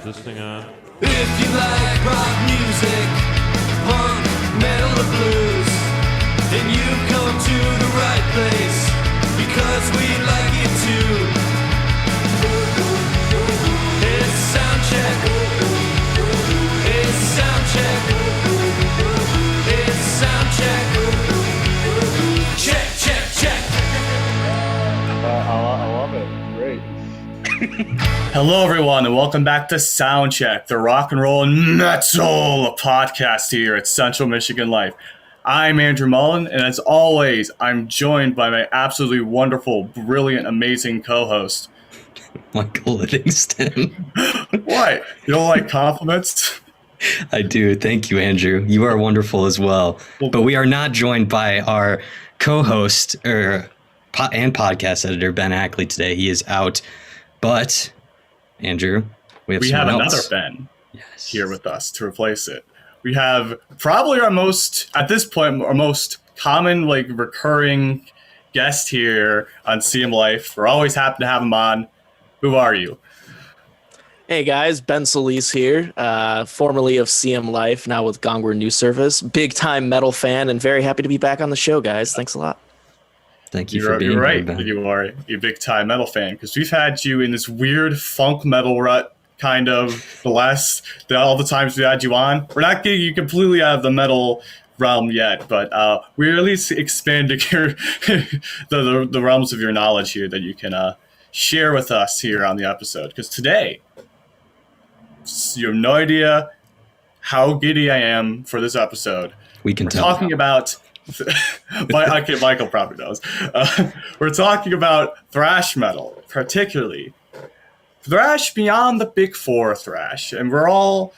Is this thing on? If you like rock music, punk, metal or blues, then you've come to the right place, because we like it too. It's Soundcheck. It's Soundcheck. It's Soundcheck. Check, check, check. I love it. Great. Hello, everyone, and welcome back to Soundcheck, the rock and roll and metal podcast here at Central Michigan Life. I'm Andrew Mullen, and as always, I'm joined by my absolutely wonderful, brilliant, amazing co-host, Michael Livingston. What? You don't like compliments? I do. Thank you, Andrew. You are wonderful as well. But we are not joined by our co-host and podcast editor, Ben Ackley, today. He is out. But, Andrew, we have another Ben here with us to replace it. We have probably our most common, recurring guest here on CM Life. We're always happy to have him on. Who are you? Hey guys, Ben Solis here, formerly of CM Life, now with Gongwer News Service. Big time metal fan and very happy to be back on the show, guys. Thanks a lot. Thank you for being here, right. Ben. You are a big time metal fan because we've had you in this weird funk metal rut kind of all the times we had you on. We're not getting you completely out of the metal realm yet, but we're at least expanding the realms of your knowledge here that you can share with us here on the episode. Because today, you have no idea how giddy I am for this episode. We're talking about... Michael probably knows. We're talking about thrash metal, particularly thrash beyond the big four thrash. And we're all,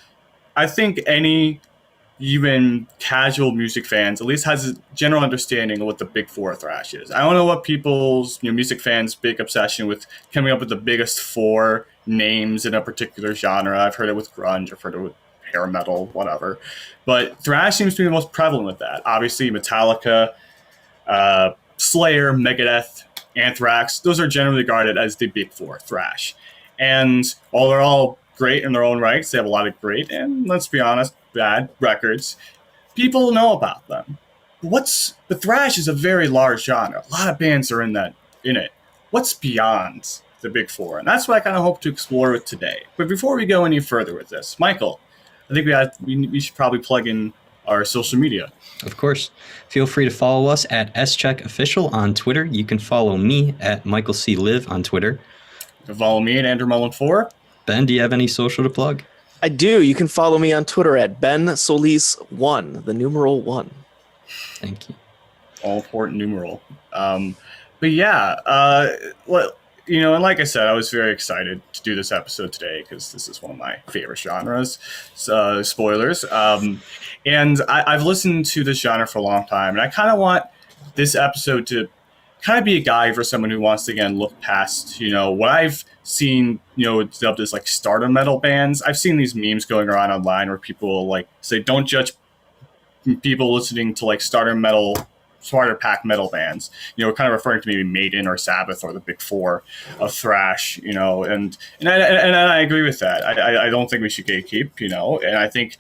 I think any even casual music fans at least has a general understanding of what the big four thrash is. I don't know what people's music fans' big obsession with coming up with the biggest four names in a particular genre. I've heard it with grunge, I've heard it with hair metal, whatever. But thrash seems to be the most prevalent with that. Obviously, Metallica, Slayer, Megadeth, Anthrax, those are generally regarded as the big four thrash. And while they're all great in their own rights, they have a lot of great and, let's be honest, bad records. People know about them. The thrash is a very large genre. A lot of bands are in it. What's beyond the big four? And that's what I kind of hope to explore with today. But before we go any further with this, Michael, I think we should probably plug in our social media. Of course. Feel free to follow us at SCheckOfficial on Twitter. You can follow me at Michael C. Live on Twitter. You can follow me at Andrew Mullen 4. Ben, do you have any social to plug? I do. You can follow me on Twitter at Ben Solis 1, the numeral 1. Thank you. All important numeral. But yeah, and like I said, I was very excited to do this episode today because this is one of my favorite genres. Spoilers. And I've listened to this genre for a long time, and I kind of want this episode to kind of be a guide for someone who wants to, again, look past, what I've seen, dubbed as starter metal bands. I've seen these memes going around online where people say, don't judge people listening to starter pack metal bands, kind of referring to maybe Maiden or Sabbath or the big four of thrash, and I agree with that. I don't think we should gatekeep, and I think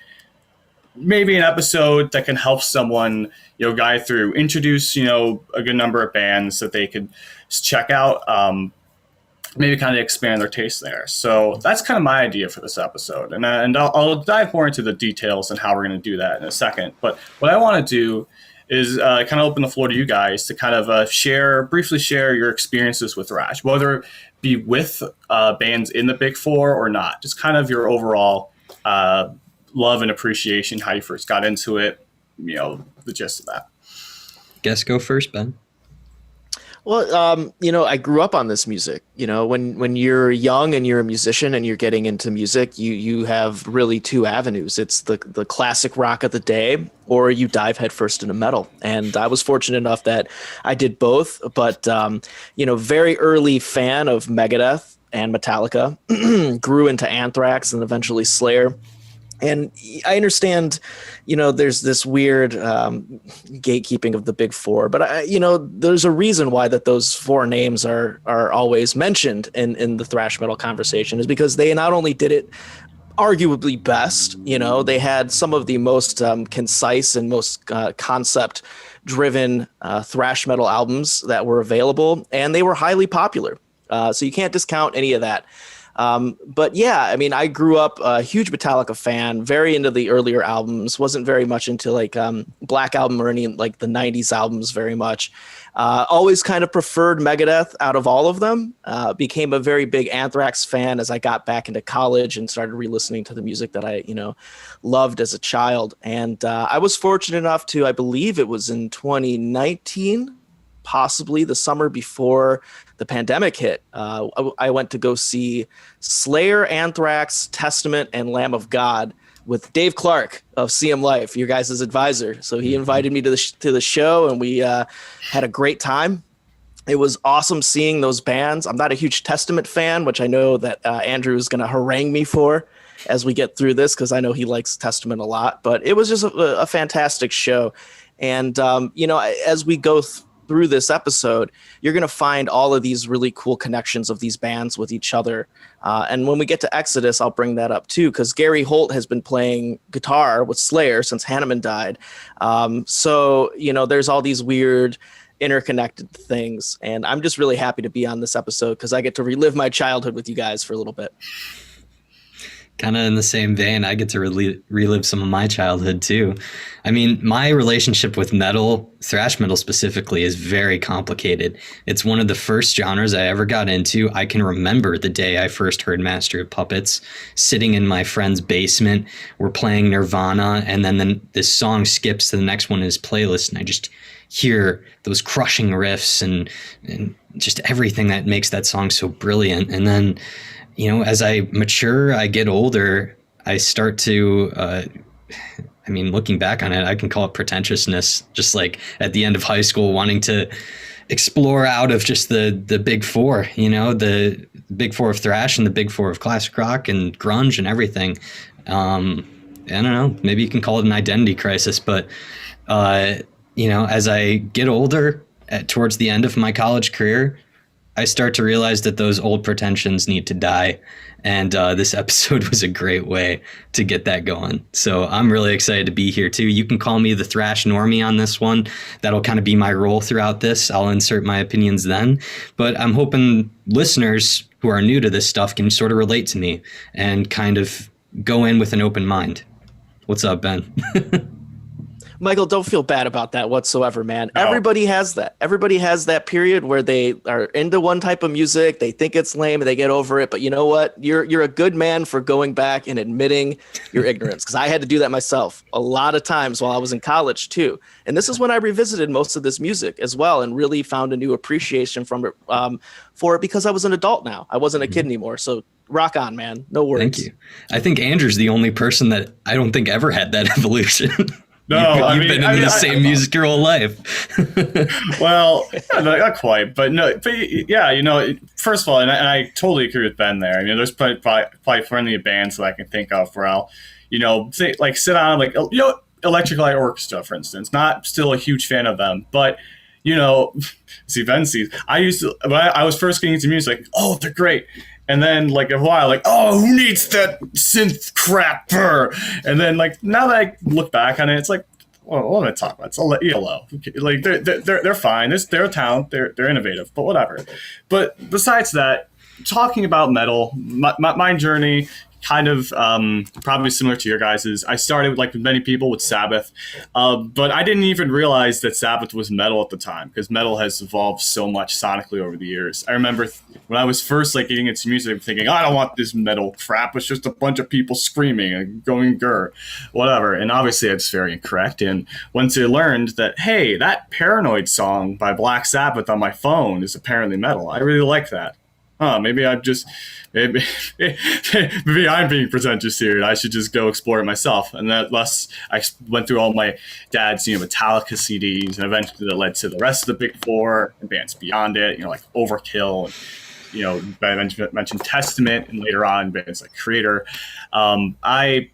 maybe an episode that can help someone, guide through, introduce, a good number of bands that they could check out, maybe kind of expand their taste there. So that's kind of my idea for this episode. And I'll dive more into the details and how we're going to do that in a second. But what I want to do is kind of open the floor to you guys to kind of briefly share your experiences with thrash, whether it be with bands in the big four or not. Just kind of your overall love and appreciation, how you first got into it, the gist of that. Guess go first, Ben. Well, I grew up on this music. When you're young and you're a musician and you're getting into music, you have really two avenues. It's the classic rock of the day, or you dive headfirst into metal. And I was fortunate enough that I did both. But, very early fan of Megadeth and Metallica, grew into Anthrax and eventually Slayer. And I understand, there's this weird gatekeeping of the big four, but there's a reason why that those four names are always mentioned in the thrash metal conversation, is because they not only did it arguably best. You know, they had some of the most concise and most concept driven thrash metal albums that were available, and they were highly popular. So you can't discount any of that. But yeah, I mean, I grew up a huge Metallica fan, very into the earlier albums, wasn't very much into like Black Album or any like the 90s albums very much. Always kind of preferred Megadeth out of all of them. Became a very big Anthrax fan as I got back into college and started re-listening to the music that I, loved as a child. And I was fortunate enough to, I believe it was in 2019, possibly the summer before the pandemic hit. I went to go see Slayer, Anthrax, Testament, and Lamb of God with Dave Clark of CM Life, your guys' advisor. So he invited me to the show, and we had a great time. It was awesome seeing those bands. I'm not a huge Testament fan, which I know that Andrew is going to harangue me for as we get through this, because I know he likes Testament a lot. But it was just a fantastic show. And, as we go through this episode, you're going to find all of these really cool connections of these bands with each other. And when we get to Exodus, I'll bring that up too, because Gary Holt has been playing guitar with Slayer since Hanneman died. So, there's all these weird interconnected things. And I'm just really happy to be on this episode because I get to relive my childhood with you guys for a little bit. Kind of in the same vein, I get to relive some of my childhood too. I mean, my relationship with metal, thrash metal specifically, is very complicated. It's one of the first genres I ever got into. I can remember the day I first heard Master of Puppets, sitting in my friend's basement. We're playing Nirvana, and then this song skips to the next one in his playlist, and I just hear those crushing riffs and just everything that makes that song so brilliant. And then as I mature, I get older, I start to, looking back on it, I can call it pretentiousness, just like at the end of high school, wanting to explore out of just the big four, the big four of thrash and the big four of classic rock and grunge and everything. I don't know, maybe you can call it an identity crisis, but, as I get older towards the end of my college career, I start to realize that those old pretensions need to die. And this episode was a great way to get that going. So I'm really excited to be here too. You can call me the thrash normie on this one. That'll kind of be my role throughout this. I'll insert my opinions then. But I'm hoping listeners who are new to this stuff can sort of relate to me and kind of go in with an open mind. What's up, Ben? Michael, don't feel bad about that whatsoever, man. No. Everybody has that. Everybody has that period where they are into one type of music. They think it's lame and they get over it. But you know what? You're a good man for going back and admitting your ignorance, because I had to do that myself a lot of times while I was in college too. And this is when I revisited most of this music as well and really found a new appreciation for it, because I was an adult now. I wasn't a kid anymore. So rock on, man. No worries. Thank you. I think Andrew's the only person that I don't think ever had that evolution. No, you've been in the same music your whole life. Well, not quite, but no. But yeah, first of all, and I totally agree with Ben there. There's probably plenty of bands that I can think of where I'll, sit on Electric Light Orchestra, for instance. Not still a huge fan of them, but see, Ben sees. When I was first getting into music, oh, they're great. And then, a while, oh, who needs that synth crap? And then, now that I look back on it, it's well, what am I talking about? It's ELO. They're fine. They're a talent. They're innovative, but whatever. But besides that, talking about metal, my journey, kind of probably similar to your guys's. I started, like many people, with Sabbath, but I didn't even realize that Sabbath was metal at the time, because metal has evolved so much sonically over the years. I remember when I was first getting into music, thinking, I don't want this metal crap. It's just a bunch of people screaming and going grr, whatever. And obviously it's very incorrect. And once I learned that, hey, that Paranoid song by Black Sabbath on my phone is apparently metal, I really like that. Maybe I'm being pretentious here, and I should just go explore it myself. And thus, I went through all my dad's, Metallica CDs, and eventually that led to the rest of the big four and bands beyond it, like Overkill, and I mentioned Testament, and later on bands like Kreator. I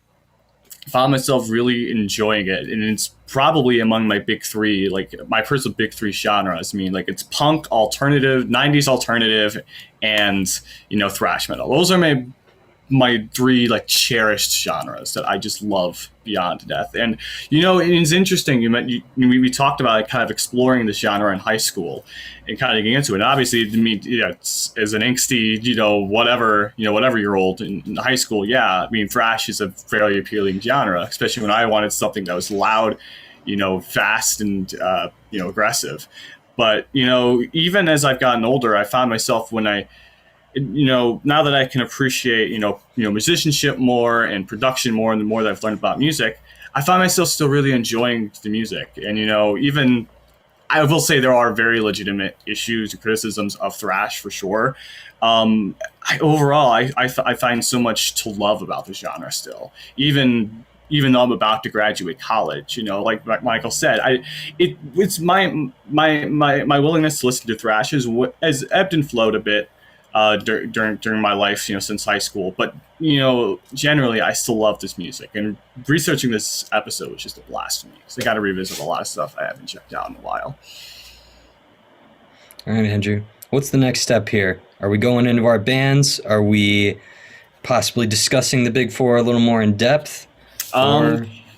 found myself really enjoying it, and it's probably among my big three, my personal big three genres. It's punk, alternative, 90s alternative, and thrash metal. Those are my my three like cherished genres that I just love beyond death. And it's interesting. We talked about like, kind of exploring this genre in high school and kind of getting into it. And obviously, I mean, as an angsty, whatever year old in high school, yeah, I mean, thrash is a fairly appealing genre, especially when I wanted something that was loud, fast and aggressive. But even as I've gotten older, I found myself when now that I can appreciate, musicianship more and production more, and the more that I've learned about music, I find myself still really enjoying the music. And, even I will say there are very legitimate issues and criticisms of thrash for sure. Overall, I find so much to love about the genre still, even though I'm about to graduate college. Like Michael said, it's my willingness to listen to thrash has ebbed and flowed a bit during my life, since high school. But generally, I still love this music. And researching this episode was just a blast for me because I got to revisit a lot of stuff I haven't checked out in a while. All right, Andrew. What's the next step here? Are we going into our bands? Are we possibly discussing the Big Four a little more in depth?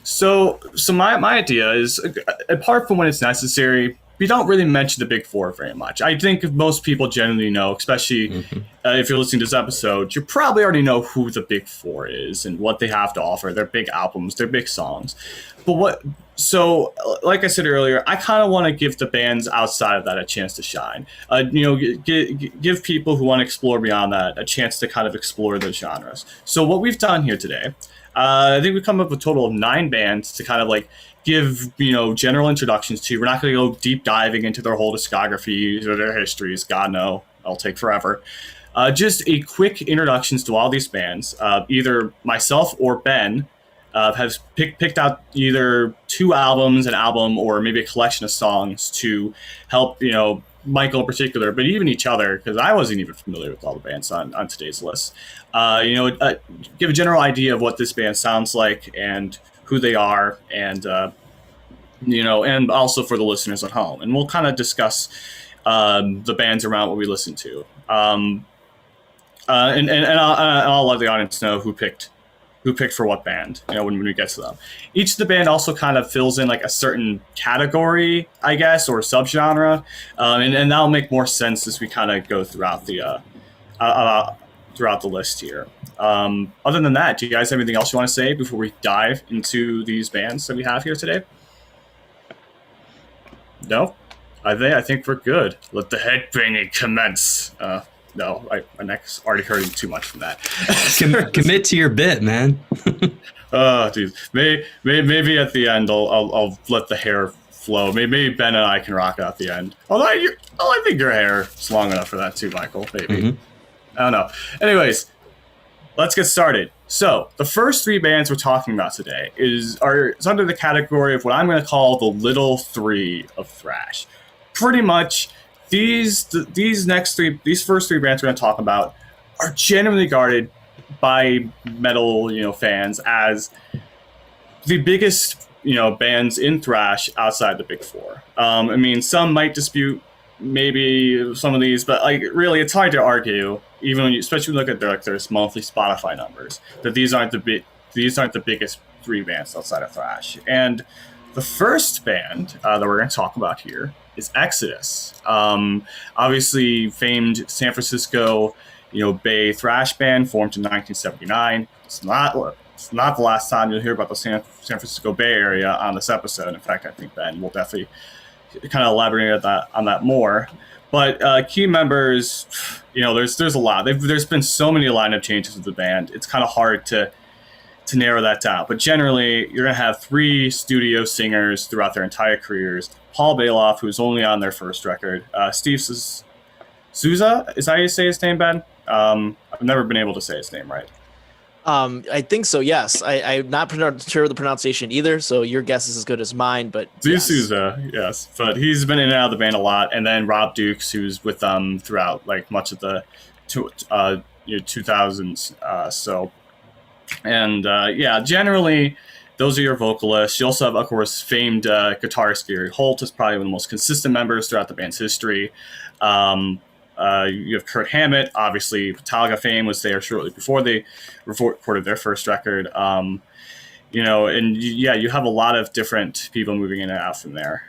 So my idea is, apart from when it's necessary, we don't really mention the Big Four very much. I think most people generally know, especially if you're listening to this episode, you probably already know who the Big Four is and what they have to offer, their big albums, their big songs. But like I said earlier, I kind of want to give the bands outside of that a chance to shine. Give people who want to explore beyond that a chance to kind of explore those genres. So what we've done here today, I think we've come up with a total of 9 bands to kind of like give general introductions to. We're not going to go deep diving into their whole discographies or their histories. God no, that'll take forever. Just a quick introductions to all these bands. Either myself or Ben has picked out either 2 albums, an album, or maybe a collection of songs to help Michael in particular, but even each other, because I wasn't even familiar with all the bands on today's list. Give a general idea of what this band sounds like and who they are, and and also for the listeners at home. And we'll kind of discuss the bands around what we listen to. And I'll let the audience know who picked for what band, when we get to them. Each of the band also kind of fills in like a certain category, I guess, or subgenre, and that'll make more sense as we kind of go throughout the list here. Other than that, do you guys have anything else you want to say before we dive into these bands that we have here today? No? I think we're good. Let the headbanging commence. No, my neck's already hurting too much from that. Commit to your bit, man. Oh, dude. Maybe at the end I'll let the hair flow. Maybe Ben and I can rock it at the end. Although I think your hair is long enough for that too, Michael. Maybe. Mm-hmm. I don't know. Anyways, let's get started. So the first 3 bands we're talking about today is under the category of what I'm going to call the little 3 of thrash. Pretty much. These first 3 bands we're going to talk about are generally regarded by metal, fans as the biggest, bands in thrash outside the Big Four. I mean, some might dispute maybe some of these, but like really, it's hard to argue, even when especially when you look at their monthly Spotify numbers, that these aren't the biggest 3 bands outside of thrash. And the first band that we're going to talk about here is Exodus. Obviously famed San Francisco, Bay thrash band formed in 1979. It's not the last time you'll hear about the San Francisco Bay Area on this episode. In fact, I think Ben will definitely kind of elaborate on that more. But key members, there's a lot. There's been so many lineup changes with the band. It's kind of hard to narrow that down. But generally, you're going to have 3 studio singers throughout their entire careers. Paul Bailoff, who's only on their first record. Steve Souza, is that how you say his name, Ben? I've never been able to say his name right. I think so, yes. I'm not sure of the pronunciation either, so your guess is as good as mine, but Steve yes. Souza, yes. But he's been in and out of the band a lot. And then Rob Dukes, who's with them throughout like much of the 2000s. Generally, those are your vocalists. You also have, of course, famed guitarist Gary Holt is probably one of the most consistent members throughout the band's history. You have Kirk Hammett, obviously Metallica fame was there shortly before they recorded their first record. You know, and you have a lot of different people moving in and out from there.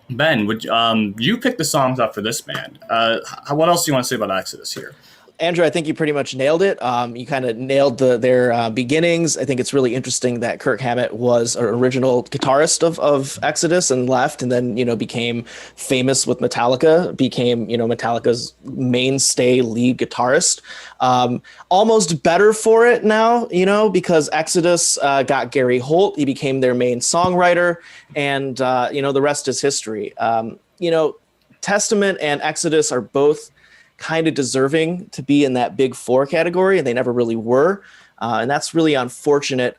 Ben, would you pick the songs up for this band? What else do you want to say about Exodus here? Andrew, I think you pretty much nailed it. You kind of nailed their beginnings. I think it's really interesting that Kirk Hammett was an original guitarist of Exodus and left, and then, you know, became famous with Metallica, became, you know, Metallica's mainstay lead guitarist. Almost better for it now, you know, because Exodus got Gary Holt. He became their main songwriter, and, you know, the rest is history. You know, Testament and Exodus are both kind of deserving to be in that big four category, and they never really were. And that's really unfortunate,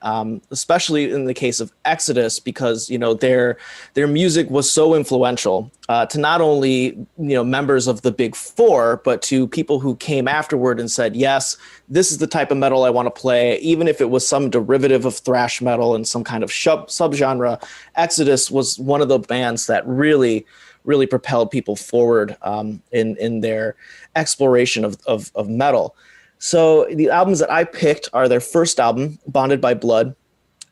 especially in the case of Exodus, because, you know, their music was so influential to not only, you know, members of the big four, but to people who came afterward and said, yes, this is the type of metal I want to play, even if it was some derivative of thrash metal and some kind of subgenre. Exodus was one of the bands that really propelled people forward in their exploration of metal. So the albums that I picked are their first album, Bonded by Blood,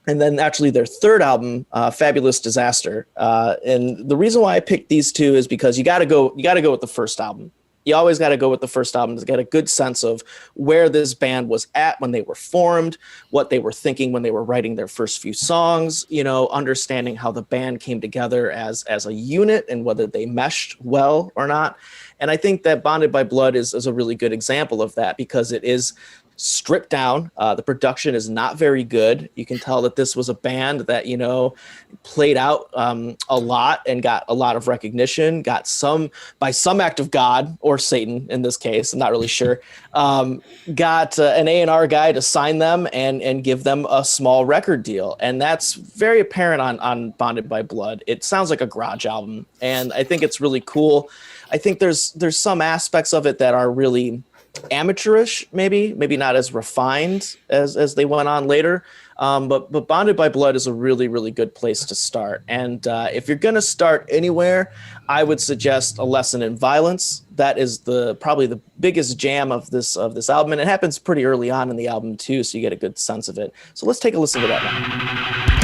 and then actually their third album, Fabulous Disaster. And the reason why I picked these two is because you got to go with the first album. You always got to go with the first album to get a good sense of where this band was at when they were formed, what they were thinking when they were writing their first few songs, you know, understanding how the band came together as a unit and whether they meshed well or not. And I think that Bonded by Blood is a really good example of that, because it is stripped down. The production is not very good. You can tell that this was a band that, you know, played out a lot and got a lot of recognition, got by some act of God or Satan in this case, I'm not really sure, got an A&R guy to sign them and give them a small record deal. And that's very apparent on Bonded by Blood. It sounds like a garage album, and I think it's really cool. I think there's some aspects of it that are really amateurish, maybe not as refined as they went on later. But Bonded by Blood is a really good place to start. And if you're going to start anywhere, I would suggest A Lesson in Violence. That is probably the biggest jam of this album. And it happens pretty early on in the album too, so you get a good sense of it. So let's take a listen to that now.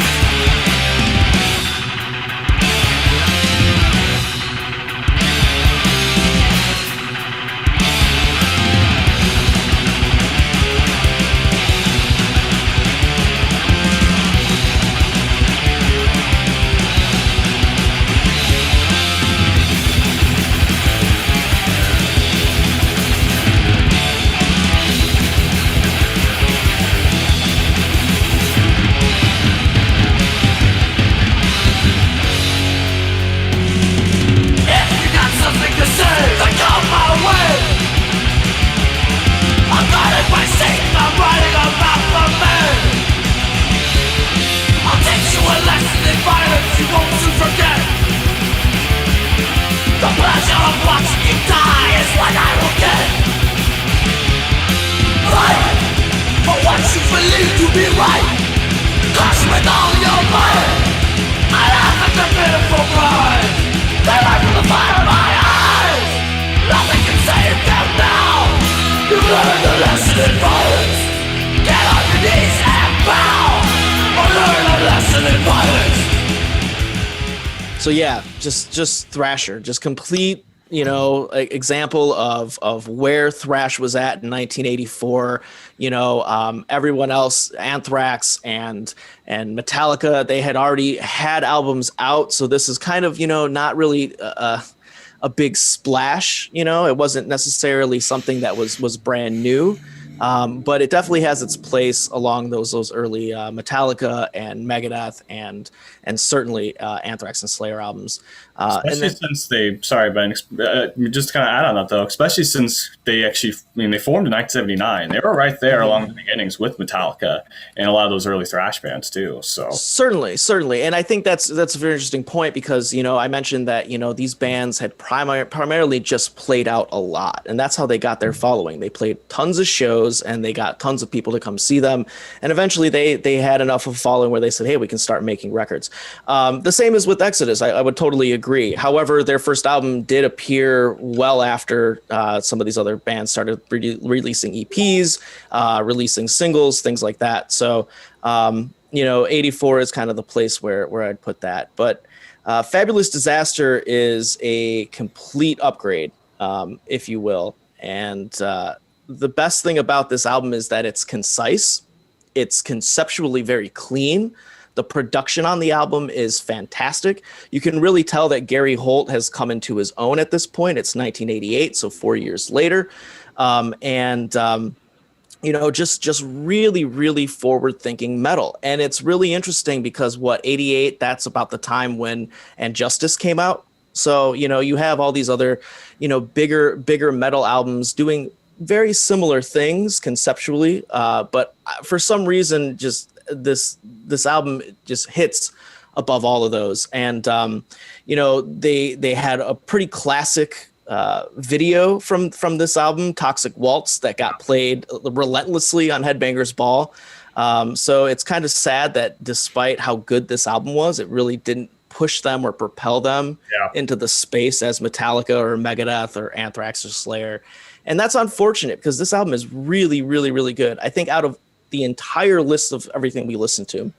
So yeah, just Thrasher, just complete, you know, example of where thrash was at in 1984. You know, everyone else, Anthrax and Metallica, they had already had albums out. So this is kind of, you know, not really a big splash. You know, it wasn't necessarily something that was brand new. But it definitely has its place along those early Metallica and Megadeth and certainly Anthrax and Slayer albums. Especially since sorry, Ben, just kind of add on that though, especially since they formed in 1979. They were right there along the beginnings with Metallica and a lot of those early thrash bands too. So certainly. And I think that's a very interesting point, because, you know, I mentioned that, you know, these bands had primarily just played out a lot, and that's how they got their following. They played tons of shows. shows, and they got tons of people to come see them. And eventually they had enough of a following where they said, hey, we can start making records. The same as with Exodus. I would totally agree. However, their first album did appear well after some of these other bands started releasing EPs, releasing singles, things like that. So, 84 is kind of the place where I'd put that. But Fabulous Disaster is a complete upgrade, if you will. And the best thing about this album is that it's concise. It's conceptually very clean. The production on the album is fantastic. You can really tell that Gary Holt has come into his own at this point. It's 1988, so 4 years later. Just really, really forward-thinking metal. And it's really interesting because 88, that's about the time when And Justice came out. So, you have all these other, bigger metal albums doing very similar things conceptually. But for some reason, just this album just hits above all of those. And, they had a pretty classic video from this album, Toxic Waltz, that got played relentlessly on Headbangers Ball. So it's kind of sad that despite how good this album was, it really didn't push them or propel them into the space as Metallica or Megadeth or Anthrax or Slayer. And that's unfortunate because this album is really, really, really good. I think out of the entire list of everything we listened to,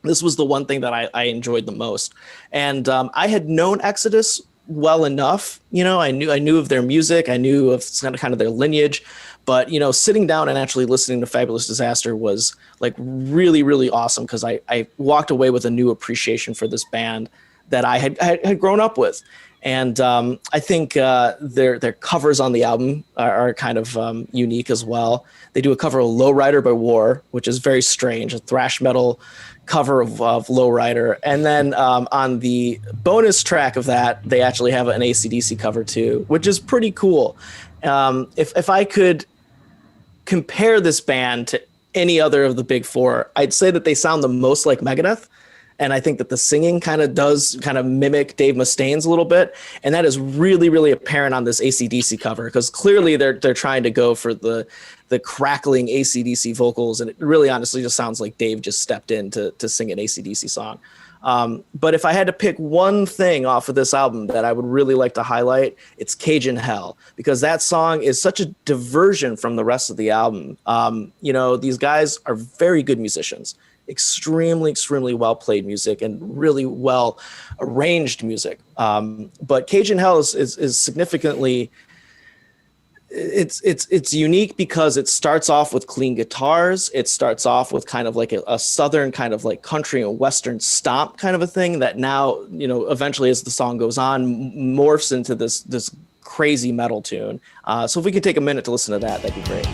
this was the one thing that I enjoyed the most. And I had known Exodus well enough. I knew of their music. I knew of kind of their lineage. But, sitting down and actually listening to Fabulous Disaster was like really, really awesome because I walked away with a new appreciation for this band that I had grown up with. And I think their covers on the album are kind of unique as well. They do a cover of Lowrider by War, which is very strange, a thrash metal cover of Lowrider. And then on the bonus track of that, they actually have an AC/DC cover too, which is pretty cool. If I could compare this band to any other of the big four, I'd say that they sound the most like Megadeth. And I think that the singing kind of mimic Dave Mustaine's a little bit. And that is really, really apparent on this AC/DC cover because clearly they're trying to go for the crackling AC/DC vocals. And it really honestly just sounds like Dave just stepped in to sing an AC/DC song. But if I had to pick one thing off of this album that I would really like to highlight, it's Cajun Hell, because that song is such a diversion from the rest of the album. These guys are very good musicians. Extremely, extremely well played music and really well arranged music. But Cajun Hell is significantly, it's unique because it starts off with clean guitars. It starts off with kind of like a southern kind of like country and western stomp kind of a thing that now, eventually as the song goes on, morphs into this crazy metal tune. So if we could take a minute to listen to that, that'd be great.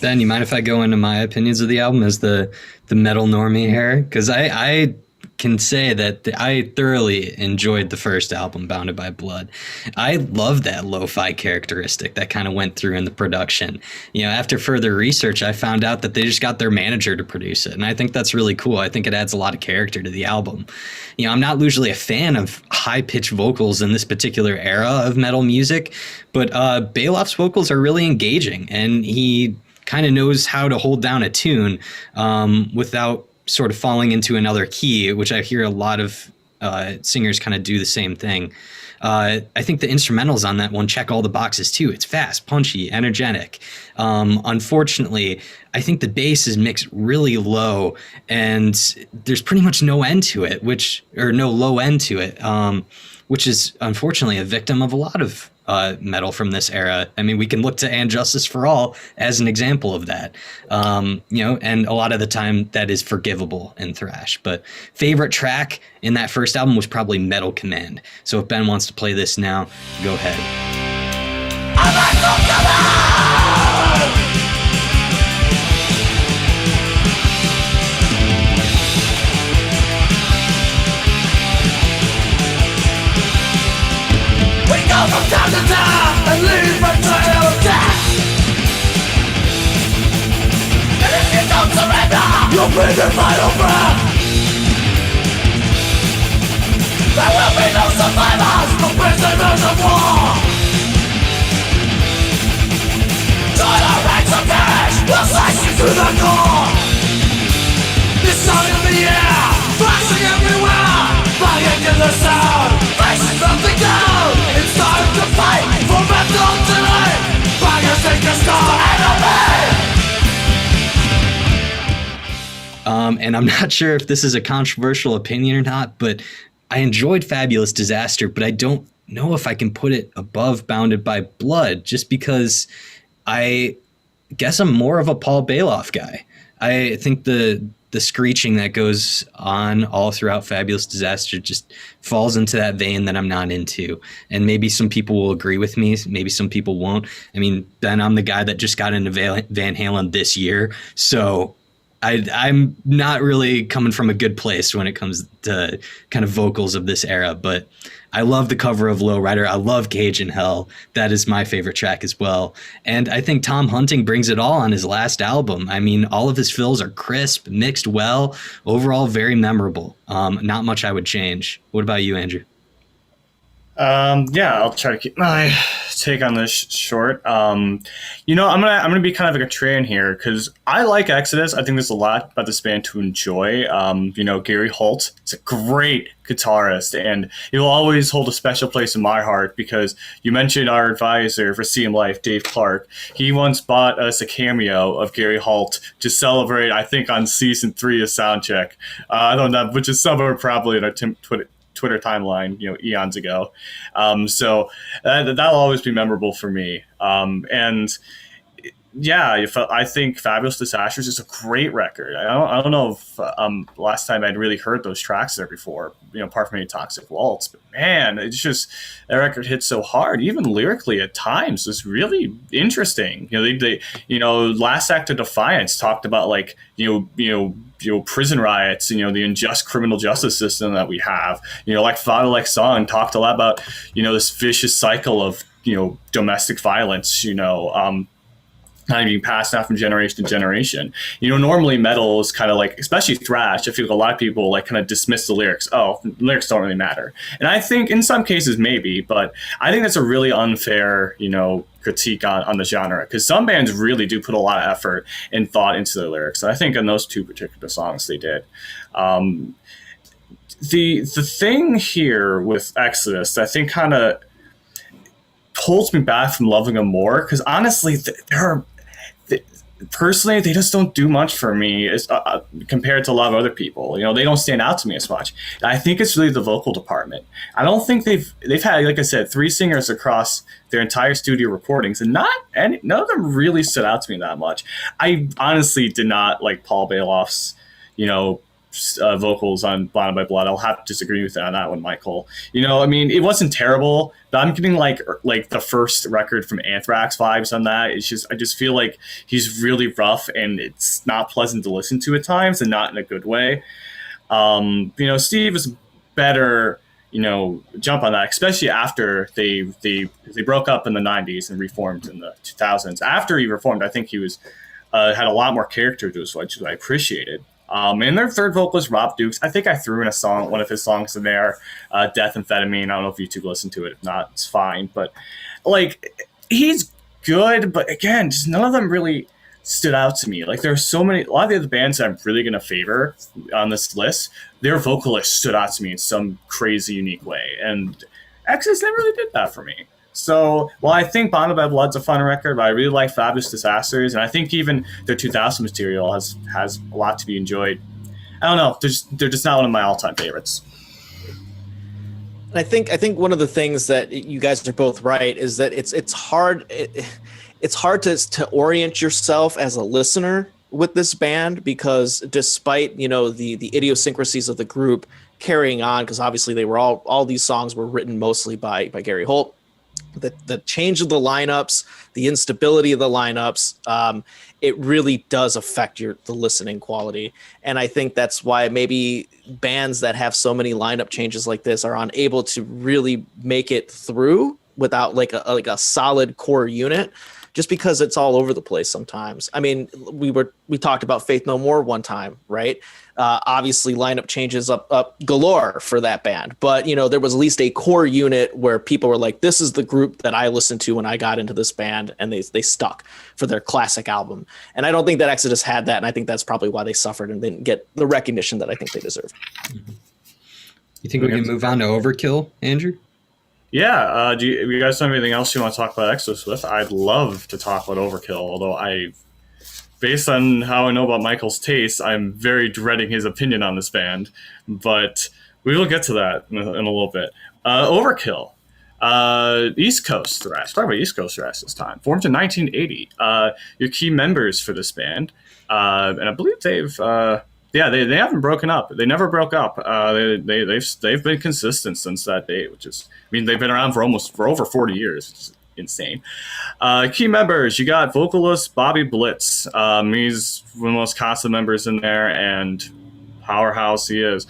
Ben, you mind if I go into my opinions of the album as the metal normie here? Because I can say that I thoroughly enjoyed the first album, Bounded by Blood. I love that lo-fi characteristic that kind of went through in the production. You know, after further research, I found out that they just got their manager to produce it, and I think that's really cool. I think it adds a lot of character to the album. You know, I'm not usually a fan of high-pitched vocals in this particular era of metal music, but Bailoff's vocals are really engaging, and he kind of knows how to hold down a tune without sort of falling into another key, which I hear a lot of singers kind of do the same thing. I think the instrumentals on that one check all the boxes too. It's fast, punchy, energetic. Unfortunately, I think the bass is mixed really low, and there's pretty much no end to it, no low end to it, which is unfortunately a victim of a lot of metal from this era. I mean, we can look to And Justice for All as an example of that, you know, and a lot of the time that is forgivable in thrash. But favorite track in that first album was probably Metal Command. So if Ben wants to play this now, go ahead. From time to time and leave a trail of death. And if you don't surrender, you'll be the final breath. There will be no survivors, no prisoners of war. Join our ranks of perish, we'll slice you to the core. This song in the air, flashing everywhere, banging in the sound, facing something down. It's time to fight for metal tonight. Bangers take a star enemy. And I'm not sure if this is a controversial opinion or not, but I enjoyed Fabulous Disaster, but I don't know if I can put it above Bounded by Blood, just because I guess I'm more of a Paul Bailoff guy. I think the screeching that goes on all throughout Fabulous Disaster just falls into that vein that I'm not into. And maybe some people will agree with me. Maybe some people won't. I mean, Ben, I'm the guy that just got into Van Halen this year. So I'm not really coming from a good place when it comes to kind of vocals of this era, but I love the cover of Lowrider. I love Cage in Hell. That is my favorite track as well. And I think Tom Hunting brings it all on his last album. I mean, all of his fills are crisp, mixed well, overall very memorable. Not much I would change. What about you, Andrew? Yeah, I'll try to keep my take on this short. You know, I'm gonna be kind of like a contrarian here because I like Exodus. I think there's a lot about this band to enjoy. You know, Gary Holt is a great guitarist, and he will always hold a special place in my heart because you mentioned our advisor for CM Life, Dave Clark. He once bought us a cameo of Gary Holt to celebrate, I think, on season 3 of Soundcheck. I don't know, which is somewhere probably in our Twitter timeline, you know, eons ago. So that'll always be memorable for me. And yeah, I think Fabulous Disasters is a great record. I don't know if last time I'd really heard those tracks there before, you know, apart from any Toxic Waltz, but man, it's just, that record hits so hard, even lyrically at times. It's really interesting. You know, they you know, Last Act of Defiance talked about like, you know, prison riots, you know, the unjust criminal justice system that we have. You know, like Father Like Song talked a lot about, you know, this vicious cycle of, you know, domestic violence, you know, kind of being passed down from generation to generation. You know, normally metal is kind of like, especially thrash, I feel like a lot of people like kind of dismiss the lyrics. Oh, lyrics don't really matter. And I think in some cases maybe, but I think that's a really unfair, you know, critique on the genre, because some bands really do put a lot of effort and thought into their lyrics. And I think in those two particular songs they did. The thing here with Exodus, I think kind of holds me back from loving them more, because honestly, personally, they just don't do much for me as compared to a lot of other people. You know, they don't stand out to me as much. I think it's really the vocal department. I don't think they've had, like I said, 3 singers across their entire studio recordings, and none of them really stood out to me that much. I honestly did not like Paul Bailoff's, you know, vocals on Bounded by Blood. I'll have to disagree with you on that one, Michael. You know, I mean, it wasn't terrible, but I'm getting like the first record from Anthrax vibes on that. It's just, I just feel like he's really rough and it's not pleasant to listen to at times, and not in a good way. Steve was better, jump on that, especially after they broke up in the 90s and reformed in the 2000s. After he reformed, I think he was had a lot more character to his voice, which I appreciated. And their third vocalist, Rob Dukes, I think I threw in one of his songs in there, Death Amphetamine. I don't know if you two listen to it. If not, it's fine. But, he's good, but again, just none of them really stood out to me. There's so many, a lot of the other bands that I'm really going to favor on this list, their vocalists stood out to me in some crazy, unique way. And Exodus never really did that for me. So, while I think Bonded by Blood's a fun record, but I really like Fabulous Disasters, and I think even their 2000 material has a lot to be enjoyed. I don't know, they're just not one of my all-time favorites. I think one of the things that you guys are both right is that it's hard to orient yourself as a listener with this band, because despite the idiosyncrasies of the group carrying on, because obviously they were all these songs were written mostly by Gary Holt. The change of the lineups, the instability of the lineups, it really does affect the listening quality. And I think that's why maybe bands that have so many lineup changes like this are unable to really make it through without like a solid core unit, just because it's all over the place sometimes. I mean, we talked about Faith No More one time, right? Obviously lineup changes up galore for that band, but there was at least a core unit where people were like, this is the group that I listened to when I got into this band, and they stuck for their classic album. And I don't think that Exodus had that, and I think that's probably why they suffered and didn't get the recognition that I think they deserve. Mm-hmm. You think we can move on to Overkill, Andrew? Yeah, do you guys have anything else you want to talk about Exodus with? I'd love to talk about Overkill, although based on how I know about Michael's taste, I'm very dreading his opinion on this band, but we will get to that in a little bit. Overkill, East Coast Thrash. Talk about East Coast Thrash this time. Formed in 1980. Your key members for this band, and I believe they've they haven't broken up. They never broke up. They've been consistent since that date, they've been around for over 40 years. Which is insane. Key members, you got vocalist Bobby Blitz. He's one of the most constant members in there, and powerhouse he is.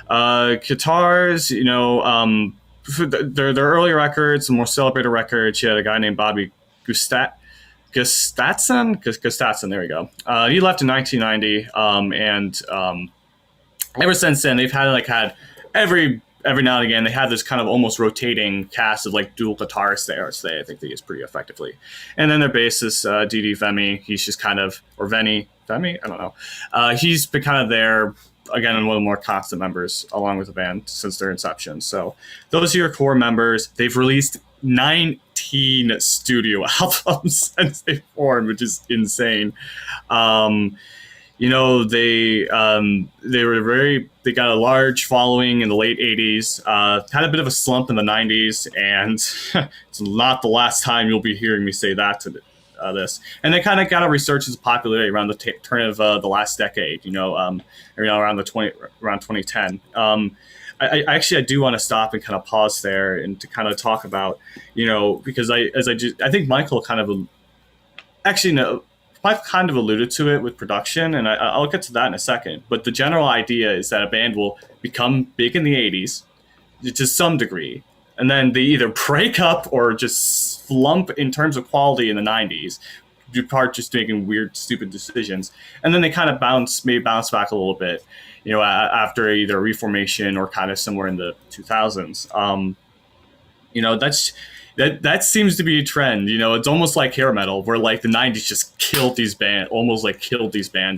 Guitars, for their early records, the more celebrated records, you had a guy named Bobby Gustafson. There we go. He left in 1990, and ever since then they've had every now and again, they have this kind of almost rotating cast of dual guitarists there. So I think they use pretty effectively. And then their bassist, Didi Femi, he's just or Femi, I don't know. He's been kind of there, again, one of the more constant members along with the band since their inception. So those are your core members. They've released 19 studio albums since they formed, which is insane. They got a large following in the late 80s, had a bit of a slump in the 90s, and it's not the last time you'll be hearing me say that to this. And they kind of got a resurgence of popularity around the turn of the last decade, around 2010. I do want to stop and kind of pause there and to kind of talk about, because I think Michael Mike kind of alluded to it with production, and I'll get to that in a second. But the general idea is that a band will become big in the 80s to some degree, and then they either break up or just slump in terms of quality in the 90s, due part just making weird, stupid decisions. And then they kind of bounce back a little bit, after either reformation or kind of somewhere in the 2000s. That seems to be a trend. It's almost like hair metal, where the 90s just killed these bands,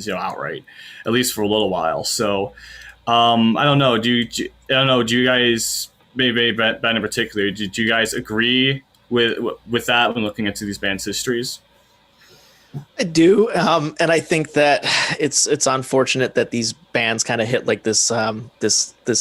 outright, at least for a little while. So I don't know. Do you guys, maybe Ben in particular, did you guys agree with that when looking into these bands' histories? I do, and I think that it's unfortunate that these bands kind of hit this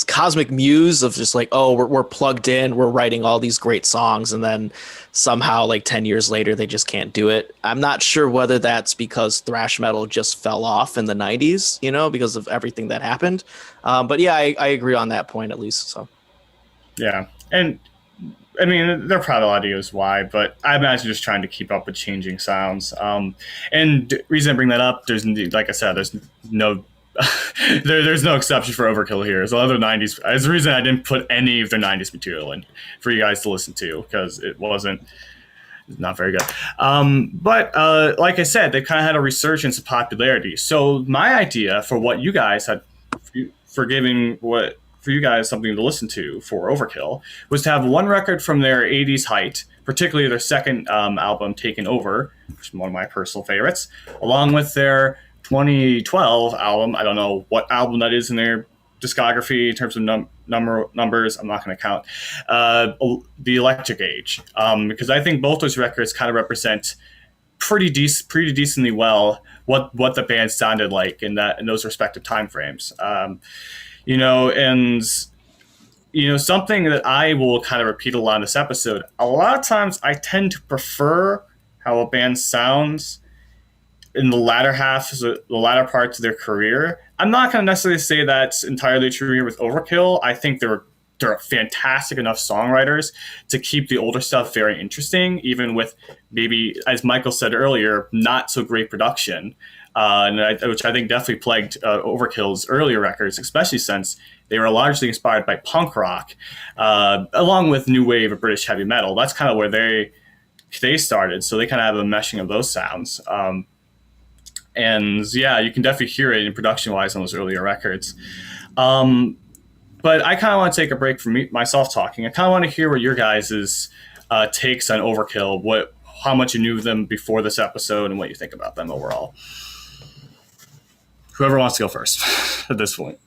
cosmic muse of just we're plugged in, we're writing all these great songs, and then somehow 10 years later they just can't do it. I'm not sure whether that's because thrash metal just fell off in the 90s, because of everything that happened. But yeah, I agree on that point at least. So yeah, and there are probably a lot of ideas why, but I imagine just trying to keep up with changing sounds. And the reason I bring that up, there's, like I said, there's no there's no exception for Overkill here. So other 90s. There's the reason I didn't put any of their 90s material in for you guys to listen to, because it wasn't not very good. But like I said, they kind of had a resurgence of popularity. So my idea for what you guys had for you guys something to listen to for Overkill was to have one record from their 80s height, particularly their second album, Taken Over, which is one of my personal favorites, along with their 2012 album. I don't know what album that is in their discography in terms of numbers. I'm not going to count. The Electric Age, because I think both those records kind of represent pretty decently well what the band sounded like in those respective time frames. Something that I will kind of repeat a lot in this episode. A lot of times, I tend to prefer how a band sounds in the latter parts of their career. I'm not going to necessarily say that's entirely true here with Overkill. I think they're fantastic enough songwriters to keep the older stuff very interesting, even with maybe, as Michael said earlier, not so great production, which I think definitely plagued Overkill's earlier records, especially since they were largely inspired by punk rock, along with new wave of British heavy metal. That's kind of where they started, so they kind of have a meshing of those sounds. And yeah, you can definitely hear it in production-wise on those earlier records. But I kind of want to take a break from myself talking. I kind of want to hear what your guys' takes on Overkill, how much you knew of them before this episode, and what you think about them overall. Whoever wants to go first at this point.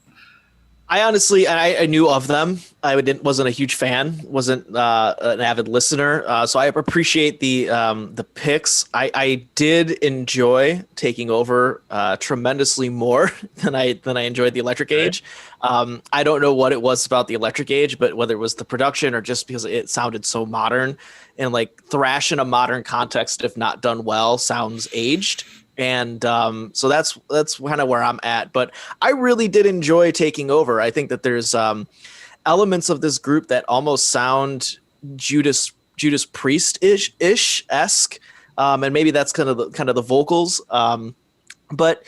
I honestly, I knew of them. I wasn't a huge fan, wasn't an avid listener, so I appreciate the picks. I did enjoy Taking Over tremendously more than I enjoyed the Electric Age. I don't know what it was about the Electric Age, but whether it was the production or just because it sounded so modern, and like thrash in a modern context, if not done well, sounds aged. And so that's kind of where I'm at. But I really did enjoy Taking Over. I think that there's elements of this group that almost sound Judas Priest-ish-esque, and maybe that's kind of the vocals. But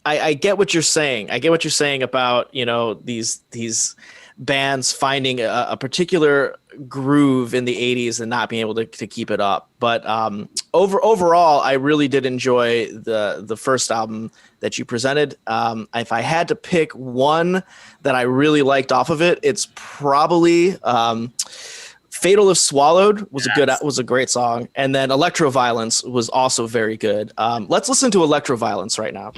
I get what you're saying. I get what you're saying about these bands finding a particular groove in the 80s and not being able to keep it up. But overall, I really did enjoy the first album that you presented. If I had to pick one that I really liked off of it, it's probably Fatal If Swallowed was a great song. And then Electro-Violence was also very good. Let's listen to Electro-Violence right now.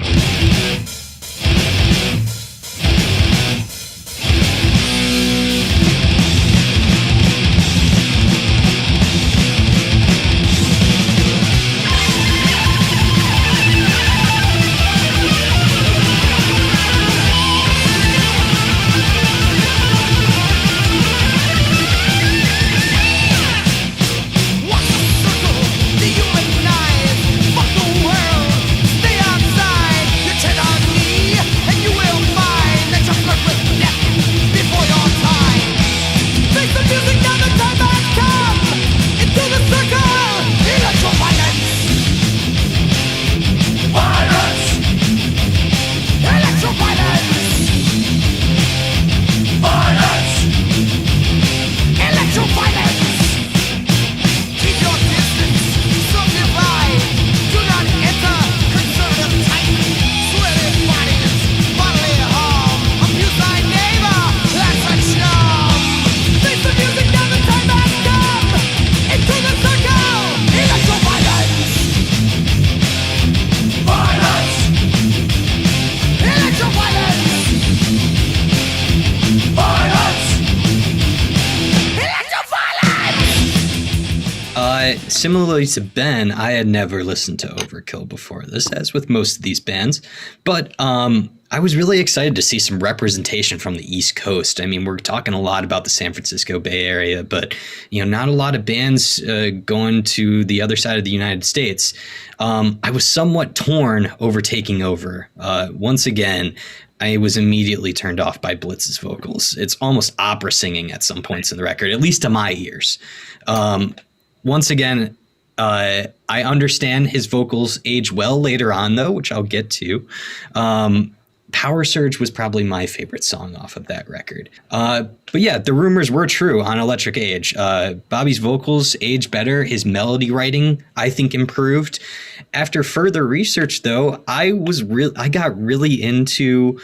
Similarly to Ben, I had never listened to Overkill before this, as with most of these bands, but I was really excited to see some representation from the East Coast. I mean, we're talking a lot about the San Francisco Bay Area, but not a lot of bands going to the other side of the United States. I was somewhat torn over Taking Over. Once again, I was immediately turned off by Blitz's vocals. It's almost opera singing at some points in the record, at least to my ears. Once again, I understand his vocals age well later on, though, which I'll get to. Power Surge was probably my favorite song off of that record. But yeah, the rumors were true on Electric Age. Bobby's vocals aged better. His melody writing, I think, improved. After further research, though, I got really into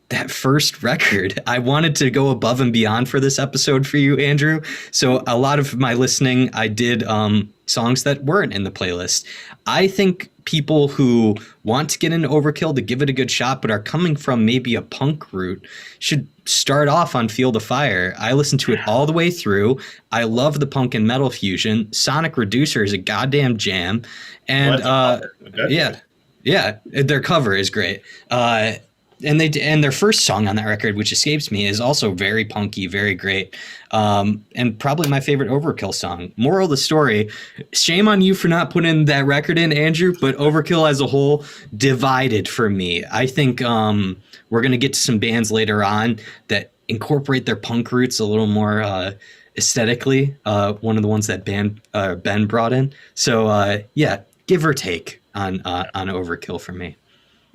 that first record. I wanted to go above and beyond for this episode for you, Andrew. So a lot of my listening, I did songs that weren't in the playlist. I think people who want to get into Overkill to give it a good shot, but are coming from maybe a punk route, should start off on Feel the Fire. I listened to it all the way through. I love the punk and metal fusion. Sonic Reducer is a goddamn jam. And yeah, their cover is great. And their first song on that record, which escapes me, is also very punky, very great, and probably my favorite Overkill song. Moral of the story: shame on you for not putting that record in, Andrew. But Overkill as a whole divided for me. I think we're gonna get to some bands later on that incorporate their punk roots a little more aesthetically. One of the ones that Ben brought in. So yeah, give or take on Overkill for me.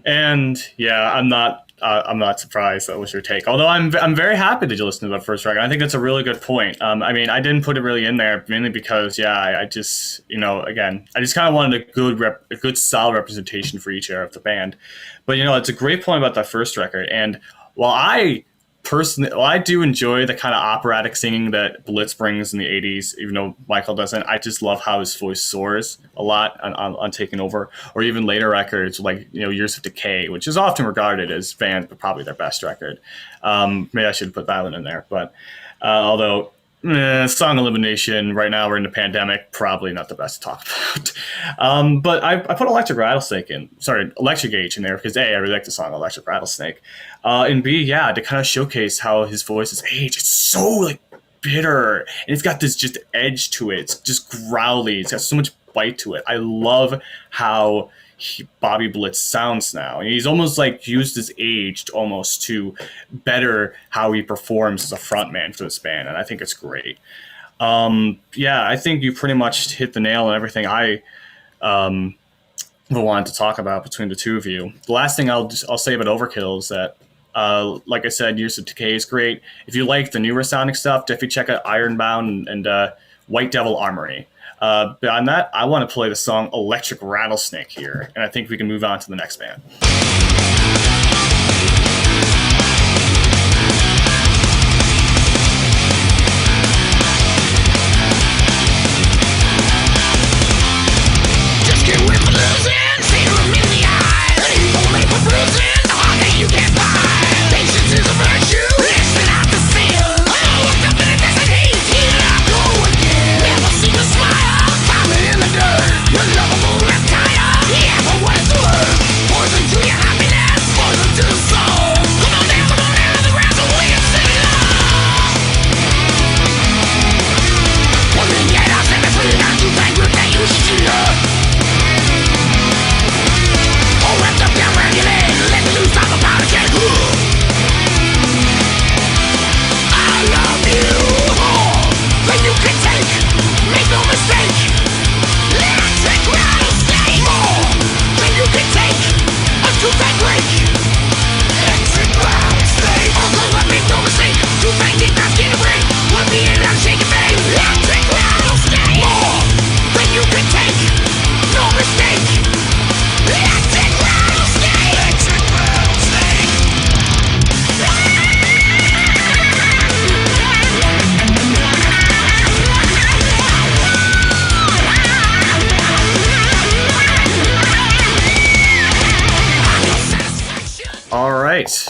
And yeah, I'm not surprised that was your take. Although I'm very happy that you listened to that first record. I think that's a really good point. I mean, I didn't put it really in there mainly because I just again, I just kind of wanted a good solid representation for each era of the band. But it's a great point about that first record. And while I do enjoy the kind of operatic singing that Blitz brings in the 80s, even though Michael doesn't. I just love how his voice soars a lot on Taking Over, or even later records like Years of Decay, which is often regarded as fans, but probably their best record. Maybe I should put that one in there. But although Song Elimination, right now we're in the pandemic, probably not the best to talk about. But I put Electric Age in there because A, I really like the song Electric Rattlesnake. And B, to kind of showcase how his voice is aged. It's so bitter, and it's got this just edge to it. It's just growly. It's got so much bite to it. I love how Bobby Blitz sounds now. He's almost used his age almost to better how he performs as a frontman for this band, and I think it's great. I think you pretty much hit the nail on everything I wanted to talk about between the two of you. The last thing I'll say about Overkill is that, like I said, Years of Decay is great. If you like the newer sounding stuff, definitely check out Ironbound and White Devil Armory. Beyond that, I want to play the song Electric Rattlesnake here, and I think we can move on to the next band. Just get with the losing, see them in the eyes. He's only for bruising, the heart that you can't buy. Patience is a virtue, listen out the sin. Looked up in the desert heat, here I go again. Never seen a smile, climbing in the dirt. You're lovable reptile, yeah, for what it's worth. Poison to your happiness, poison to the soul. Come on down to the ground so we can sing it all. One thing yet, I'll set me free, not too bankrupt that you should see her. All wrapped up down around your leg, let me loose off the powder keg. I love you more than you can take, make no mistake. Electric rattlesnake, more than you can take, a two-pack break. Electric rattlesnake, also make no mistake, two-pack did not get a break. One me and I'm shaking bang. Electric rattlesnake, more than you can take, no mistake. Electric rattlesnake, electric rattlesnake. All right.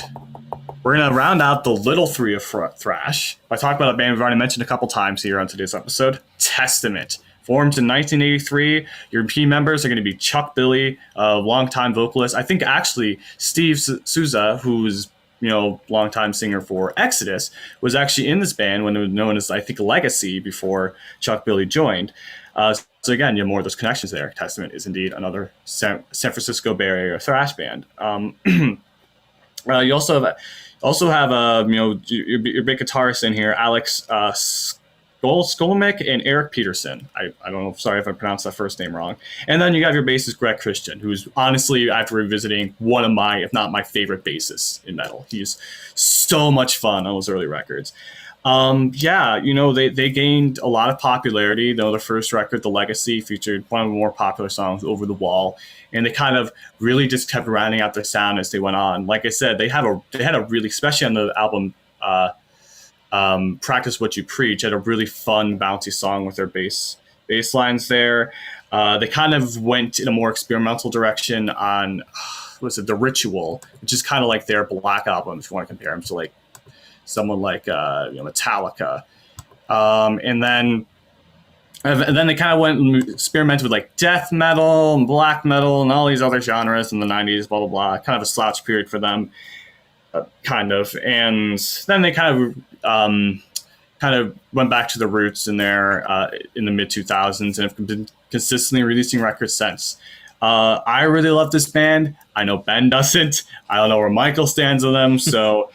We're going to round out the little three of Thrash by talking about a band we've already mentioned a couple times here on today's episode, Testament. Formed in 1983, your key members are going to be Chuck Billy, a longtime vocalist. I think actually Steve Souza, who's longtime singer for Exodus, was actually in this band when it was known as, I think, Legacy before Chuck Billy joined. So again, you have more of those connections there. Testament is indeed another San Francisco Bay Area thrash band. You also have your big guitarist in here, Alex Skolmek and Eric Peterson. I don't know. Sorry if I pronounced that first name wrong. And then you have your bassist Greg Christian, who's honestly, after revisiting, one of my, if not my favorite bassists in metal. He's so much fun on those early records. They gained a lot of popularity. Though the first record, The Legacy, featured one of the more popular songs, Over the Wall, and they kind of really just kept rounding out their sound as they went on. Like I said, they had a really, especially on the album Practice What You Preach, had a really fun, bouncy song with their bass lines there. They kind of went in a more experimental direction on The Ritual, which is kind of like their Black album, if you want to compare them to like someone like Metallica, and then they kind of went and experimented with like death metal and black metal and all these other genres in the 90s, blah blah blah. Kind of a slouch period for them, kind of. And then they kind of went back to the roots in the mid 2000s and have been consistently releasing records since. I really love this band. I know Ben doesn't. I don't know where Michael stands on them, so.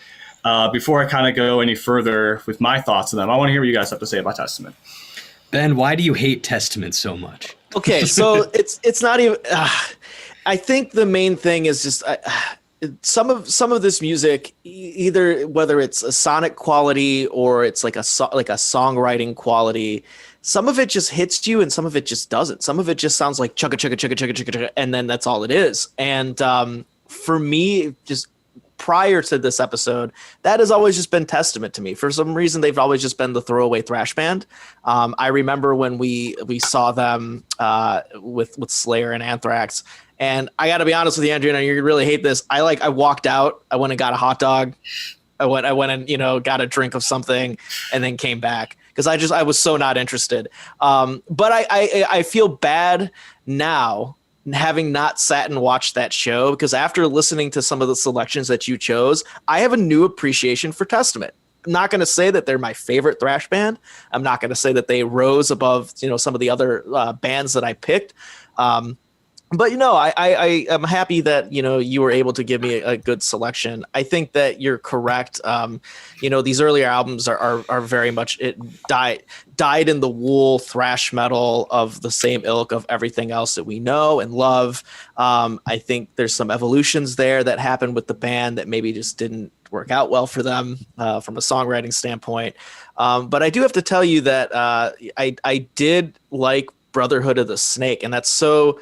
Before I kind of go any further with my thoughts on them, I want to hear what you guys have to say about Testament. Ben, why do you hate Testament so much? Okay, so it's not even. I think the main thing is just some of this music, either whether it's a sonic quality or it's like a songwriting quality. Some of it just hits you, and some of it just doesn't. Some of it just sounds like chugga chugga chugga chugga chugga chugga, and then that's all it is. And for me, just prior to this episode, that has always just been Testament to me. For some reason, they've always just been the throwaway thrash band. I remember when we saw them with Slayer and Anthrax, and I got to be honest with you, Andrew, and you really hate this. I walked out. I went and got a hot dog. I went and got a drink of something, and then came back because I was so not interested. But I feel bad now, having not sat and watched that show, because after listening to some of the selections that you chose, I have a new appreciation for Testament. I'm not going to say that they're my favorite thrash band. I'm not going to say that they rose above, some of the other bands that I picked. But I am happy that you were able to give me a good selection. I think that you're correct. These earlier albums are very much dyed in the wool thrash metal of the same ilk of everything else that we know and love. I think there's some evolutions there that happened with the band that maybe just didn't work out well for them from a songwriting standpoint. But I do have to tell you that I did like Brotherhood of the Snake, and that's so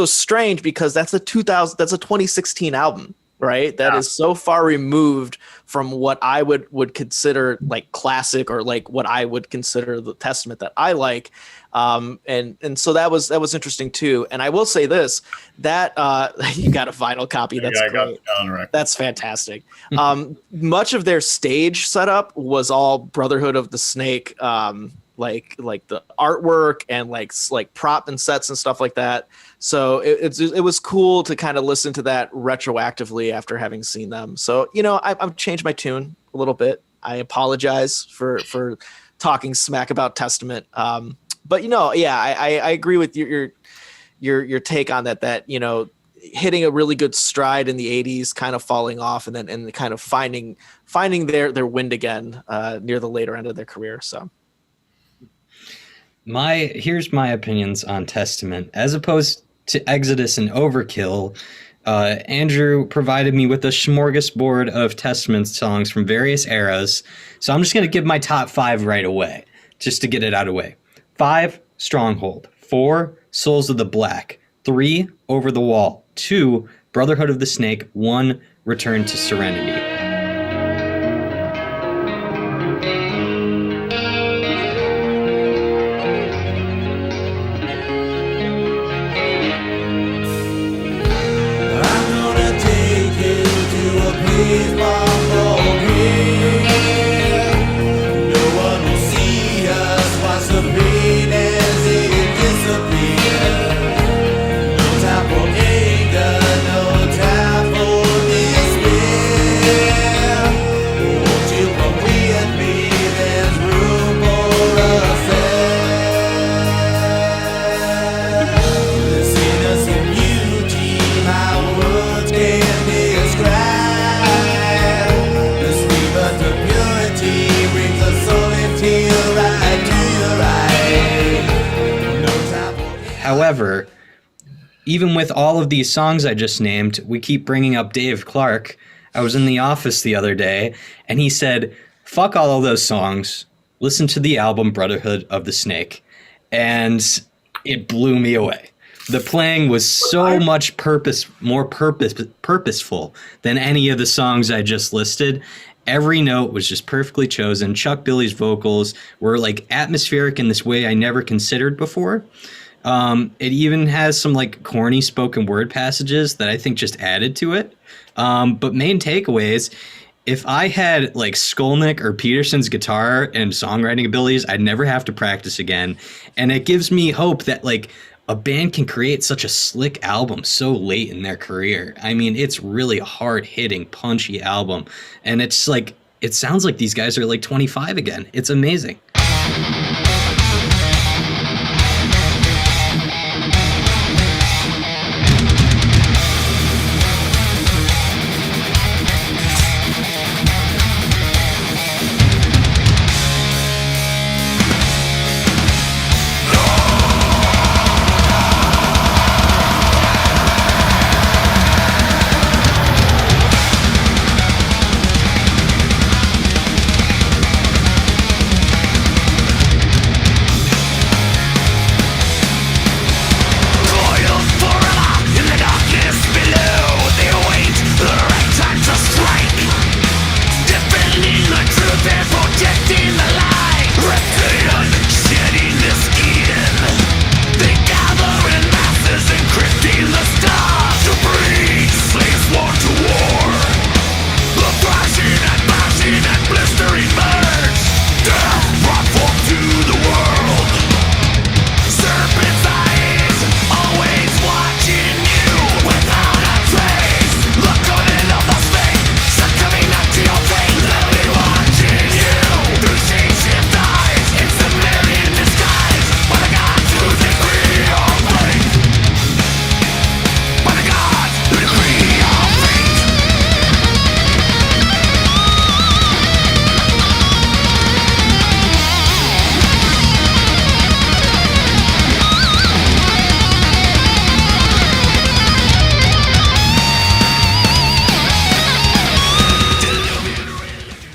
strange because that's a 2016 album, right? That is so far removed from what I would consider like classic, or like what I would consider the Testament that I like. And so that was interesting too. And I will say this, that you got a vinyl copy. That's great. That's fantastic. Much of their stage setup was all Brotherhood of the Snake, like the artwork and like prop and sets and stuff like that. So it was cool to kind of listen to that retroactively after having seen them. So, I've changed my tune a little bit. I apologize for talking smack about Testament. But I agree with your take on that, hitting a really good stride in the 80s, kind of falling off, and then kind of finding their wind again near the later end of their career. So here's my opinions on Testament. As opposed to Exodus and Overkill, Andrew provided me with a smorgasbord of Testament songs from various eras. So I'm just going to give my top 5 right away, just to get it out of the way. 5, Stronghold. 4, Souls of the Black. 3, Over the Wall. 2, Brotherhood of the Snake. 1, Return to Serenity. No time for anger, no time for despair. However, even with all of these songs I just named, we keep bringing up Dave Clark. I was in the office the other day, and he said, fuck all of those songs. Listen to the album Brotherhood of the Snake. And it blew me away. The playing was so much more purposeful than any of the songs I just listed. Every note was just perfectly chosen. Chuck Billy's vocals were like atmospheric in this way I never considered before. It even has some like corny spoken word passages that I think just added to it. But main takeaways, if I had like Skolnick or Peterson's guitar and songwriting abilities, I'd never have to practice again. And it gives me hope that like a band can create such a slick album so late in their career. I mean, it's really a hard-hitting, punchy album. And it's like, it sounds like these guys are like 25 again. It's amazing.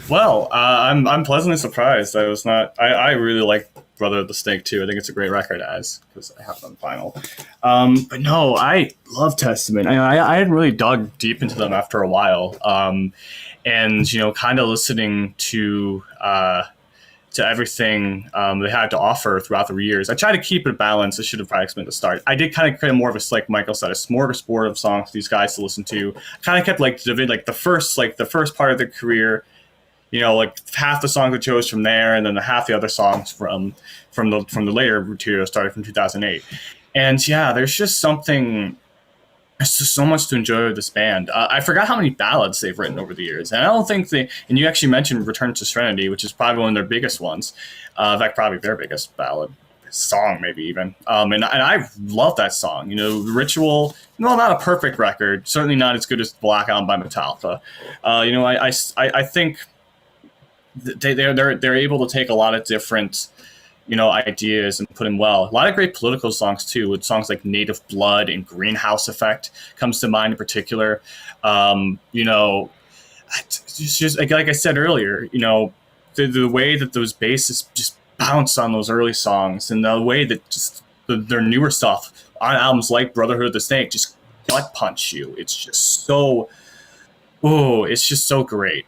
Well, I'm pleasantly surprised. I really like Brother of the Snake too. I think it's a great record because I have it on vinyl. But no, I love Testament. I hadn't really dug deep into them after a while. And kind of listening to everything they had to offer throughout the years. I try to keep it balanced. I should have probably explained at the start. I did kind of create more of a, like Michael said, it's more of a sport of songs for these guys to listen to. Kind of kept like the first part of their career. Like half the songs I chose from there, and then half the other songs from the later material started from 2008. And yeah, there's just something. There's just so much to enjoy with this band. I forgot how many ballads they've written over the years, and I don't think and you actually mentioned "Return to Serenity," which is probably one of their biggest ones. In fact, probably their biggest ballad song, maybe even. And I love that song. Ritual. Not a perfect record, certainly not as good as Black Album by Metallica. I think. They're able to take a lot of different ideas and put them well. A lot of great political songs too, with songs like Native Blood and Greenhouse Effect comes to mind in particular. It's just like I said earlier, the way that those basses just bounce on those early songs, and the way that just their newer stuff on albums like Brotherhood of the Snake just gut punch you. It's just so great.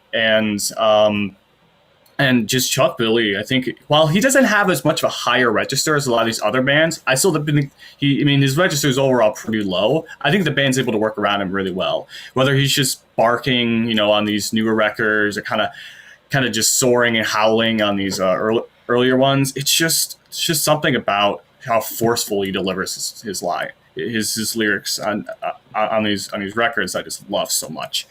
And just Chuck Billy, I think, while he doesn't have as much of a higher register as a lot of these other bands, I still think his register is overall pretty low. I think the band's able to work around him really well. Whether he's just barking, on these newer records, or kind of just soaring and howling on these earlier ones, it's just something about how forceful he delivers his lyrics on these records I just love so much.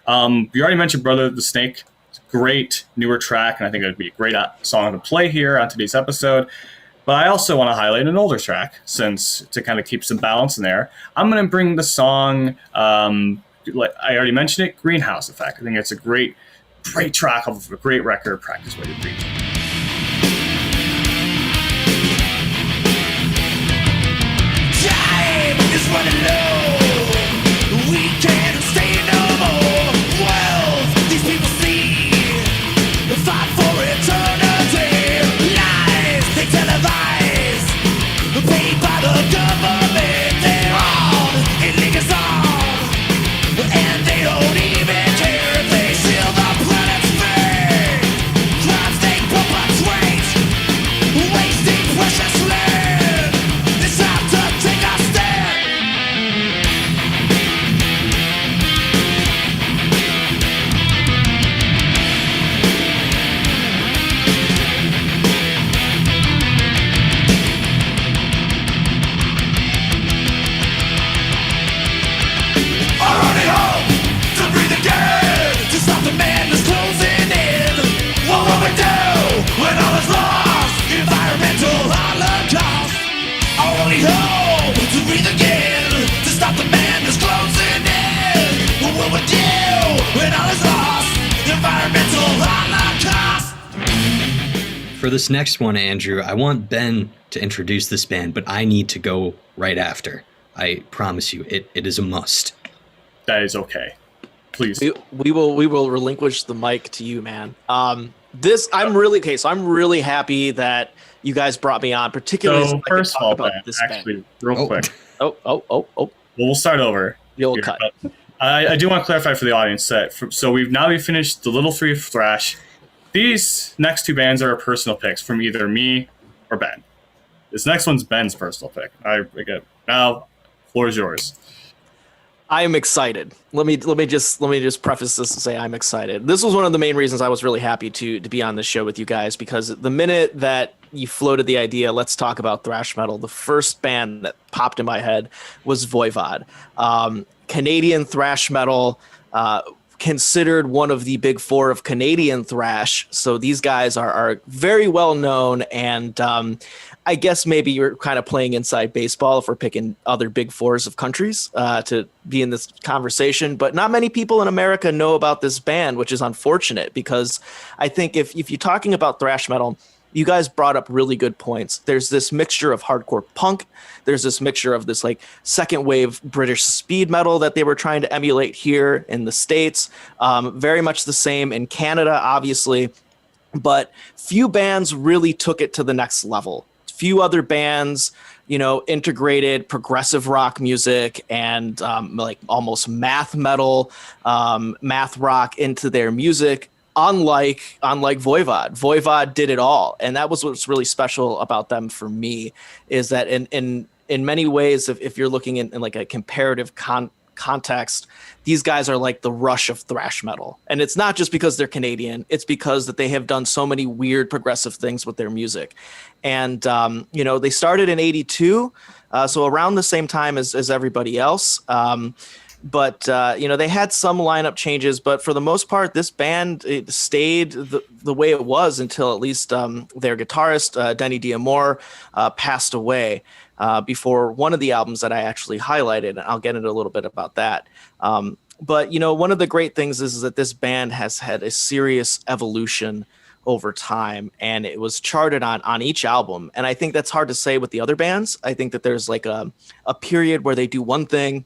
You already mentioned Brother of the Snake. Great newer track, and I think it would be a great song to play here on today's episode. But I also want to highlight an older track, to kind of keep some balance in there. I'm going to bring the song, like I already mentioned it, Greenhouse Effect. I think it's a great track of a great record, Practice What You Preach. for this next one, Andrew, I want Ben to introduce this band, but I need to go right after. I promise you, it is a must. That is okay. Please. We will relinquish the mic to you, man. I'm really happy that you guys brought me on, particularly So first of all, Ben, actually, real quick. Oh. We'll start over. The old cut. I do want to clarify for the audience that so we've finished the Little Three of Thrash. These next two bands are personal picks from either me or Ben. This next one's Ben's personal pick. Now, floor is yours. I am excited. Let me just preface this and say I'm excited. This was one of the main reasons I was really happy to be on this show with you guys, because the minute that you floated the idea, let's talk about thrash metal, the first band that popped in my head was Voivod. Canadian thrash metal, considered one of the big four of Canadian thrash. So these guys are very well known, and I guess maybe you're kind of playing inside baseball if we're picking other big fours of countries to be in this conversation. But not many people in America know about this band, which is unfortunate, because I think if you're talking about thrash metal, you guys brought up really good points. There's this mixture of hardcore punk. There's this mixture of this like second wave British speed metal that they were trying to emulate here in the States. Very much the same in Canada, obviously. But few bands really took it to the next level. Few other bands, integrated progressive rock music and like almost math metal, math rock into their music. Unlike Voivod. Voivod did it all. And that was what's really special about them for me, is that in many ways, if you're looking in like a comparative context, these guys are like the Rush of thrash metal. And it's not just because they're Canadian, it's because that they have done so many weird progressive things with their music. And, they started in 82, so around the same time as everybody else. But they had some lineup changes, but for the most part, this band stayed the way it was until at least their guitarist, Denny D'Amore, passed away before one of the albums that I actually highlighted. And I'll get into a little bit about that. But one of the great things is that this band has had a serious evolution over time, and it was charted on each album. And I think that's hard to say with the other bands. I think that there's like a period where they do one thing,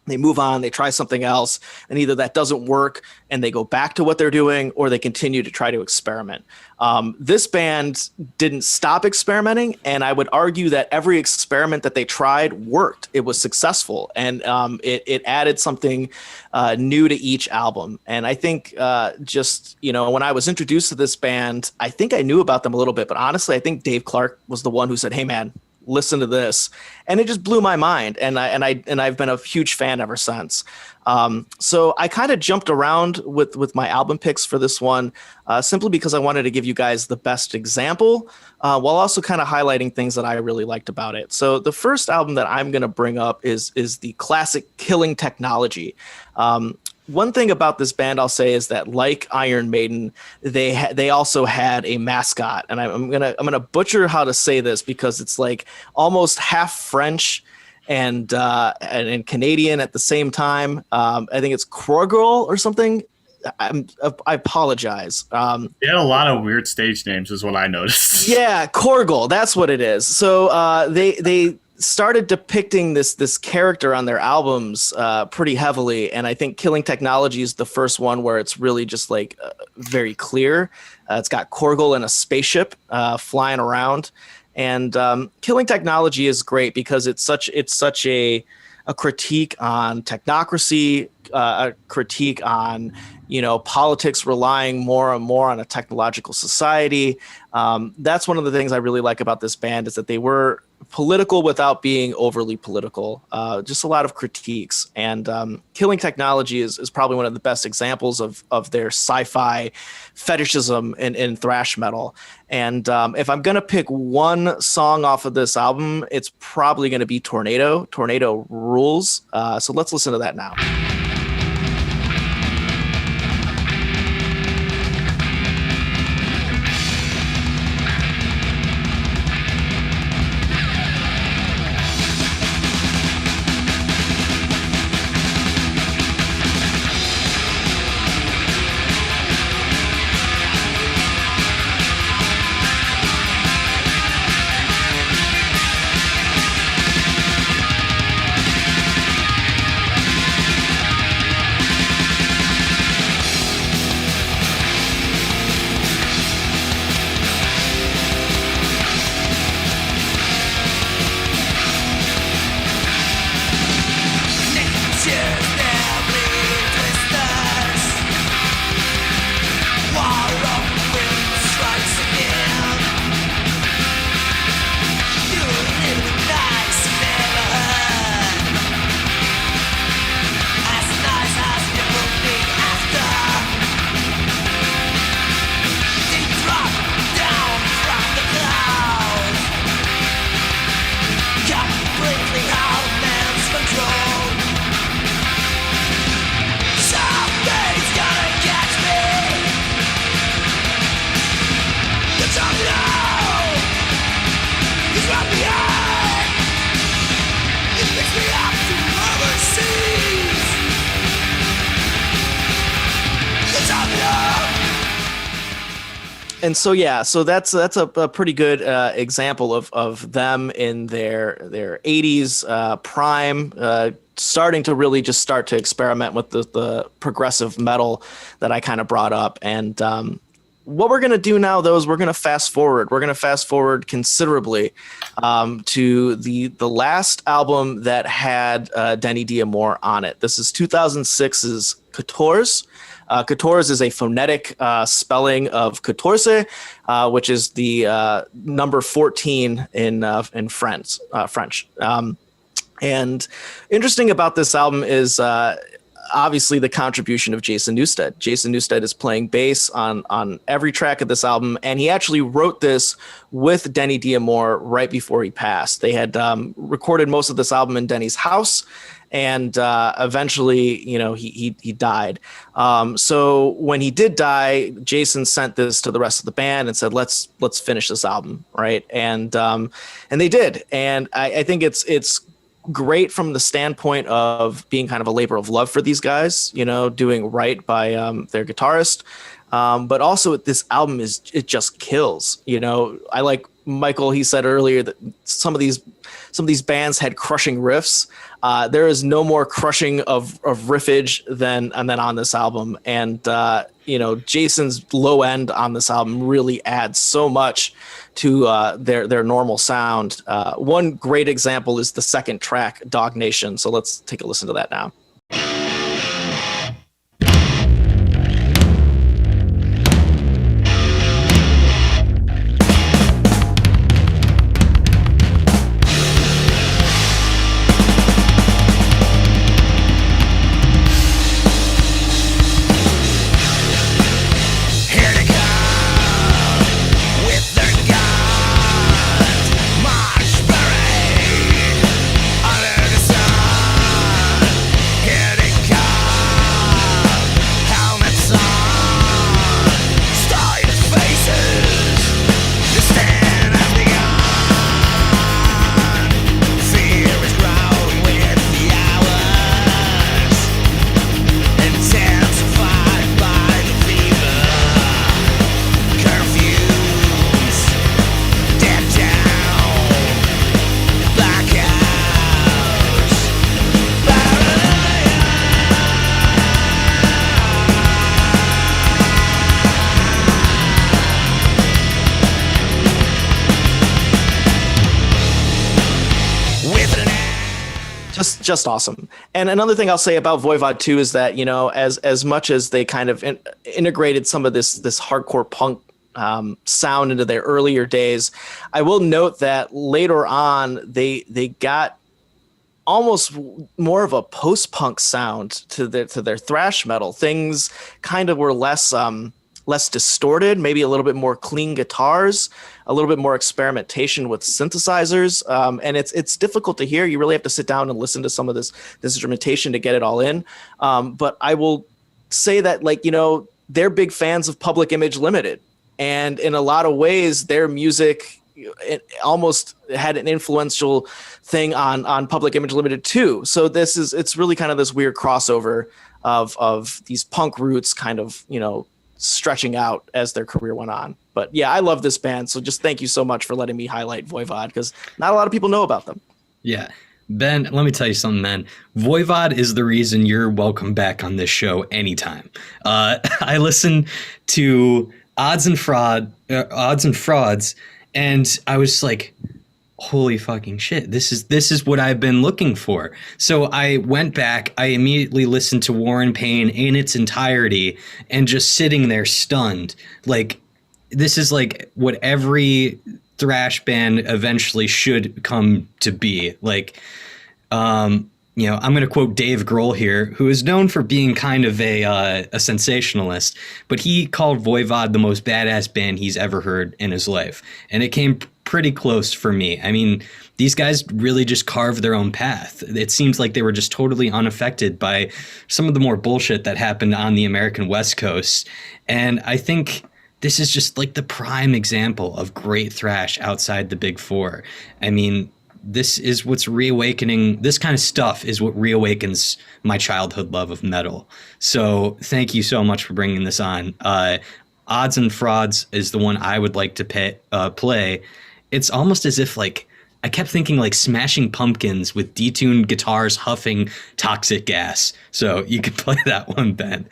they move on, they try something else, and either that doesn't work and they go back to what they're doing, or they continue to try to experiment. This band didn't stop experimenting, and I would argue that every experiment that they tried worked. It was successful, and it added something new to each album. And I think when I was introduced to this band, I think I knew about them a little bit, but honestly, I think Dave Clark was the one who said, "Hey, man, listen to this," and it just blew my mind, and I've been a huge fan ever since. So I kind of jumped around with my album picks for this one, simply because I wanted to give you guys the best example, while also kind of highlighting things that I really liked about it. So the first album that I'm going to bring up is the classic Killing Technology. One thing about this band I'll say is that, like Iron Maiden, they also had a mascot, and I'm gonna butcher how to say this because it's like almost half French and Canadian at the same time. I think it's Korgel or something. I apologize. They had a lot of weird stage names, is what I noticed. Yeah, Korgel, that's what it is. So they started depicting this character on their albums pretty heavily, and I think Killing Technology is the first one where it's really just like very clear. It's got Korgel in a spaceship flying around, and Killing Technology is great because it's such a critique on technocracy, a critique on politics relying more and more on a technological society. That's one of the things I really like about this band, is that they were political without being overly political. Just a lot of critiques. And Killing Technology is probably one of the best examples of their sci-fi fetishism in thrash metal. And if I'm going to pick one song off of this album, it's probably going to be Tornado. Tornado rules. So let's listen to that now. And so yeah, so that's a pretty good example of them in their 80s prime, starting to really just start to experiment with the progressive metal that I kind of brought up. And what we're going to do now, though, is we're going to fast forward. We're going to fast forward considerably to the last album that had Denny D'Amore on it. This is 2006's 14. 14 is a phonetic spelling of 14, which is the number 14 in French. And interesting about this album is obviously the contribution of Jason Newsted. Jason Newsted is playing bass on every track of this album, and he actually wrote this with Denny D'Amore right before he passed. They had recorded most of this album in Denny's house, and eventually, he died. So when he did die, Jason sent this to the rest of the band and said, "Let's finish this album," right? And they did, and I think it's great from the standpoint of being kind of a labor of love for these guys, doing right by their guitarist. But also this album it just kills. I like Michael, he said earlier that some of these bands had crushing riffs. There is no more crushing of riffage than on this album. And Jason's low end on this album really adds so much to their normal sound. One great example is the second track, Dognation. So let's take a listen to that now. Just awesome. And another thing I'll say about Voivod too is that, as much as they kind of integrated some of this hardcore punk sound into their earlier days, I will note that later on they got almost more of a post-punk sound to their thrash metal. Things kind of were less distorted, maybe a little bit more clean guitars, a little bit more experimentation with synthesizers. And it's difficult to hear. You really have to sit down and listen to some of this instrumentation to get it all in. But I will say that, they're big fans of Public Image Limited. And in a lot of ways, their music it almost had an influential thing on Public Image Limited too. So it's really kind of this weird crossover of these punk roots kind of, stretching out as their career went on. But yeah, I love this band. So just thank you so much for letting me highlight Voivod, because not a lot of people know about them. Yeah. Ben, let me tell you something, man. Voivod is the reason you're welcome back on this show anytime. I listen to Odds and Frauds, and I was like, holy fucking shit, this is what I've been looking for. So I went back, I immediately listened to War and Pain in its entirety, and just sitting there stunned. Like, this is like what every thrash band eventually should come to be. Like, I'm going to quote Dave Grohl here, who is known for being kind of a sensationalist, but he called Voivod the most badass band he's ever heard in his life. And it came pretty close for me. I mean, these guys really just carved their own path. It seems like they were just totally unaffected by some of the more bullshit that happened on the American West Coast. And I think this is just like the prime example of great thrash outside the Big Four. I mean, this is what's reawakening. This kind of stuff is what reawakens my childhood love of metal. So thank you so much for bringing this on. Odds and Frauds is the one I would like to play. It's almost as if like I kept thinking like Smashing Pumpkins with detuned guitars huffing toxic gas. So you could play that one, Ben.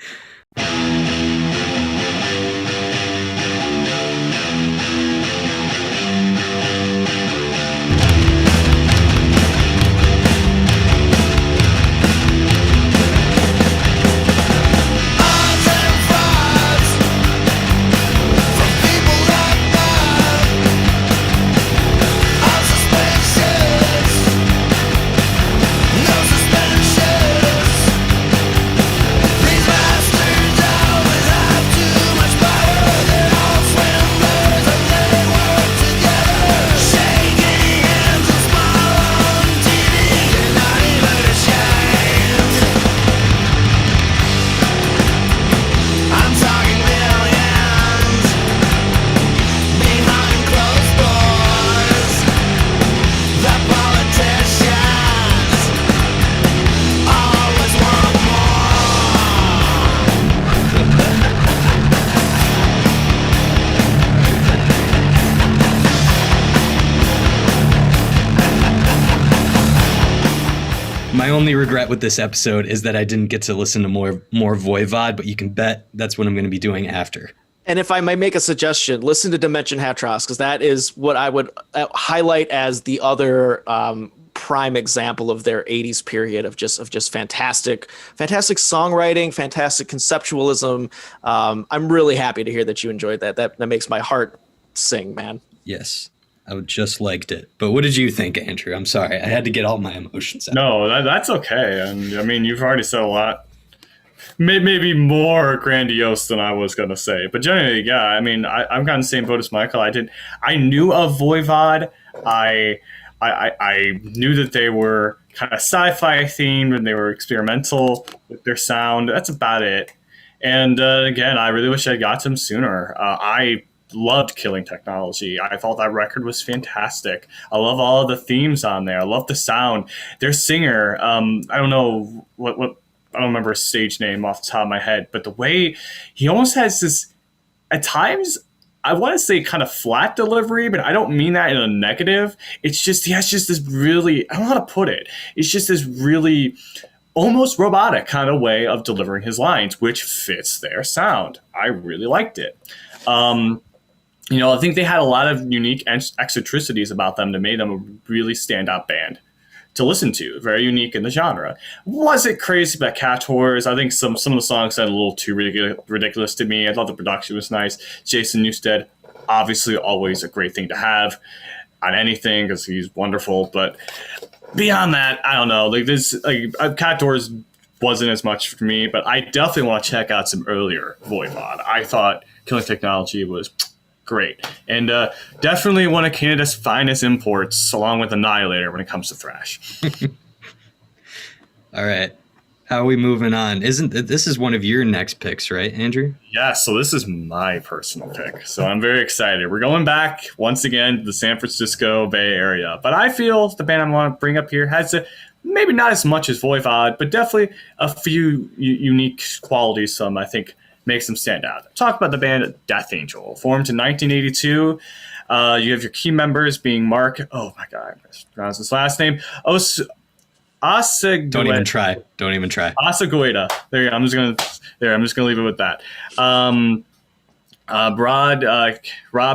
My only regret with this episode is that I didn't get to listen to more Voivod, but you can bet that's what I'm going to be doing after. And if I might make a suggestion, listen to Dimension Hatros, because that is what I would highlight as the other prime example of their 80s period of just fantastic songwriting, fantastic conceptualism. I'm really happy to hear that you enjoyed that. That makes my heart sing, man. Yes. I just liked it. But what did you think, Andrew? I'm sorry. I had to get all my emotions out. No, that's okay. And I mean, you've already said a lot. Maybe more grandiose than I was going to say. But generally, yeah, I mean, I'm kind of the same boat as Michael. I knew of Voivod. I knew that they were kind of sci-fi themed and they were experimental with their sound. That's about it. And again, I really wish I got to them sooner. I loved Killing Technology. I thought that record was fantastic. I love all of the themes on there. I love the sound. Their singer, I don't know what I don't remember his stage name off the top of my head, but the way he almost has this, at times, I want to say kind of flat delivery, but I don't mean that in a negative. It's just, he has just this really, I don't know how to put it. It's just this really almost robotic kind of way of delivering his lines, which fits their sound. I really liked it. I think they had a lot of unique eccentricities about them that made them a really standout band to listen to. Very unique in the genre. Was it crazy about Kreator? I think some of the songs sounded a little too ridiculous to me. I thought the production was nice. Jason Newsted, obviously always a great thing to have on anything because he's wonderful. But beyond that, I don't know. Kreator's wasn't as much for me, but I definitely want to check out some earlier Voivod. I thought Killing Technology was great. And definitely one of Canada's finest imports, along with Annihilator when it comes to thrash. All right. How are we moving on? This is one of your next picks, right, Andrew? Yeah, so this is my personal pick. So I'm very excited. We're going back once again to the San Francisco Bay Area. But I feel the band I want to bring up here has maybe not as much as Voivod, but definitely a few unique qualities, some I think makes them stand out. Talk about the band Death Angel, formed in 1982. You have your key members being Mark. Oh my God, I mispronounced his last name. Asagueda. Don't even try. Asagueda. There you go. I'm just gonna leave it with that. Rob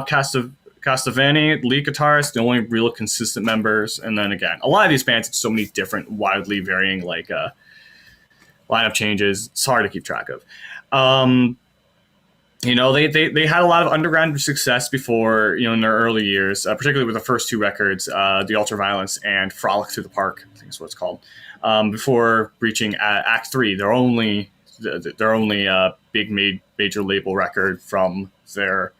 Castavani, lead guitarist, the only real consistent members. And then again, a lot of these bands have so many different, wildly varying lineup changes. It's hard to keep track of. They had a lot of underground success before, in their early years, particularly with the first two records, the Electro-Violence and Frolic Through the Park, I think is what it's called, before reaching Act 3, their only big major label record from their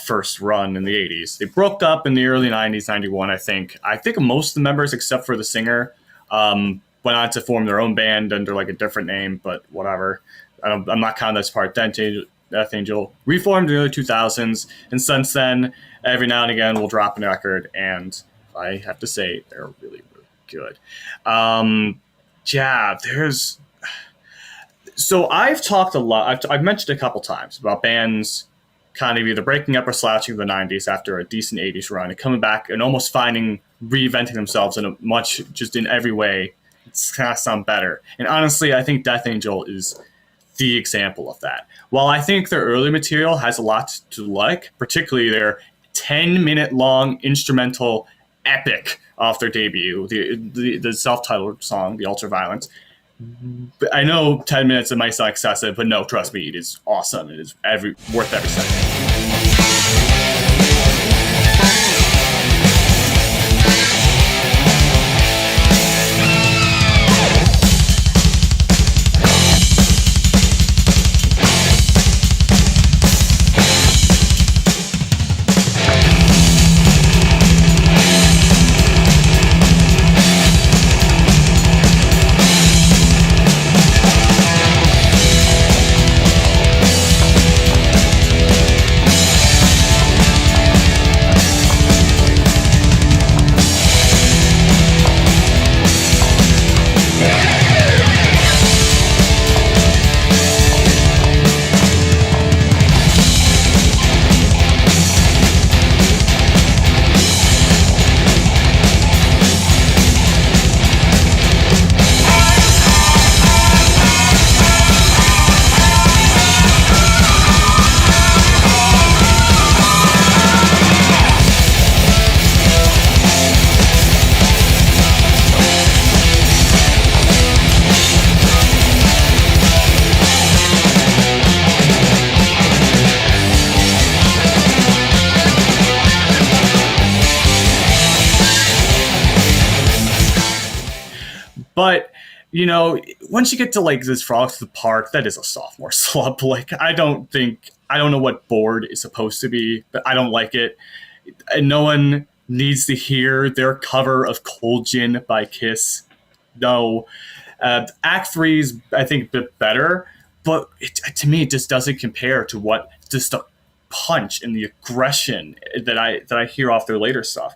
first run in the 80s. They broke up in the early 90s, 91, I think. I think most of the members, except for the singer, went on to form their own band under a different name, but whatever. I'm not counting this part. Death Angel reformed in the early 2000s, and since then, every now and again, we'll drop a record, and I have to say, they're really, really good. So I've talked a lot. I've mentioned a couple times about bands kind of either breaking up or slouching the 90s after a decent 80s run and coming back and almost reinventing themselves in a much, just in every way, it's kind of sound better. And honestly, I think Death Angel is the example of that. While I think their early material has a lot to like, particularly their 10-minute long instrumental epic off their debut, the self-titled song, The Ultra-Violence. I know 10 minutes, it might sound excessive, but no, trust me, it is awesome. It is worth every second. But, you know, once you get to like this Frolic Through the Park, that is a sophomore slump. Like, I don't know what Bored is supposed to be, but I don't like it. And no one needs to hear their cover of Cold Gin by Kiss. No. Act 3 is, I think, a bit better, but to me, it just doesn't compare to what just the punch and the aggression that I hear off their later stuff.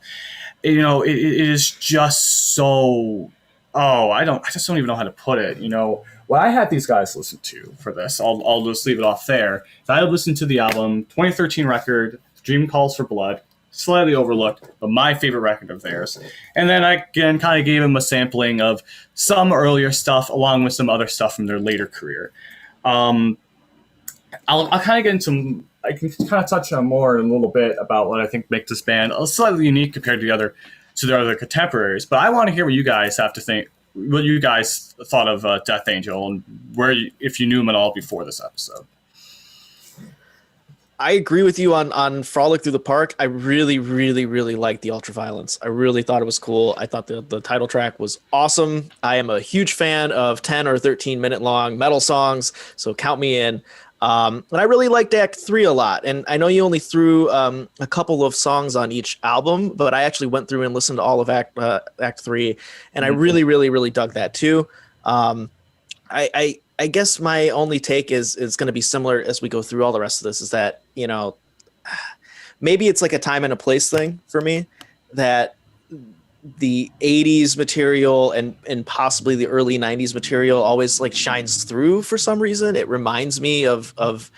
You know, it is just so... Oh, I just don't even know how to put it. You know, what I had these guys listen to for this, I'll just leave it off there. I had listened to the album, 2013 record, Dream Calls for Blood, slightly overlooked, but my favorite record of theirs. And then I again kind of gave them a sampling of some earlier stuff along with some other stuff from their later career. I'll kind of get into, I can kind of touch on more in a little bit about what I think makes this band slightly unique compared to their other contemporaries. But I want to hear what you guys have to think, what you guys thought of Death Angel, and if you knew him at all before this episode. I agree with you on Frolic Through the Park. I really, really, really liked the Ultra-Violence. I really thought it was cool. I thought the title track was awesome. I am a huge fan of 10 or 13 minute long metal songs, so count me in. And I really liked Act 3 a lot. And I know you only threw a couple of songs on each album, but I actually went through and listened to all of Act 3, and I really, really, really dug that too. I guess my only take is going to be similar as we go through all the rest of this, is that, you know, maybe it's like a time and a place thing for me, that the 80s material and possibly the early 90s material always like shines through for some reason. It reminds me of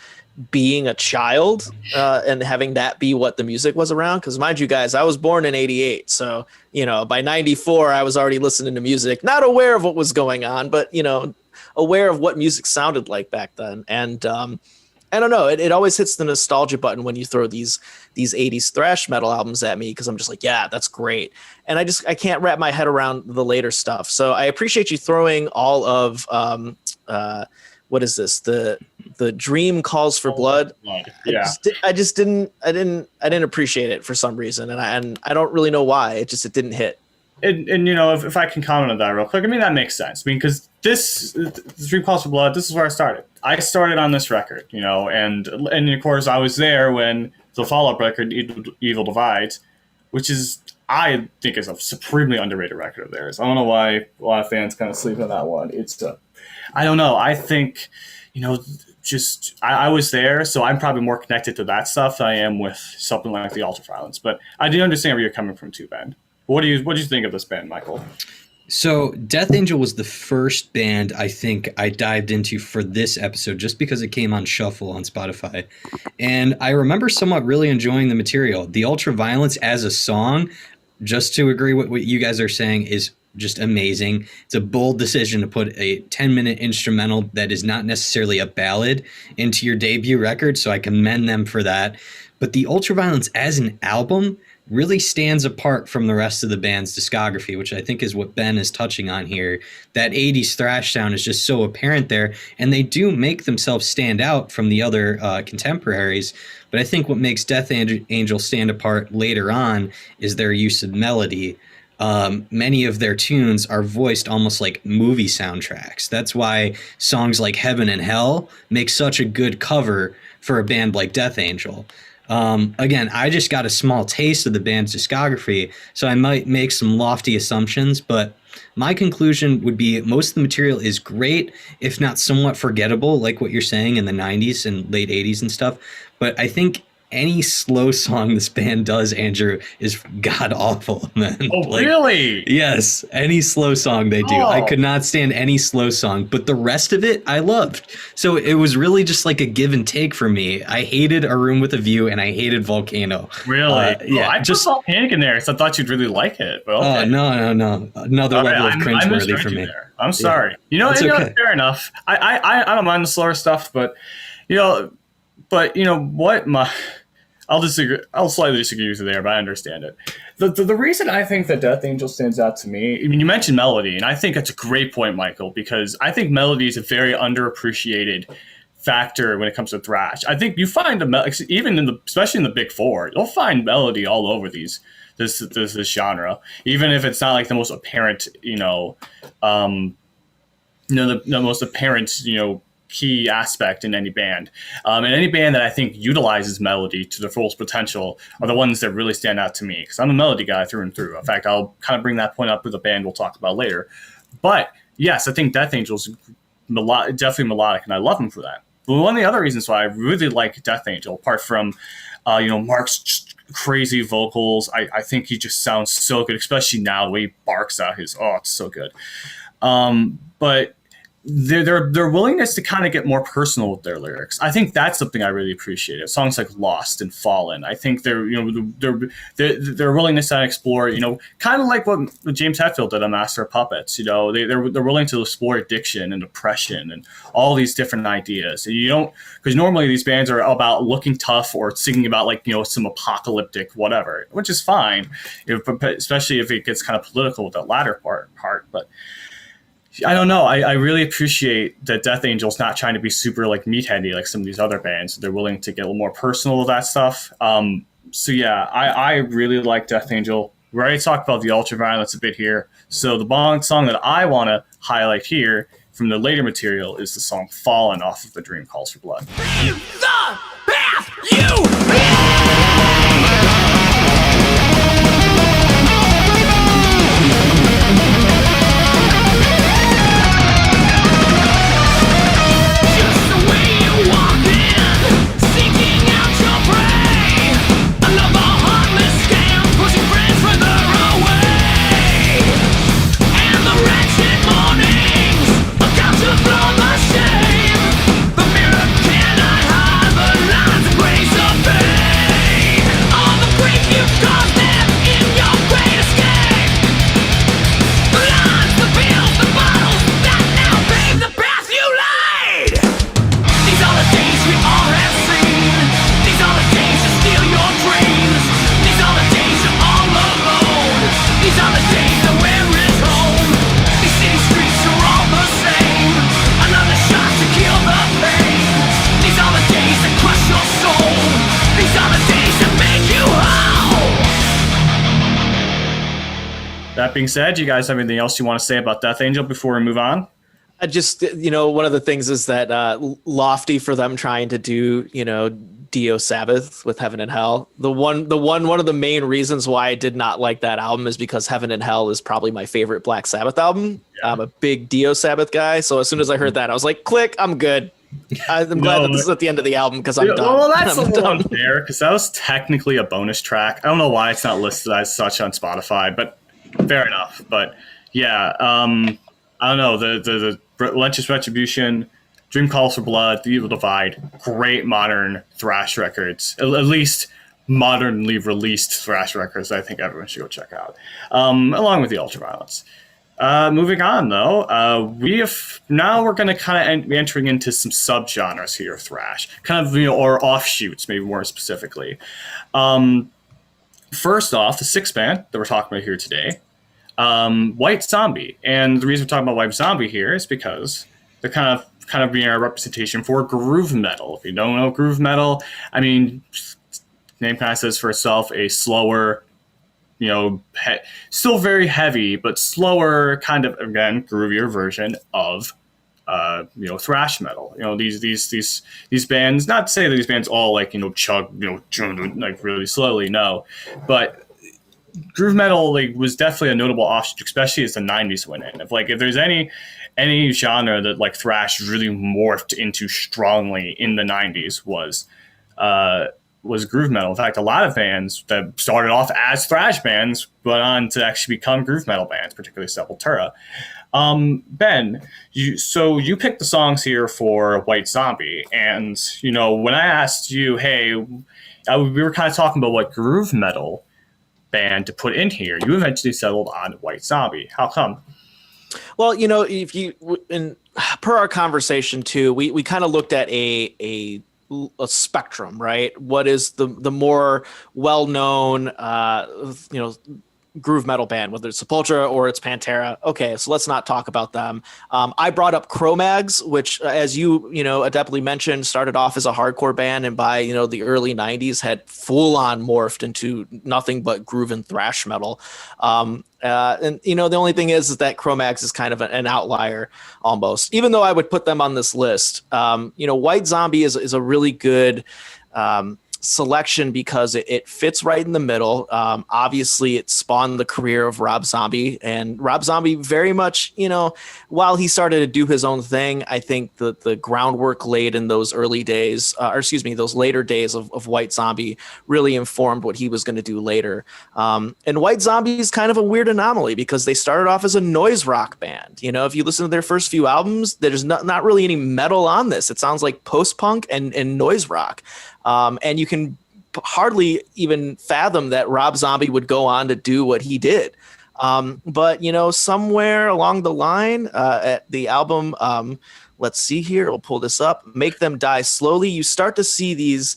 being a child and having that be what the music was around. Because mind you guys, I was born in 88. So, you know, by 94, I was already listening to music, not aware of what was going on, but, you know, aware of what music sounded like back then. And I don't know, it always hits the nostalgia button when you throw these 80s thrash metal albums at me, because I'm just like, yeah, that's great. And I can't wrap my head around the later stuff. So I appreciate you throwing all of what is this? The Dream Calls for Blood. Yeah. I didn't appreciate it for some reason, and I don't really know why. It didn't hit. And you know, if I can comment on that real quick, I mean, that makes sense. I mean, because this Dream Calls for Blood, this is where I started. I started on this record, you know, and of course I was there when the follow-up record, Evil Divides, which is, I think, is a supremely underrated record of theirs. I don't know why a lot of fans kind of sleep on that one. It's I don't know. I think, you know, just I was there, so I'm probably more connected to that stuff than I am with something like the Ultra-Violence. But I do understand where you're coming from too, Ben. What do you think of this band, Michael? So Death Angel was the first band I think I dived into for this episode just because it came on shuffle on Spotify. And I remember somewhat really enjoying the material. The Ultra-Violence as a song, just to agree with what you guys are saying, is just amazing. It's a bold decision to put a 10-minute instrumental that is not necessarily a ballad into your debut record, so I commend them for that. But the Ultra-Violence as an album really stands apart from the rest of the band's discography, which I think is what Ben is touching on here. That 80s thrash sound is just so apparent there, and they do make themselves stand out from the other contemporaries. But I think what makes Death Angel stand apart later on is their use of melody. Many of their tunes are voiced almost like movie soundtracks. That's why songs like Heaven and Hell make such a good cover for a band like Death Angel. Again, I just got a small taste of the band's discography, so I might make some lofty assumptions, but my conclusion would be most of the material is great, if not somewhat forgettable, like what you're saying in the 90s and late 80s and stuff. But I think any slow song this band does, Andrew, is god awful, man. Oh, really? Yes, any slow song they do. I could not stand any slow song, but the rest of it I loved. So it was really just like a give and take for me. I hated A Room with a View and I hated Volcano. Really? Yeah, I just put Volcanic in there because I thought you'd really like it. But okay. No. Another level of cringeworthy for me. There. I'm sorry. Yeah. Okay. Fair enough. I don't mind the slower stuff, but what? I'll disagree. I'll slightly disagree with you there, but I understand it. The reason I think that Death Angel stands out to me, I mean, you mentioned melody, and I think that's a great point, Michael, because I think melody is a very underappreciated factor when it comes to thrash. I think you find especially in the big four, you'll find melody all over this genre, even if it's not like the most apparent, the most apparent, key aspect in any band. And any band that I think utilizes melody to their fullest potential are the ones that really stand out to me, because I'm a melody guy through and through. In fact, I'll kind of bring that point up with a band we'll talk about later. But yes, I think Death Angel's definitely melodic, and I love him for that. But one of the other reasons why I really like Death Angel, apart from Mark's crazy vocals, I think he just sounds so good, especially now the way he barks out it's so good. But their willingness to kind of get more personal with their lyrics, I think that's something I really appreciate. Songs like Lost and Fallen, I think their willingness to explore, kind of like what James Hetfield did on Master of Puppets. They're willing to explore addiction and depression and all these different ideas. And because normally these bands are about looking tough or singing about some apocalyptic whatever, which is fine, especially if it gets kind of political with that latter part. But I don't know. I really appreciate that Death Angel's not trying to be super meatheady like some of these other bands. They're willing to get a little more personal with that stuff. So yeah, I really like Death Angel. We already talked about the Ultra-Violence a bit here. So the song that I want to highlight here from the later material is the song Fallen off of The Dream Calls for Blood. The path you That being said, you guys have anything else you want to say about Death Angel before we move on? I just, one of the things is that lofty for them trying to do, Dio Sabbath with Heaven and Hell. One of the main reasons why I did not like that album is because Heaven and Hell is probably my favorite Black Sabbath album. Yeah. I'm a big Dio Sabbath guy, so as soon as I heard that, I was like, click, I'm good. I'm glad that this is at the end of the album because I'm done. Well, that's a little unfair because that was technically a bonus track. I don't know why it's not listed as such on Spotify, but fair enough. But Yeah, I don't know, the Relentless Retribution, Dream Calls for Blood, The Evil Divide, great modern thrash records, at least modernly released thrash records I think everyone should go check out, along with the Ultraviolence. Moving on, though, we're going to kind of be entering into some subgenres here of thrash, kind of, or offshoots, maybe more specifically. First off, the sixth band that we're talking about here today, White Zombie, and the reason we're talking about White Zombie here is because they're kind of being our representation for groove metal. If you don't know groove metal, I mean, name kind of says for itself, a slower, still very heavy, but slower, kind of, again, groovier version of thrash metal. These bands, not to say that these bands all like, chug, like really slowly, no, but groove metal was definitely a notable offshoot, especially as the 90s went in. If there's any genre that like thrash really morphed into strongly in the 90s was groove metal. In fact, a lot of bands that started off as thrash bands went on to actually become groove metal bands, particularly Sepultura. Ben, you picked the songs here for White Zombie, and when I asked you, hey, we were kind of talking about what groove metal band to put in here, you eventually settled on White Zombie. How come? Well, if you, per our conversation too, we kind of looked at a spectrum, right? What is the more well-known, groove metal band, whether it's Sepultura or it's Pantera. Okay, so let's not talk about them. I brought up Cro-Mags, which, as you adeptly mentioned, started off as a hardcore band, and by the early 90s had full on morphed into nothing but groove and thrash metal. And the only thing is that Cro-Mags is kind of an outlier almost, even though I would put them on this list. White Zombie is a really good selection because it fits right in the middle. Obviously it spawned the career of Rob Zombie, and Rob Zombie very much, while he started to do his own thing, I think the groundwork laid in those early days, those later days of White Zombie really informed what he was going to do later. And White Zombie is kind of a weird anomaly because they started off as a noise rock band. If you listen to their first few albums, there's not really any metal on this. It sounds like post-punk and noise rock. And you can hardly even fathom that Rob Zombie would go on to do what he did. But, somewhere along the line at the album, let's see here, we'll pull this up, Make Them Die Slowly, you start to see these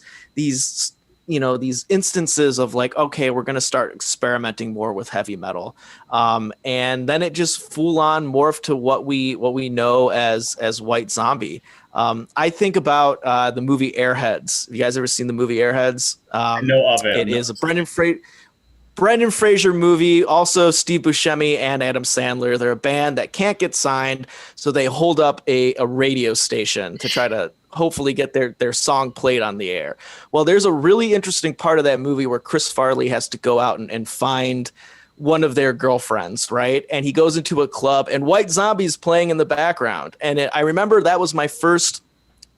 instances of like, okay, we're going to start experimenting more with heavy metal. And then it just full on morphed to what we know as White Zombie. I think about the movie Airheads. Have you guys ever seen the movie Airheads? I know of it. It is a Brendan Fraser movie, also Steve Buscemi and Adam Sandler. They're a band that can't get signed, so they hold up a radio station to try to hopefully get their song played on the air. Well, there's a really interesting part of that movie where Chris Farley has to go out and find one of their girlfriends, right? And he goes into a club and White Zombie's playing in the background. And I remember that was my first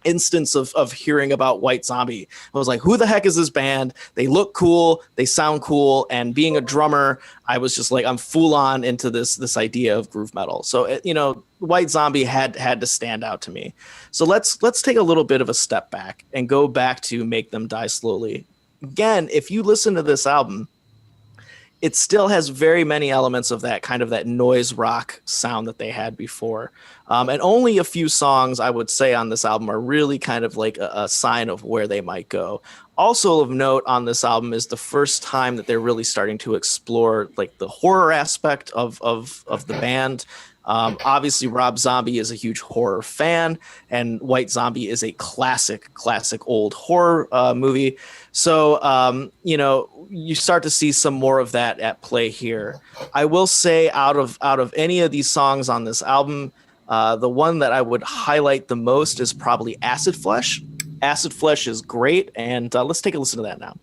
instance of hearing about White Zombie. I was like, who the heck is this band? They look cool, they sound cool, and being a drummer, I was just like, I'm full on into this idea of groove metal. So White Zombie had to stand out to me. So let's take a little bit of a step back and go back to Make Them Die Slowly. Again, if you listen to this album, it still has very many elements of that kind of that noise rock sound that they had before. And only a few songs I would say on this album are really kind of like a sign of where they might go. Also of note on this album is the first time that they're really starting to explore like the horror aspect of the band. Obviously Rob Zombie is a huge horror fan, and White Zombie is a classic old horror movie. So, you start to see some more of that at play here. I will say out of any of these songs on this album, the one that I would highlight the most is probably Acid Flesh. Acid Flesh is great, and let's take a listen to that now.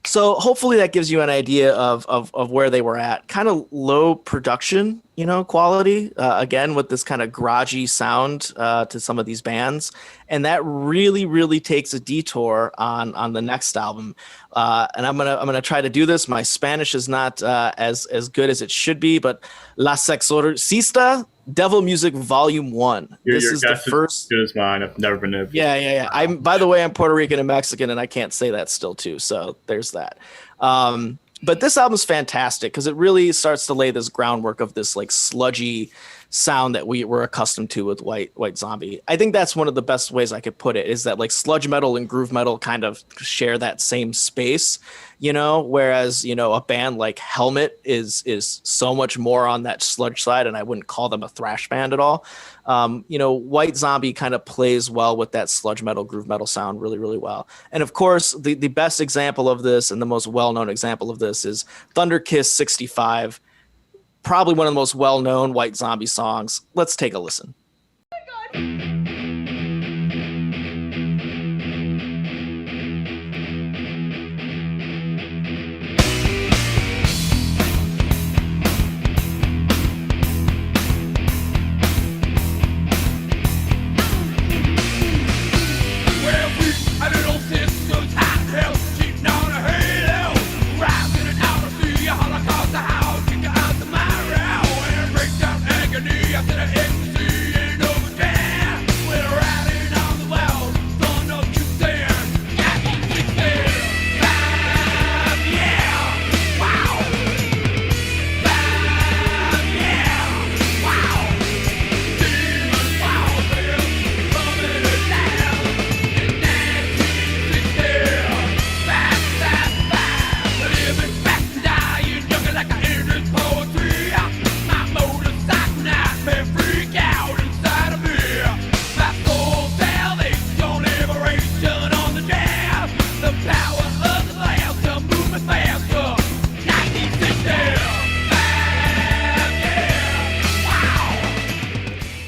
So hopefully that gives you an idea of where they were at. Kind of low production, quality, again, with this kind of garagey sound to some of these bands. And that really, really takes a detour on the next album. And I'm gonna try to do this. My Spanish is not as good as it should be, but La Sexorcista Devil Music Volume 1. This is the first. As good as mine. I've never been there. Yeah. By the way, I'm Puerto Rican and Mexican, and I can't say that still too. So there's that. But this album's fantastic because it really starts to lay this groundwork of this like sludgy sound that we were accustomed to with White Zombie. I think that's one of the best ways I could put it, is that like sludge metal and groove metal kind of share that same space, whereas, a band like Helmet is so much more on that sludge side, and I wouldn't call them a thrash band at all. White Zombie kind of plays well with that sludge metal, groove metal sound really, really well. And of course, the best example of this and the most well-known example of this is Thunder Kiss 65. Probably one of the most well-known White Zombie songs. Let's take a listen. Oh my God.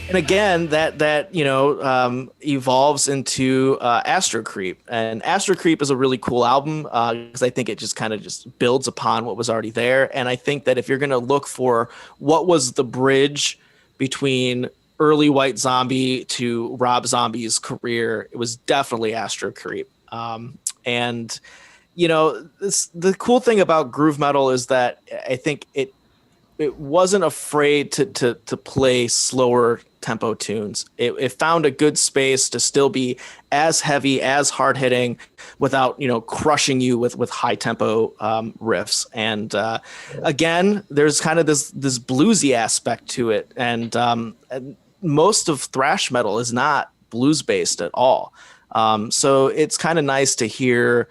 And again, that evolves into Astro Creep, and Astro Creep is a really cool album because I think it just kind of just builds upon what was already there. And I think that if you're going to look for what was the bridge between early White Zombie to Rob Zombie's career, it was definitely Astro Creep. And the cool thing about groove metal is that I think it wasn't afraid to play slower tempo tunes. It found a good space to still be as heavy, as hard hitting, without crushing you with high tempo riffs. And again, there's kind of this bluesy aspect to it, and most of thrash metal is not blues based at all. So it's kind of nice to hear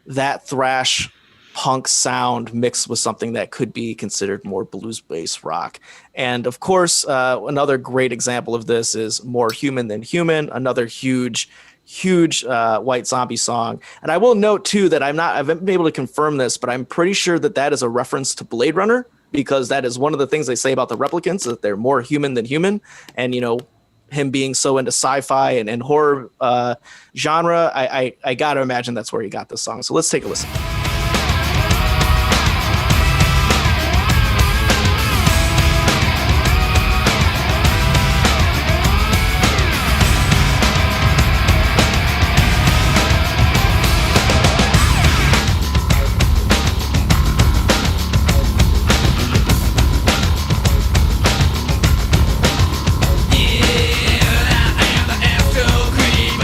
that thrash punk sound mixed with something that could be considered more blues-based rock. And of course, another great example of this is More Human Than Human, another huge White Zombie song. And I will note too that I haven't been able to confirm this, but I'm pretty sure that is a reference to Blade Runner, because that is one of the things they say about the replicants, that they're more human than human. And him being so into sci-fi and horror genre, I gotta imagine that's where he got this song. So let's take a listen.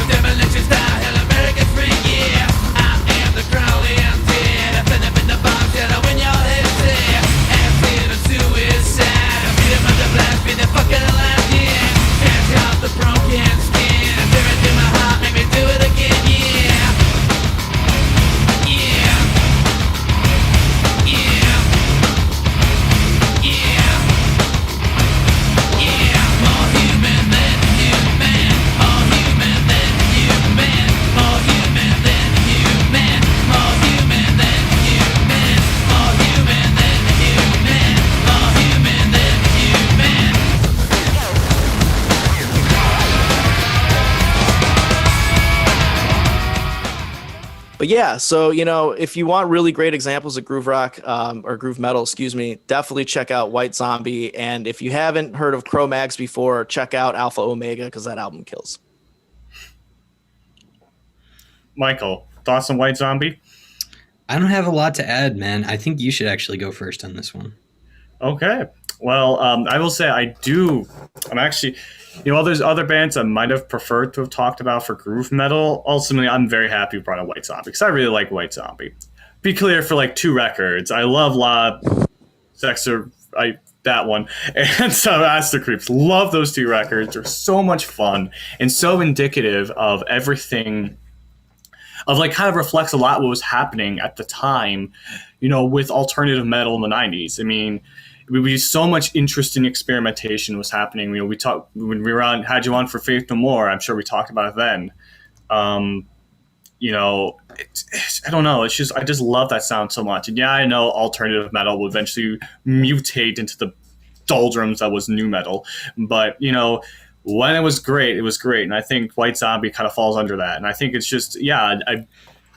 Demolition style, hell American freak, yeah. I am the crawling But yeah, so if you want really great examples of groove rock or groove metal, excuse me, definitely check out White Zombie. And if you haven't heard of Cro-Mags before, check out Alpha Omega because that album kills. Michael, thoughts on White Zombie? I don't have a lot to add, man. I think you should actually go first on this one. Okay. Well, I will say I'm actually, while there's other bands I might have preferred to have talked about for groove metal, ultimately I'm very happy you brought up White Zombie because I really like White Zombie. Be clear, for like 2 records, I love La Sexer, that one, and some Aster Creeps. Love those 2 records. They're so much fun and so indicative of everything, of like kind of reflects a lot what was happening at the time, with alternative metal in the 90s. I mean, so much interesting experimentation was happening. We talked when we had you on for Faith No More. I'm sure we talked about it then. I don't know. I just love that sound so much. And yeah, I know alternative metal will eventually mutate into the doldrums that was new metal. But when it was great, and I think White Zombie kind of falls under that. And I think it's just a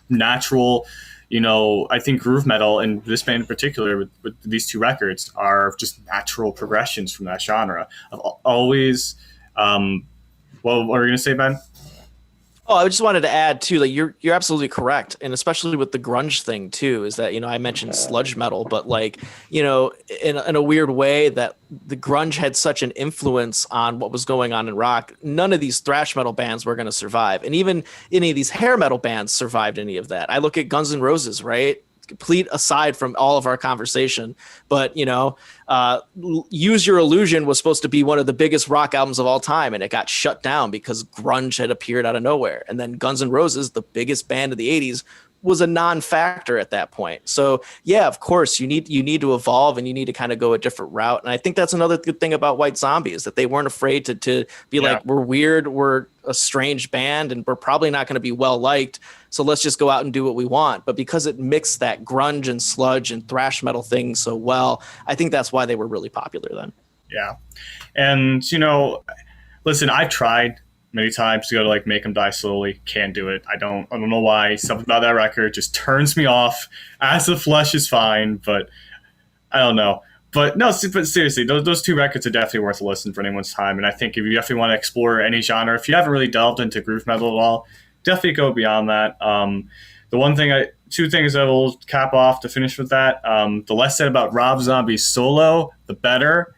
natural. I think groove metal and this band in particular with these 2 records are just natural progressions from that genre. I've always, what were you going to say, Ben? Oh, I just wanted to add too, like you're absolutely correct, and especially with the grunge thing too, is that I mentioned sludge metal, but like in a weird way that the grunge had such an influence on what was going on in rock. None of these thrash metal bands were going to survive, and even any of these hair metal bands survived any of that. I look at Guns N' Roses, right? Complete aside from all of our conversation, but Use Your Illusion was supposed to be one of the biggest rock albums of all time, and it got shut down because grunge had appeared out of nowhere. And then Guns N' Roses, the biggest band of the 80s, was a non-factor at that point. So yeah, of course you need to evolve and you need to kind of go a different route. And I think that's another good thing about White Zombie is that they weren't afraid to be like, we're weird, we're a strange band, and we're probably not going to be well liked. So let's just go out and do what we want. But because it mixed that grunge and sludge and thrash metal thing so well, I think that's why they were really popular then. Yeah. And, listen, I've tried many times to go to like Make 'Em Die Slowly. Can't do it. I don't know why. Something about that record just turns me off. As the Flesh is fine, but I don't know. But no, but seriously, those 2 records are definitely worth a listen for anyone's time. And I think if you definitely want to explore any genre, if you haven't really delved into groove metal at all, definitely go beyond that. The 2 things I will cap off to finish with that. The less said about Rob Zombie's solo, the better.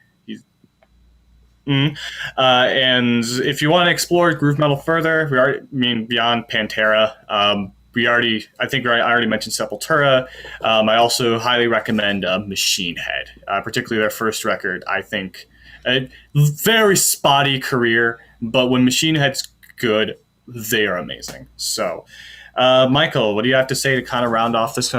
And if you want to explore groove metal further, beyond Pantera, I already mentioned Sepultura. I also highly recommend Machine Head, particularly their first record. I think a very spotty career, but when Machine Head's good, they are amazing. So, Michael, what do you have to say to kind of round off this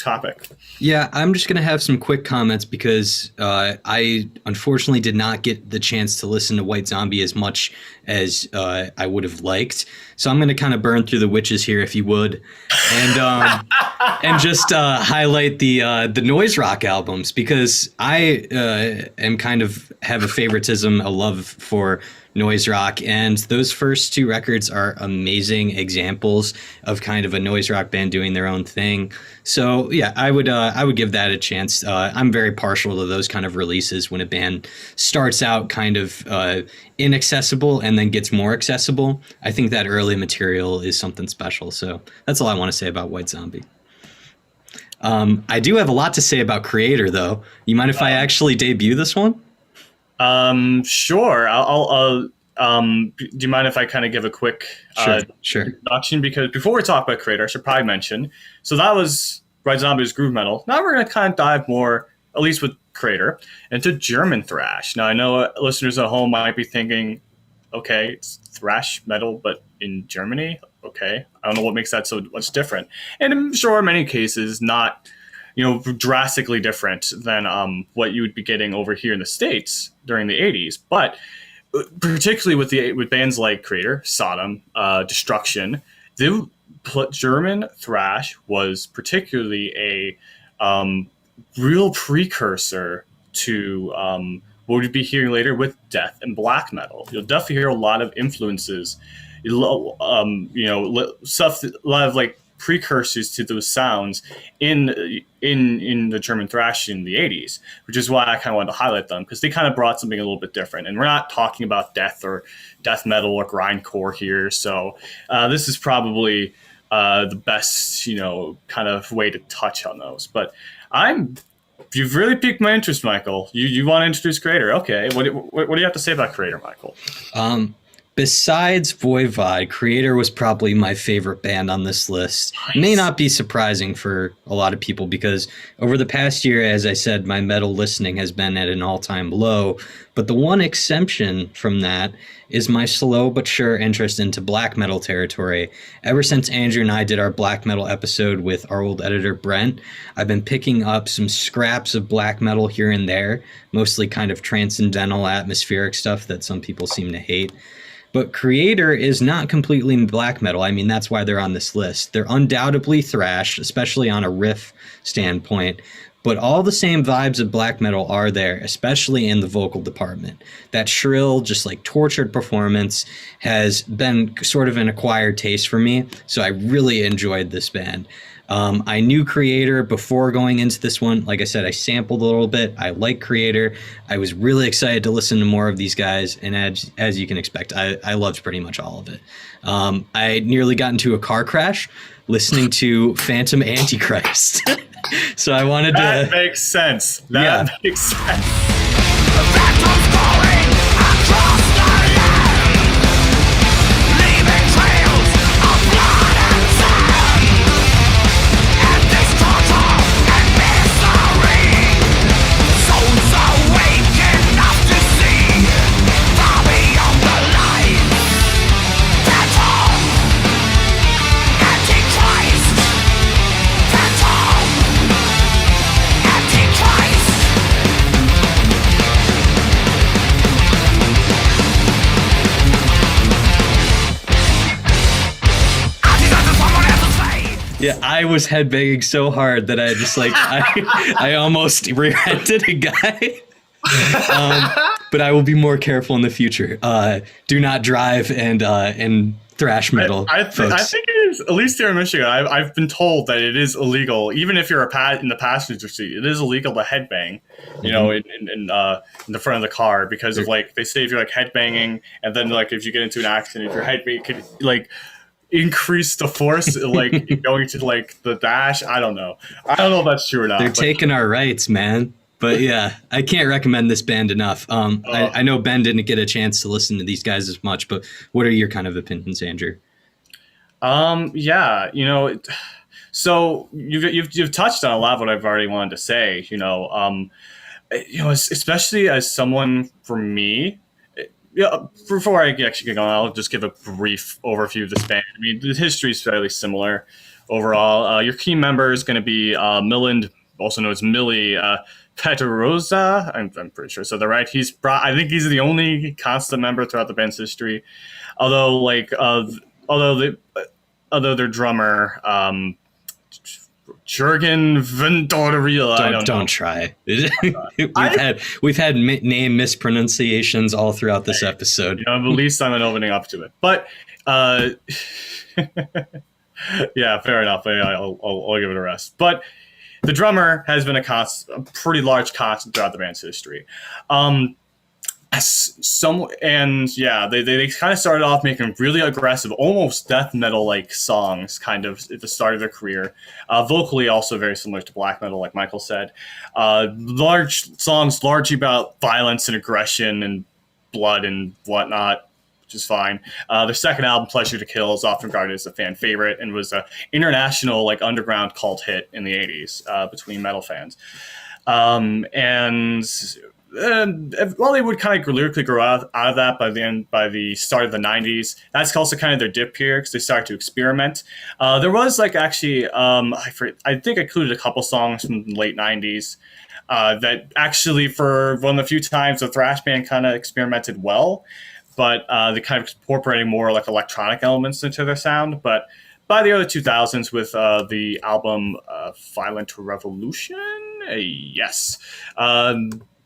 topic? Yeah, I'm just going to have some quick comments because I unfortunately did not get the chance to listen to White Zombie as much as I would have liked. So I'm going to kind of burn through the witches here, if you would, and and just highlight the noise rock albums because I am kind of have a favoritism, a love for noise rock, and those first 2 records are amazing examples of kind of a noise rock band doing their own thing. So yeah, I would give that a chance. I'm very partial to those kind of releases when a band starts out kind of inaccessible and then gets more accessible. I think that early material is something special. So that's all I want to say about White Zombie. I do have a lot to say about Kreator, though. You mind if I actually debut this one? Sure. I'll do you mind if I kind of give a quick sure. introduction? Because before we talk about Kreator, I should probably mention, so that was White Zombie's groove metal. Now we're going to kind of dive more, at least with Kreator, into German thrash. Now I know listeners at home might be thinking, okay, it's thrash metal, but in Germany? Okay. I don't know what makes that so much different. And I'm sure in many cases not drastically different than what you would be getting over here in the States during the 80s. But particularly with bands like Kreator, Sodom, Destruction, the German thrash was particularly a real precursor to what we'd be hearing later with death and black metal. You'll definitely hear a lot of influences, stuff, a lot of like precursors to those sounds in the German thrash in the 80s, which is why I kind of wanted to highlight them, because they kind of brought something a little bit different. And we're not talking about death metal or grindcore here, so this is probably the best, kind of way to touch on those. But you've really piqued my interest, Michael. You want to introduce Kreator? Okay. What do you have to say about Kreator, Michael? Besides Voivod, Kreator was probably my favorite band on this list. Nice. May not be surprising for a lot of people because over the past year, as I said, my metal listening has been at an all-time low. But the one exception from that is my slow but sure interest into black metal territory. Ever since Andrew and I did our black metal episode with our old editor Brent, I've been picking up some scraps of black metal here and there, mostly kind of transcendental atmospheric stuff that some people seem to hate. But Kreator is not completely black metal. I mean, that's why they're on this list. They're undoubtedly thrash, especially on a riff standpoint. But all the same vibes of black metal are there, especially in the vocal department. That shrill, just like tortured performance has been sort of an acquired taste for me. So I really enjoyed this band. I knew Kreator before going into this one. Like I said, I sampled a little bit. I like Kreator. I was really excited to listen to more of these guys. And as you can expect, I loved pretty much all of it. I nearly got into a car crash listening to Phantom Antichrist. So I wanted to... That makes sense. That makes sense. Phantoms calling across the land, leaving trails of blood and sand, and this torture and misery. Souls awake enough to see far beyond the light. Phantom, Antichrist. Phantom, Antichrist. Yeah, I was headbanging so hard that I just I almost rear-ended a guy. But I will be more careful in the future. Do not drive and thrash metal. I think it is, at least here in Michigan, I've been told that it is illegal, even if you're in the passenger seat, it is illegal to headbang, in the front of the car, because of they say if you're headbanging, and then if you get into an accident, if you're headbanging, it could increase the force going to the dash. I don't know if that's true or not. They're taking our rights, man. But yeah, I can't recommend this band enough. I know Ben didn't get a chance to listen to these guys as much, but what are your kind of opinions, Andrew? So you've touched on a lot of what I've already wanted to say. Especially as someone, for me. Yeah, before I actually get going, I'll just give a brief overview of this band. I mean, the history is fairly similar overall. Your key member is going to be Milind, also known as Millie Petarosa. I'm pretty sure. So they're right. I think he's the only constant member throughout the band's history. Although their drummer, Jürgen Ventorilla. Don't try. we've had name mispronunciations all throughout this episode. At least I'm opening up to it. But yeah, fair enough. I'll give it a rest. But the drummer has been a pretty large constant throughout the band's history. They kind of started off making really aggressive, almost death metal like songs, kind of at the start of their career. Vocally, also very similar to black metal, like Michael said. Large songs, largely about violence and aggression and blood and whatnot, which is fine. Their second album, Pleasure to Kill, is often regarded as a fan favorite and was an international underground cult hit in the 80s between metal fans. While they would kind of lyrically grow out of that by the start of the 90s, that's also kind of their dip here because they started to experiment. There was I think I included a couple songs from the late 90s that actually, for one of the few times the thrash band kind of experimented well, but they kind of incorporating more electronic elements into their sound. But by the early 2000s, with the album Violent Revolution,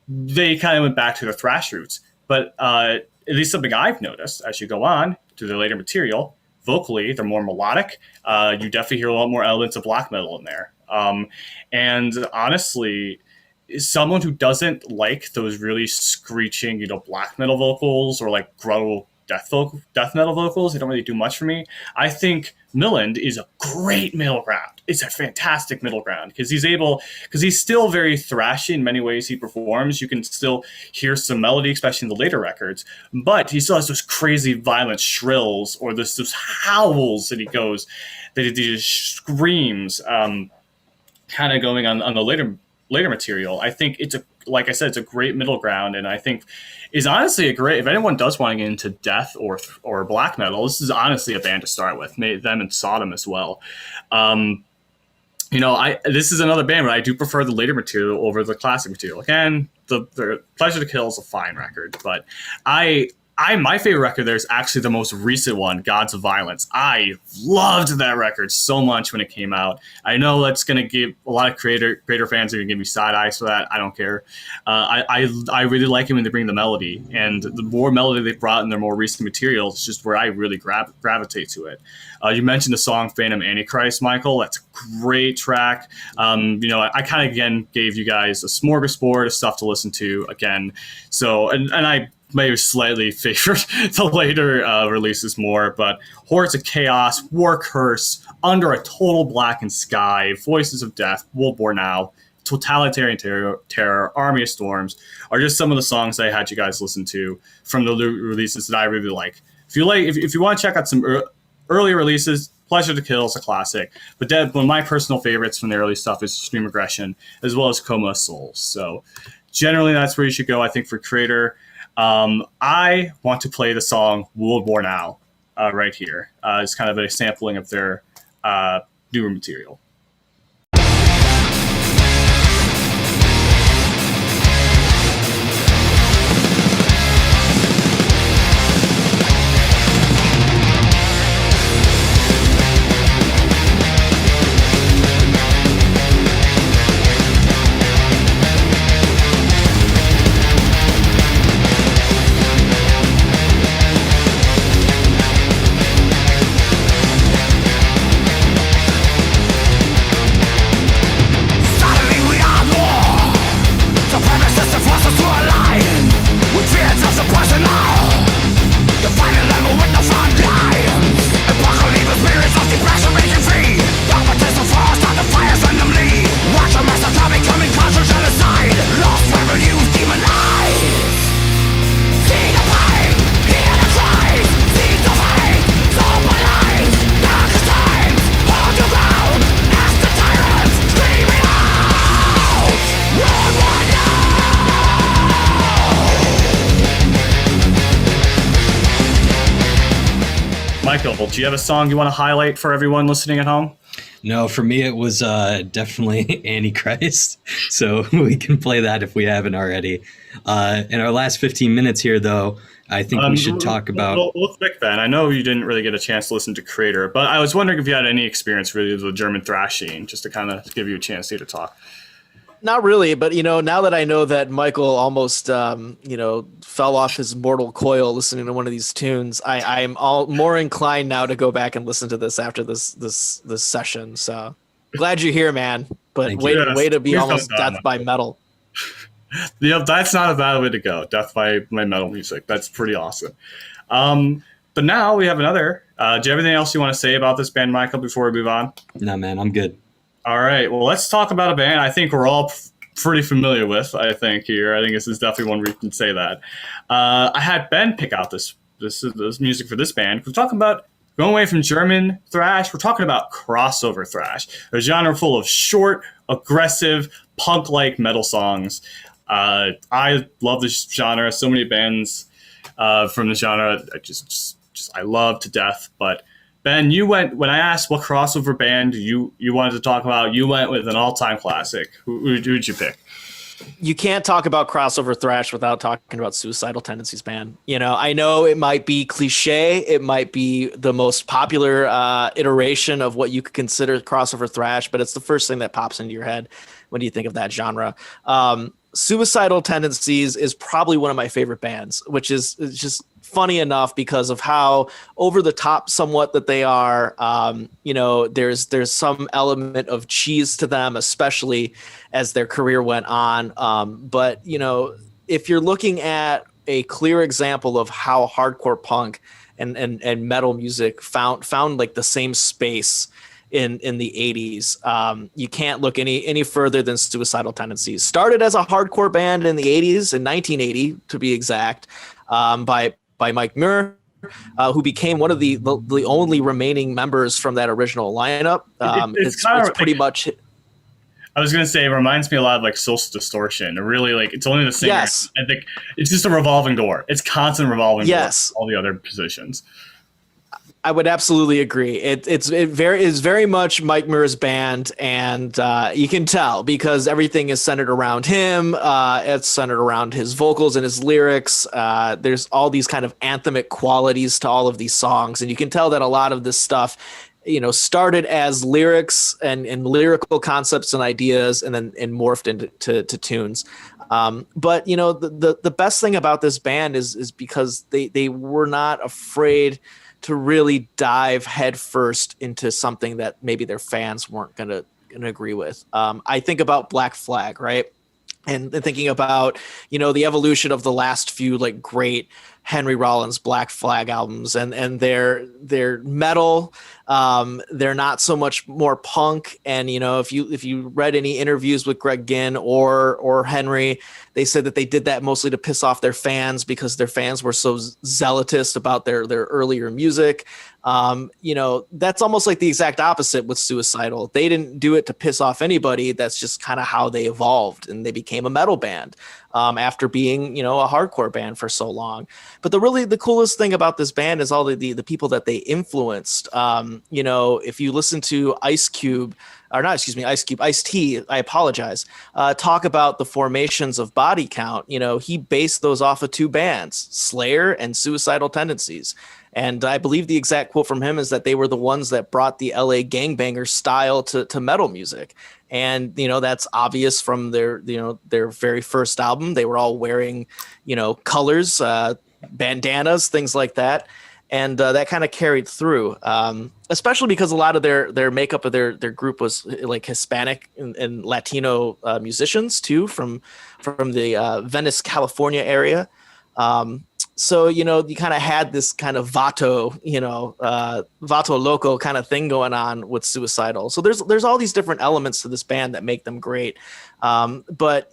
they kind of went back to their thrash roots. But at least something I've noticed as you go on to their later material, vocally. They're more melodic. You definitely hear a lot more elements of black metal in there. And honestly, someone who doesn't like those really screeching, black metal vocals or like gruntal death metal vocals, they don't really do much for me. I think Milland is a great middle ground. It's a fantastic middle ground because he's still very thrashy in many ways he performs. You can still hear some melody, especially in the later records, but he still has those crazy violent shrills or those howls that he just screams, kind of going on the later material. I think like I said, it's a great middle ground, and I think is honestly if anyone does want to get into death or black metal, this is honestly a band to start with. Them and Sodom as well. This is another band, but I do prefer the later material over the classic material. Again, the Pleasure to Kill is a fine record, but my favorite record there is actually the most recent one, Gods of Violence. I loved that record so much when it came out. I know that's going to give a lot of Kreator fans are going to give me side eyes for that. I don't care. I really like it when they bring the melody, and the more melody they brought in their more recent material, it's just where I really gravitate to it. You mentioned the song Phantom Antichrist, Michael. That's a great track. I kind of, again, gave you guys a smorgasbord of stuff to listen to again. So, and I maybe slightly favored the later releases more, but Hordes of Chaos, War Curse, Under a Total Blackened Sky, Voices of Death, World War Now, Totalitarian Terror, Army of Storms are just some of the songs I had you guys listen to from the releases that I really like. If you want to check out some early releases, Pleasure to Kill is a classic, but one of my personal favorites from the early stuff is Extreme Aggression, as well as Coma of Souls. So generally that's where you should go, I think, for Kreator. I want to play the song World War Now right here. It's kind of a sampling of their newer material. Michael, do you have a song you want to highlight for everyone listening at home? No, for me, it was definitely Antichrist. So we can play that if we haven't already. In our last 15 minutes here, though, I think we should talk about... Real quick, Ben. I know you didn't really get a chance to listen to Kreator, but I was wondering if you had any experience really with the German thrash scene, just to kind of give you a chance here to talk. Not really, but now that I know that Michael almost fell off his mortal coil listening to one of these tunes, I'm all more inclined now to go back and listen to this after this session. So glad you're here, man. But way to be almost death by metal. That's not a bad way to go. Death by metal music. That's pretty awesome. But now we have another. Do you have anything else you want to say about this band, Michael, before we move on? No, man, I'm good. All right. Well, let's talk about a band I think we're all pretty familiar with, I think, here. I think this is definitely one where we can say that. I had Ben pick out this music for this band. We're talking about going away from German thrash. We're talking about crossover thrash, a genre full of short, aggressive, punk-like metal songs. I love this genre. So many bands from the genre I love to death. But Ben, you went, when I asked what crossover band you wanted to talk about, you went with an all-time classic. Who'd you pick? You can't talk about crossover thrash without talking about Suicidal Tendencies, man. I know it might be cliche. It might be the most popular iteration of what you could consider crossover thrash, but it's the first thing that pops into your head when you think of that genre. Suicidal Tendencies is probably one of my favorite bands, which is just funny enough because of how over the top somewhat that they are. There's some element of cheese to them, especially as their career went on. But if you're looking at a clear example of how hardcore punk and metal music found like the same space in the 80s, you can't look any further than Suicidal Tendencies. Started as a hardcore band in the 80s, in 1980 to be exact, by Mike Muir, who became one of the only remaining members from that original lineup. It's pretty much. I was gonna say it reminds me a lot of like Social Distortion. It really it's only the singer. Yes. I think it's just a revolving door. It's constant revolving door. Yes. All the other positions. I would absolutely agree. It is very much Mike Muir's band, and you can tell because everything is centered around him. It's centered around his vocals and his lyrics. There's all these kind of anthemic qualities to all of these songs, and you can tell that a lot of this stuff, started as lyrics and lyrical concepts and ideas, and then morphed into tunes. But the best thing about this band is because they were not afraid to really dive headfirst into something that maybe their fans weren't gonna agree with. I think about Black Flag, right? And thinking about, the evolution of the last few like great Henry Rollins Black Flag albums, and they're metal. They're not so much more punk. And if you read any interviews with Greg Ginn or Henry, they said that they did that mostly to piss off their fans because their fans were so zealotous about their earlier music. That's almost like the exact opposite with Suicidal. They didn't do it to piss off anybody. That's just kind of how they evolved, and they became a metal band after being, a hardcore band for so long. But the coolest thing about this band is all the people that they influenced. If you listen to Ice-T, I apologize, talk about the formations of Body Count, he based those off of two bands, Slayer and Suicidal Tendencies. And I believe the exact quote from him is that they were the ones that brought the LA gangbanger style to metal music. And, that's obvious from their very first album. They were all wearing, colors, bandanas, things like that. And that kind of carried through, especially because a lot of their makeup of their group was like Hispanic and Latino musicians too, from the Venice, California area. So, you kind of had this kind of Vato Loco kind of thing going on with Suicidal. So there's all these different elements to this band that make them great. But,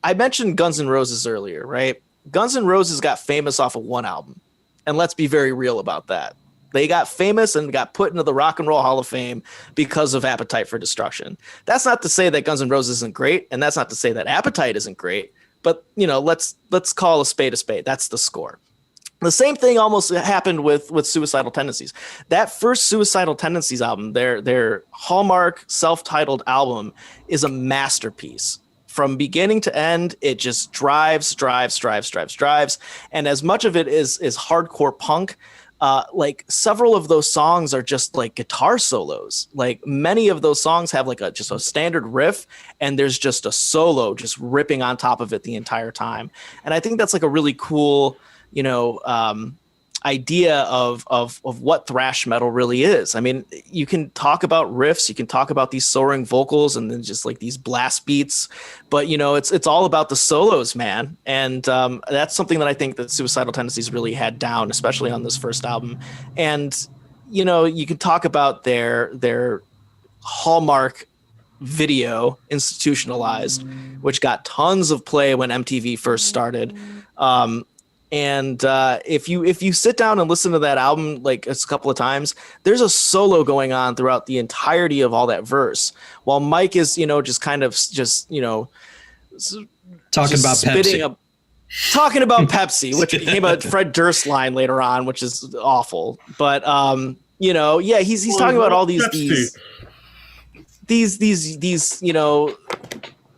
I mentioned Guns N' Roses earlier, right? Guns N' Roses got famous off of one album. And let's be very real about that. They got famous and got put into the Rock and Roll Hall of Fame because of Appetite for Destruction. That's not to say that Guns N' Roses isn't great, and that's not to say that Appetite isn't great. But, let's call a spade a spade. That's the score. The same thing almost happened with Suicidal Tendencies. That first Suicidal Tendencies album, their Hallmark self-titled album, is a masterpiece. From beginning to end, it just drives. And as much of it is hardcore punk, like several of those songs are just like guitar solos. Like many of those songs have like just a standard riff, and there's just a solo just ripping on top of it the entire time. And I think that's like a really cool, idea of what thrash metal really is. I mean, you can talk about riffs, you can talk about these soaring vocals and then just like these blast beats, but it's all about the solos, man. And that's something that I think that Suicidal Tendencies really had down, especially on this first album. And you can talk about their Hallmark video, Institutionalized, which got tons of play when MTV first started. And if you sit down and listen to that album like a couple of times, there's a solo going on throughout the entirety of all that verse, while Mike is talking about Pepsi. Talking about Pepsi, which became a Fred Durst line later on, which is awful. But he's talking about all these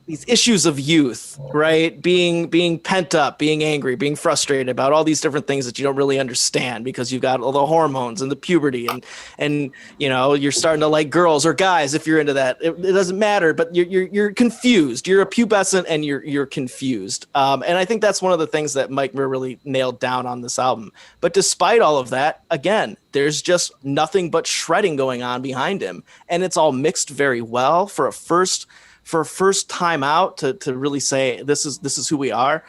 these issues of youth, right? Being pent up, being angry, being frustrated about all these different things that you don't really understand because you've got all the hormones and the puberty and you know, you're starting to like girls or guys if you're into that. It doesn't matter, but you're confused. You're a pubescent and you're confused. And I think that's one of the things that Mike Muir really nailed down on this album. But despite all of that, again, there's just nothing but shredding going on behind him, and it's all mixed very well for a first time out to really say this is who we are.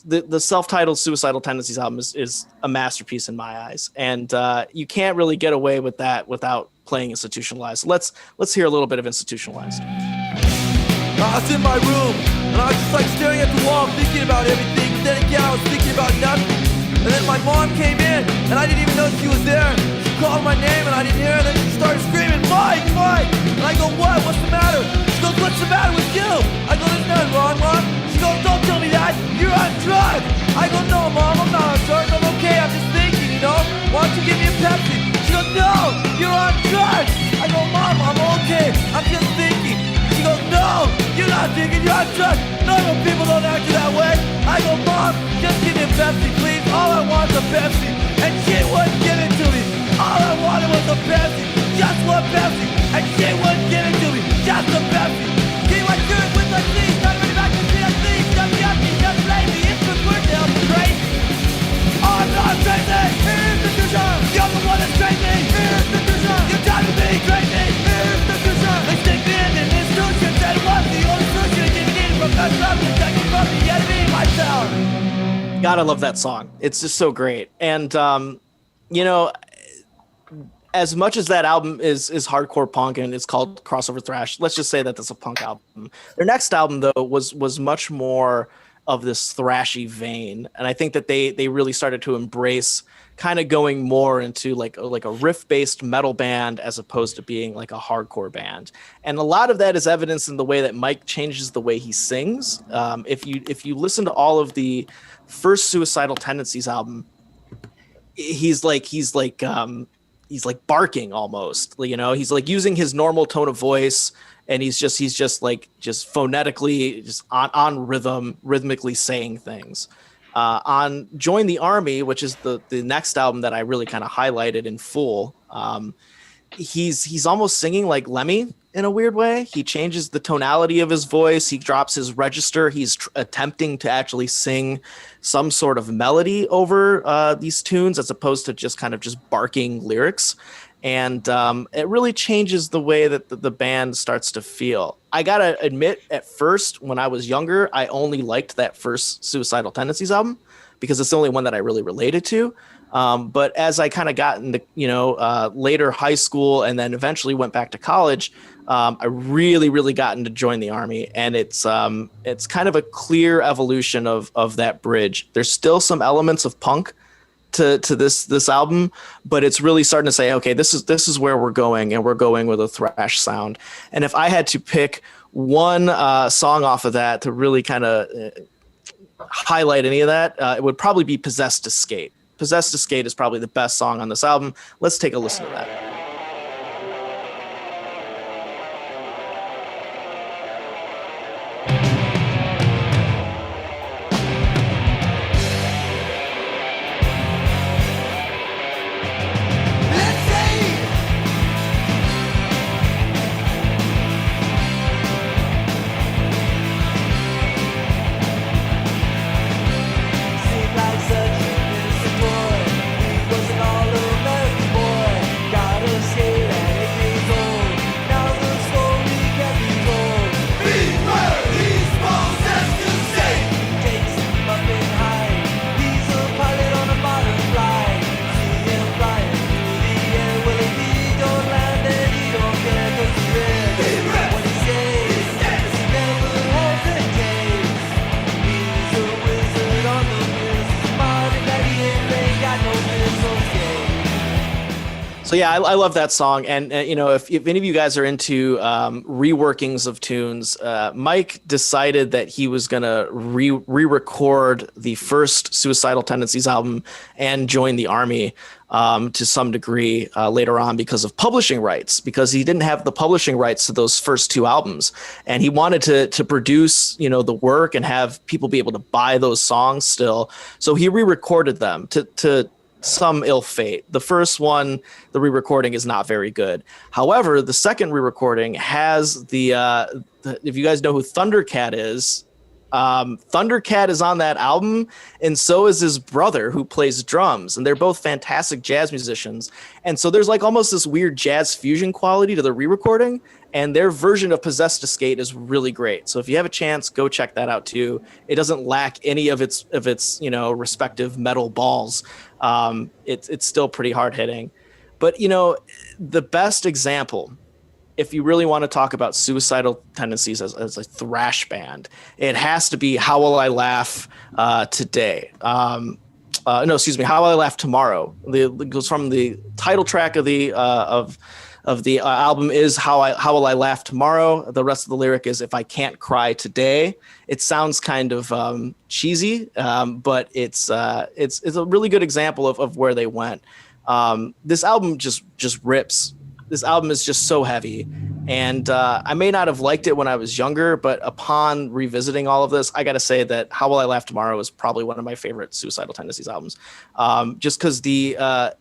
The self-titled Suicidal Tendencies album is a masterpiece in my eyes, and you can't really get away with that without playing Institutionalized. Let's hear a little bit of Institutionalized. I was in my room and I was just like staring at the wall, thinking about everything. But then again, I was thinking about nothing. And then my mom came in and I didn't even know she was there. She called my name and I didn't hear her. And then she started screaming, Mike, Mike! And I go, what? What's the matter? She goes, what's the matter with you? I go, there's nothing wrong, Mom. She goes, don't tell me that. You're on drugs. I go, no, Mom, I'm not on drugs. I'm okay. I'm just thinking, you know. Why don't you give me a Pepsi? She goes, no, you're on drugs. I go, Mom, I'm okay. I'm just thinking. She goes, no, you're not thinking, you're on drugs. Normal people don't act that way. I go, Mom, just give me a Pepsi, please. All I want is a Pepsi. And she wouldn't give it to me. All I wanted was a Pepsi. Just one Pepsi. And she wouldn't give it to me. Just a Pepsi. Keep my shirt with my sleeves. Not running back to CSC. Just yucky, just lazy. It's the word now, right? I'm not crazy. Institution. You're the one that's crazy. Institution. You're driving me crazy. Institution. They stick me in an institution. Said it was the only solution. Didn't need it from that love. Protecting from the enemy myself. God, I love that song. It's just so great. And, you know, as much as that album is hardcore punk and it's called Crossover Thrash, let's just say that that's a punk album. Their next album, though, was much more of this thrashy vein. And I think that they really started to embrace kind of going more into like a riff-based metal band as opposed to being like a hardcore band. And a lot of that is evidenced in the way that Mike changes the way he sings. If you listen to all of the first Suicidal Tendencies album, he's like barking almost, you know. He's like using his normal tone of voice, and he's just phonetically just on rhythmically saying things. On Join the Army, which is the next album that I really kind of highlighted in full, he's almost singing like Lemmy in a weird way. He changes the tonality of his voice. He drops his register. He's attempting to actually sing some sort of melody over these tunes as opposed to just kind of just barking lyrics. And it really changes the way that the band starts to feel. I gotta admit, at first, when I was younger, I only liked that first Suicidal Tendencies album because it's the only one that I really related to. But as I kind of got into, later high school and then eventually went back to college, I really got into Join the Army. And it's kind of a clear evolution of that bridge. There's still some elements of punk to this album, but it's really starting to say, okay, this is where we're going, and we're going with a thrash sound. And if I had to pick one song off of that to really kind of highlight any of that, it would probably be Possessed to Skate. Possessed to Skate is probably the best song on this album. Let's take a listen to that. So yeah, I love that song. And if any of you guys are into reworkings of tunes, Mike decided that he was going to re-record the first Suicidal Tendencies album and Join the Army to some degree later on because of publishing rights, because he didn't have the publishing rights to those first two albums, and he wanted to produce, you know, the work and have people be able to buy those songs still. So he re-recorded them to some ill fate. The first one, the re-recording is not very good. However, the second re-recording has if you guys know who Thundercat is, Thundercat is on that album, and so is his brother who plays drums, and they're both fantastic jazz musicians. And so there's like almost this weird jazz fusion quality to the re-recording, and their version of Possessed to Skate is really great. So if you have a chance, go check that out too. It doesn't lack any of its you know, respective metal balls. It's still pretty hard hitting. But you know, the best example, if you really want to talk about Suicidal Tendencies as a thrash band, it has to be How Will I Laugh Today. How Will I Laugh Tomorrow. It goes from the title track of the album is How Will I Laugh Tomorrow. The rest of the lyric is If I Can't Cry Today. It sounds kind of cheesy, but it's a really good example of where they went. This album just rips. This album is just so heavy, and I may not have liked it when I was younger, but upon revisiting all of this, I got to say that How Will I Laugh Tomorrow is probably one of my favorite Suicidal Tendencies albums, just because the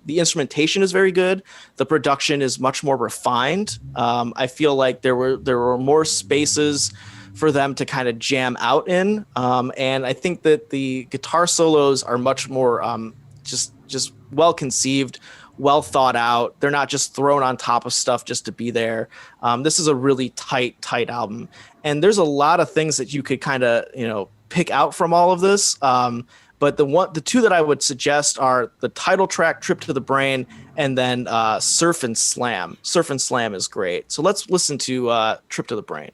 instrumentation is very good, the production is much more refined. I feel like there were more spaces for them to kind of jam out in, and I think that the guitar solos are much more just well conceived, well thought out. They're not just thrown on top of stuff just to be there. This is a really tight album, and there's a lot of things that you could kind of, you know, pick out from all of this. But the two that I would suggest are the title track, Trip to the Brain, and then Surf and Slam. Surf and Slam is great. So let's listen to Trip to the Brain.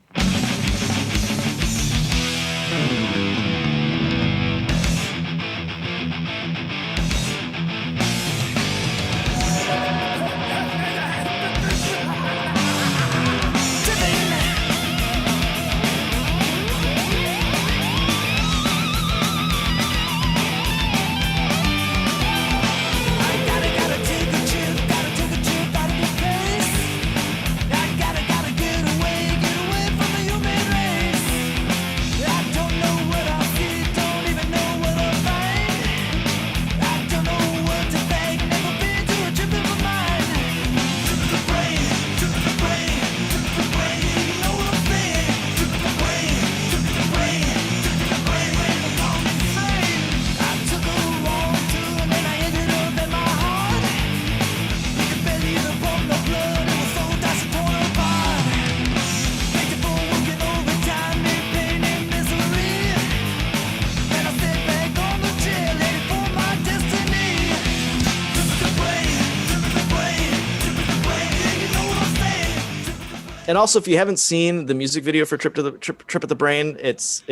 And also, if you haven't seen the music video for Trip at the Brain, it's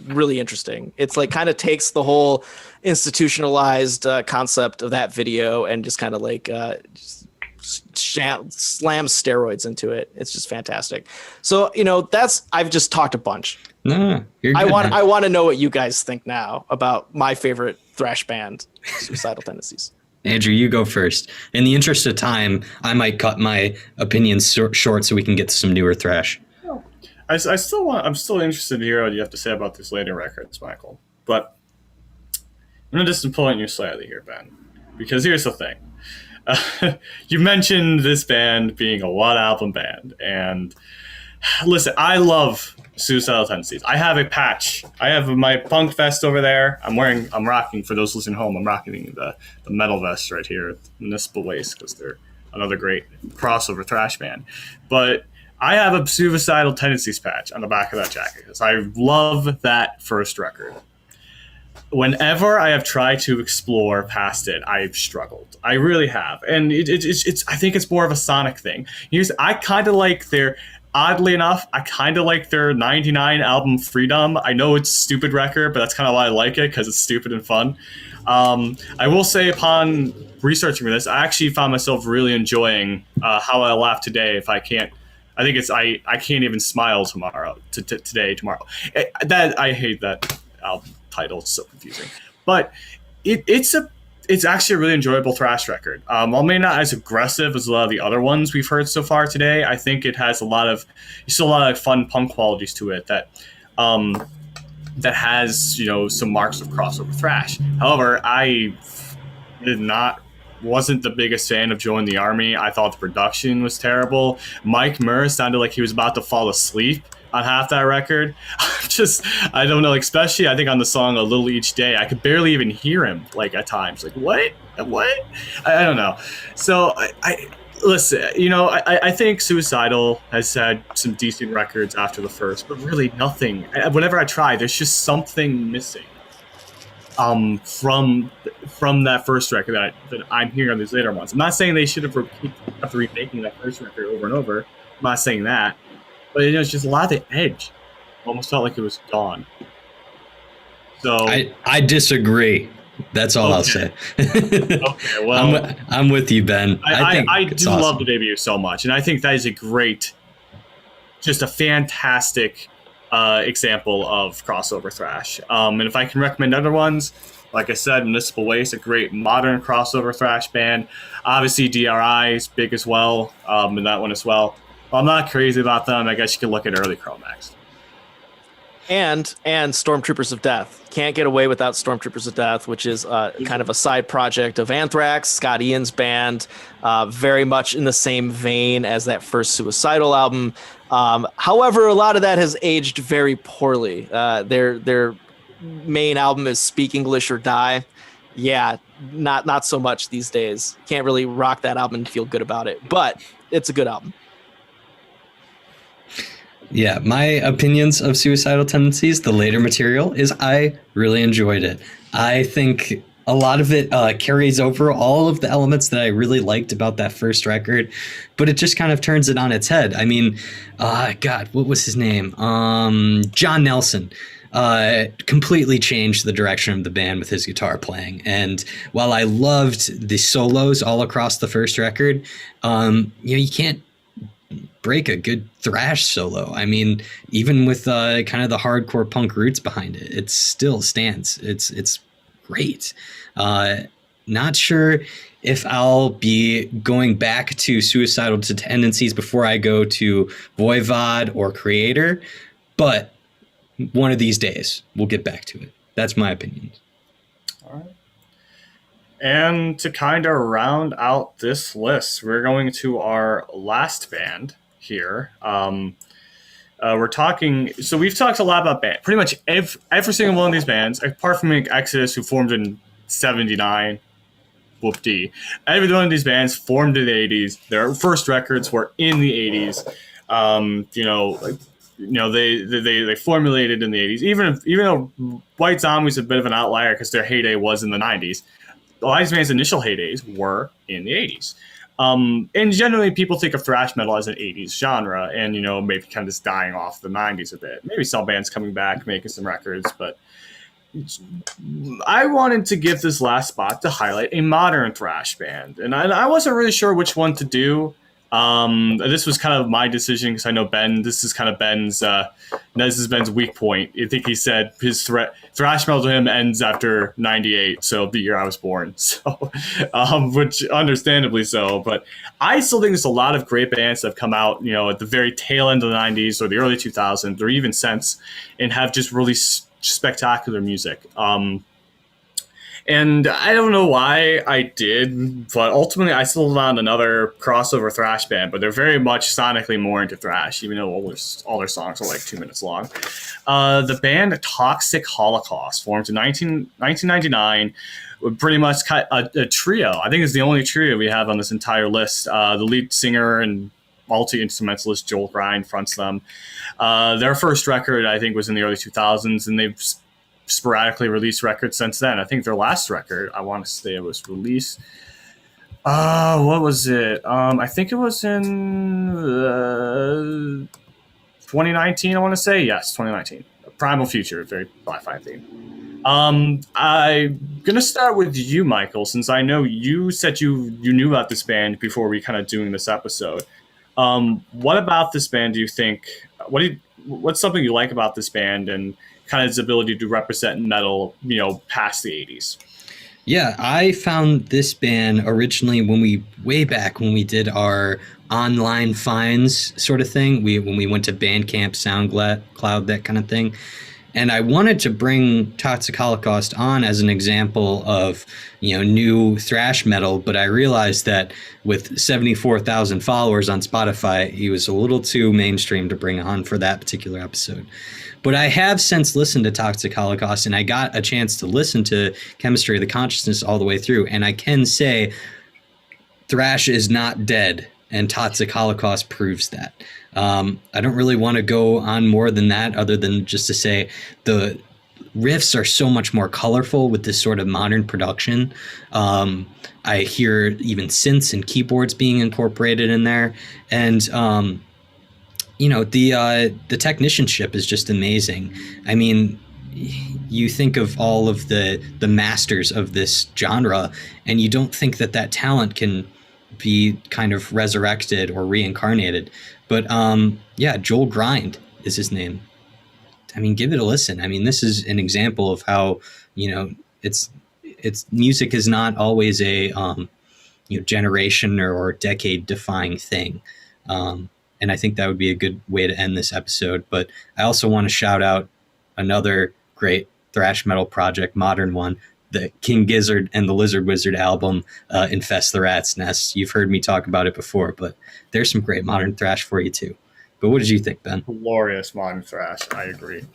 really interesting. It's like kind of takes the whole institutionalized concept of that video and just kind of like slams steroids into it. It's just fantastic. So, you know, I've just talked a bunch. No, you're good, I want to know what you guys think now about my favorite thrash band, Suicidal Tendencies. Andrew, you go first. In the interest of time, I might cut my opinions short so we can get to some newer thrash. I'm still interested to hear what you have to say about these later records, Michael. But I'm going to disappoint you slightly here, Ben, because here's the thing. You mentioned this band being a one-album band, and listen, I love Suicidal Tendencies. I have a patch. I have my punk vest over there. I'm rocking, for those listening home, I'm rocking the metal vest right here, Municipal Waste, because they're another great crossover thrash band. But I have a Suicidal Tendencies patch on the back of that jacket because I love that first record. Whenever I have tried to explore past it, I've struggled. I really have. And it's I think it's more of a sonic thing. I kind of like oddly enough, I kind of like their 99 album Freedom. I know it's a stupid record, but that's kind of why I like it, because it's stupid and fun. I will say, upon researching for this, I actually found myself really enjoying How I Laugh Today. If I can't, I think it's I Can't Even Smile Tomorrow. Tomorrow. I hate that album title. It's so confusing. But it's it's actually a really enjoyable thrash record. While maybe not as aggressive as a lot of the other ones we've heard so far today, I think it has still a lot of fun punk qualities to it that has, some marks of crossover thrash. However, I wasn't the biggest fan of Join the Army. I thought the production was terrible. Mike Murr sounded like he was about to fall asleep on half that record. I don't know, especially I think on the song A Little Each Day, I could barely even hear him, like, at times. Like, what? I don't know. So listen, I think Suicidal has had some decent records after the first, but really nothing. Whenever I try, there's just something missing from that first record that I'm hearing on these later ones. I'm not saying they should have kept remaking that first record over and over. I'm not saying that. But it's just a lot of the edge. Almost felt like it was gone. So I disagree. That's all I'll say. Okay, well, I'm with you, Ben. I do love the debut so much, and I think that is just a fantastic example of crossover thrash. And if I can recommend other ones, like I said, Municipal Waste, a great modern crossover thrash band. Obviously, DRI is big as well, in that one as well. I'm not crazy about them. I guess you can look at early Chromax. And Stormtroopers of Death. Can't get away without Stormtroopers of Death, which is kind of a side project of Anthrax, Scott Ian's band, very much in the same vein as that first Suicidal album. However, a lot of that has aged very poorly. Their main album is Speak English or Die. Yeah, not so much these days. Can't really rock that album and feel good about it, but it's a good album. Yeah, my opinions of Suicidal Tendencies, the later material, is I really enjoyed it. I think a lot of it carries over all of the elements that I really liked about that first record, but it just kind of turns it on its head. I mean, God, what was his name? John Nelson. Completely changed the direction of the band with his guitar playing. And while I loved the solos all across the first record, you can't break a good thrash solo. I mean, even with kind of the hardcore punk roots behind it, it still stands. It's great. Not sure if I'll be going back to Suicidal Tendencies before I go to Voivod or Kreator, but one of these days we'll get back to it. That's my opinion. All right. And to kind of round out this list, we're going to our last band here. We're talking. So we've talked a lot about band. Pretty much every single one of these bands, apart from Exodus, who formed in '79. Whoop-dee. Every one of these bands formed in the '80s. Their first records were in the '80s. They formulated in the '80s. Even though White Zombie's a bit of an outlier because their heyday was in the '90s. A lot of these bands' initial heydays were in the '80s. And generally, people think of thrash metal as an '80s genre, and maybe kind of just dying off the '90s a bit. Maybe some bands coming back, making some records, but I wanted to give this last spot to highlight a modern thrash band, and I wasn't really sure which one to do. This was kind of my decision because I know Ben. This is kind of Ben's. This is Ben's weak point. I think he said his thrash metal to him ends after '98, so the year I was born. So, which understandably so. But I still think there's a lot of great bands that have come out, at the very tail end of the '90s or the early 2000s, or even since, and have just really spectacular music. And I don't know why I did, but ultimately I still found another crossover thrash band, but they're very much sonically more into thrash, even though all their songs are like 2 minutes long. The band Toxic Holocaust formed in 1999, pretty much a trio. I think it's the only trio we have on this entire list. The lead singer and multi-instrumentalist Joel Grind fronts them. Their first record, I think, was in the early 2000s, and they've sporadically released records since then. I think their last record, I want to say it was released. What was it? I think it was in 2019, I want to say. Yes, 2019. Primal Future, very sci-fi theme. I'm going to start with you, Michael, since I know you said you knew about this band before we kind of doing this episode. What about this band do you think, what's something you like about this band and kind of its ability to represent metal, past the '80s? Yeah, I found this band originally way back when we did our online finds sort of thing. When we went to Bandcamp, SoundCloud, that kind of thing. And I wanted to bring Toxic Holocaust on as an example of, new thrash metal, but I realized that with 74,000 followers on Spotify, he was a little too mainstream to bring on for that particular episode. But I have since listened to Toxic Holocaust, and I got a chance to listen to Chemistry of the Consciousness all the way through, and I can say thrash is not dead, and Toxic Holocaust proves that. I don't really want to go on more than that, other than just to say the riffs are so much more colorful with this sort of modern production. I hear even synths and keyboards being incorporated in there, and the technicianship is just amazing. I mean, you think of all of the masters of this genre, and you don't think that talent can be kind of resurrected or reincarnated. But Joel Grind is his name. I mean, give it a listen. I mean, this is an example of how, it's music is not always a generation or decade defying thing. And I think that would be a good way to end this episode. But I also want to shout out another great thrash metal project, modern one, the King Gizzard and the Lizard Wizard album, Infest the Rat's Nest. You've heard me talk about it before, but there's some great modern thrash for you too. But what did you think, Ben? Glorious modern thrash. I agree.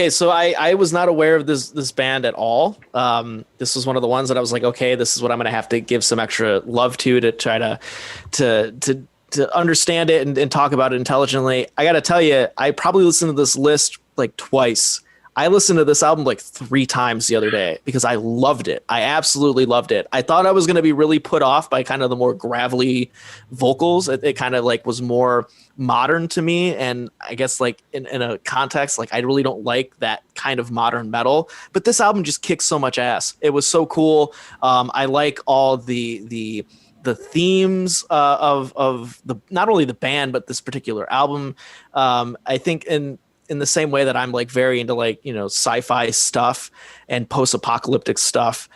So I was not aware of this band at all. This was one of the ones that I was like, okay, this is what I'm going to have to give some extra love to try to understand it and talk about it intelligently. I got to tell you, I probably listened to this list like twice. I listened to this album like 3 times the other day because I loved it. I absolutely loved it. I thought I was going to be really put off by kind of the more gravelly vocals. It kind of like was more modern to me. And I guess like in a context, like I really don't like that kind of modern metal, but this album just kicks so much ass. It was so cool. I like all the themes of the, not only the band, but this particular album. I think in the same way that I'm like very into like, sci-fi stuff and post-apocalyptic stuff.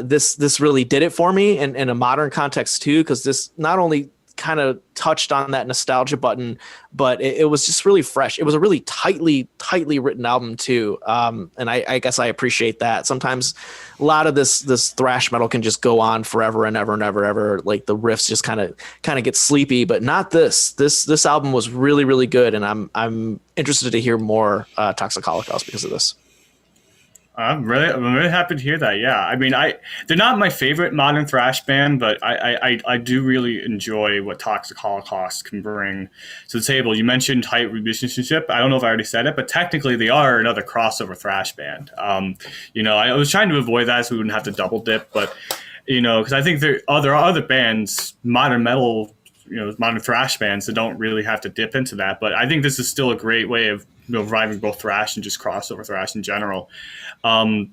This really did it for me in a modern context too, because this not only kind of touched on that nostalgia button, but it was just really fresh. It was a really tightly written album too. And I guess I appreciate that. Sometimes a lot of this thrash metal can just go on forever and ever and ever, ever. Like the riffs just kind of get sleepy, but not this. This album was really, really good. And I'm interested to hear more Toxic Holocaust because of this. I'm really happy to hear that. Yeah, I mean, they're not my favorite modern thrash band, but I do really enjoy what Toxic Holocaust can bring to the table. You mentioned tight musicianship. I don't know if I already said it, but technically they are another crossover thrash band. I was trying to avoid that so we wouldn't have to double dip, but because I think there are other bands, modern metal, modern thrash bands that don't really have to dip into that. But I think this is still a great way of reviving both thrash and just crossover thrash in general. I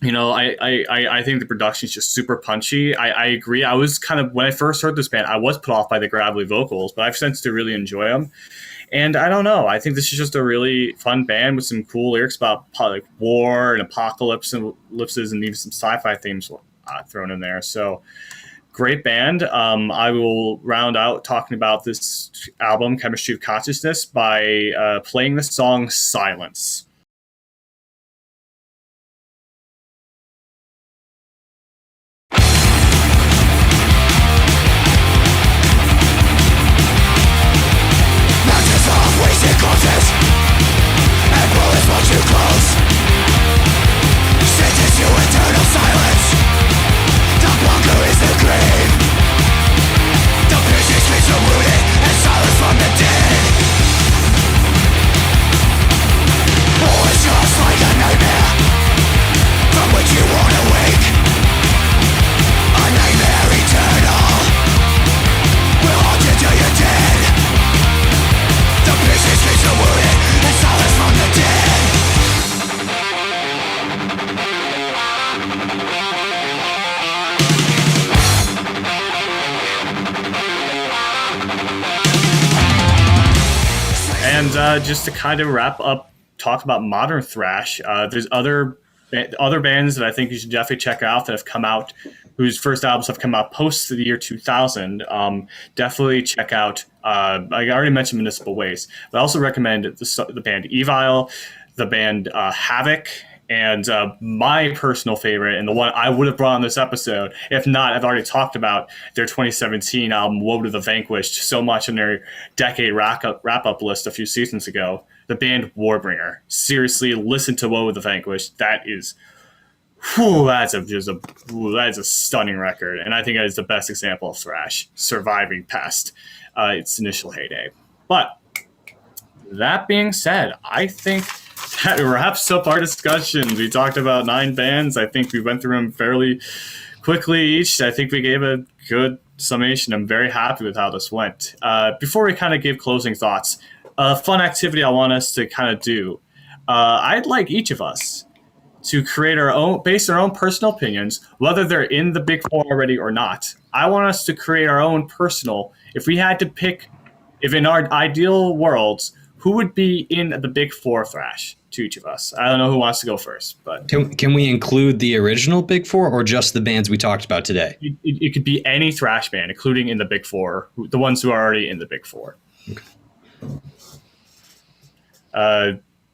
think the production is just super punchy. I agree. I was kind of, when I first heard this band, I was put off by the gravelly vocals, but I've since to really enjoy them. And I don't know. I think this is just a really fun band with some cool lyrics about like war and apocalypse and ellipses and even some sci-fi themes thrown in there. So great band. I will round out talking about this album, Chemistry of Consciousness, by playing the song Silence. Mountains of wasted corpses and bullets much too close, sentence to eternal silence. The bunker is the grave. The piercing screams are wounded and silence from the dead. War is just like a nightmare from which you won't awake. A nightmare eternal will haunt you till you're dead. The piercing screams are wounded and silence from the dead. And just to kind of wrap up, talk about modern thrash, there's other other bands that I think you should definitely check out that have come out, whose first albums have come out post the year 2000. Definitely check out. I already mentioned Municipal Waste, but I also recommend the band Evil, the band Havoc, and my personal favorite, and the one I would have brought on this episode, if not, I've already talked about their 2017 album, Woe to the Vanquished, so much in their decade wrap-up list a few seasons ago. The band Warbringer. Seriously, listen to Woe to the Vanquished. That is, that's a stunning record, and I think that is the best example of thrash surviving past its initial heyday. But that being said, I think that wraps up our discussions. We talked about 9 bands. I think we went through them fairly quickly each. I think we gave a good summation. I'm very happy with how this went. Before we kind of give closing thoughts, a fun activity I want us to kind of do. I'd like each of us to create our own, based on our own personal opinions, whether they're in the Big Four already or not. I want us to create our own personal, if we had to pick, if in our ideal worlds, who would be in the Big Four thrash to each of us? I don't know who wants to go first, but Can we include the original Big Four or just the bands we talked about today? it could be any thrash band, including in the Big Four, the ones who are already in the Big Four. Okay.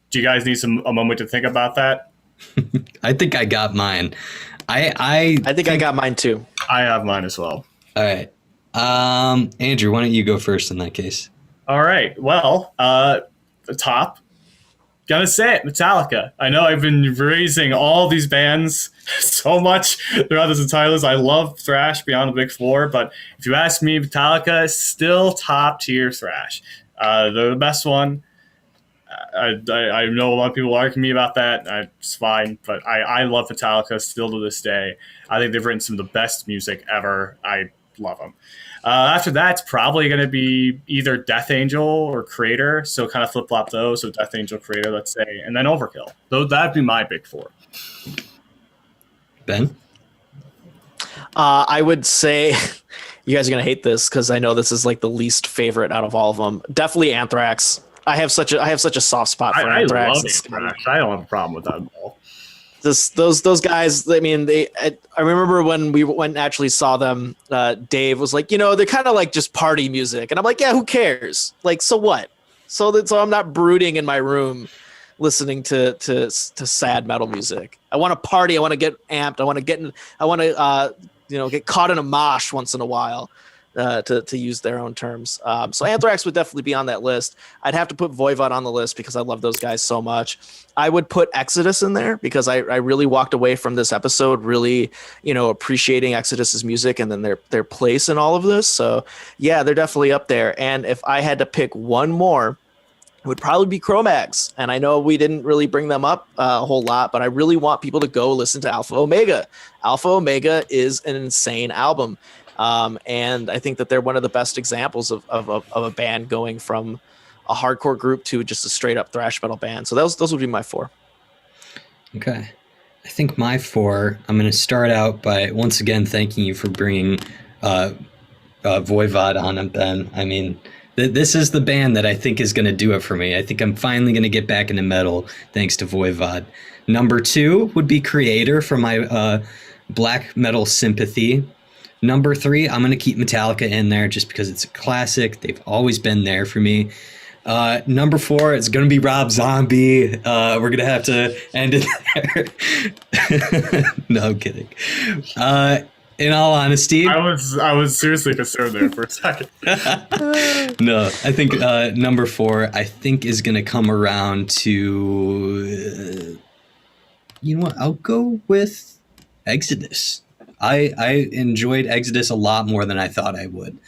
Do you guys need a moment to think about that? I think I got mine. I think I got mine too. I have mine as well. All right. Andrew, why don't you go first in that case? All right. Well, the top, gotta say it, Metallica. I know I've been raising all these bands so much throughout this entire list. I love thrash beyond the Big Four, but if you ask me, Metallica is still top tier thrash. They're the best one. I know a lot of people argue me about that. It's fine, but I love Metallica still to this day. I think they've written some of the best music ever. I love them. After that, it's probably going to be either Death Angel or Kreator, so kind of flip-flop those. So Death Angel, Kreator, let's say, and then Overkill. Though that'd be my Big Four. Ben? I would say you guys are going to hate this because I know this is like the least favorite out of all of them. Definitely Anthrax. I have such a soft spot for Anthrax. I love Anthrax. I don't have a problem with that at all. Those guys, I mean, I remember when we went and actually saw them, Dave was like, they're kind of like just party music. And I'm like, yeah, who cares? Like, so what? So I'm not brooding in my room listening to sad metal music. I want to party. I want to get amped. I want to get caught in a mosh once in a while. To use their own terms. So Anthrax would definitely be on that list. I'd have to put Voivod on the list because I love those guys so much. I would put Exodus in there because I really walked away from this episode really, appreciating Exodus's music and then their place in all of this. So yeah, they're definitely up there. And if I had to pick one more, it would probably be Cro-Mags. And I know we didn't really bring them up a whole lot, but I really want people to go listen to Alpha Omega. Alpha Omega is an insane album. And I think that they're one of the best examples of a band going from a hardcore group to just a straight up thrash metal band. So those would be my 4. Okay. I think my 4, I'm going to start out by once again thanking you for bringing Voivod on, Ben. I mean, this is the band that I think is going to do it for me. I think I'm finally going to get back into metal thanks to Voivod. Number 2 would be Kreator for my black metal sympathy. Number 3, I'm going to keep Metallica in there just because it's a classic. They've always been there for me. Number 4, it's going to be Rob Zombie. We're going to have to end it there. No, I'm kidding. In all honesty, I was seriously concerned there for a second. No, I think number 4, I think is going to come around to, you know what? I'll go with Exodus. I enjoyed Exodus a lot more than I thought I would,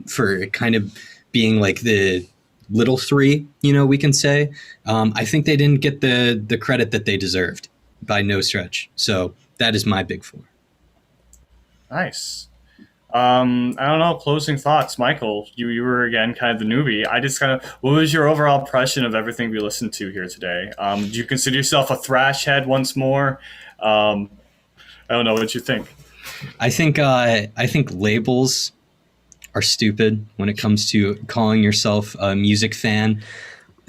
for kind of being like the little 3, we can say. I think they didn't get the credit that they deserved by no stretch. So that is my Big 4. Nice. I don't know. Closing thoughts, Michael. You were again kind of the newbie. What was your overall impression of everything we listened to here today? Do you consider yourself a thrash head once more? I don't know. What did you think? I think labels are stupid when it comes to calling yourself a music fan.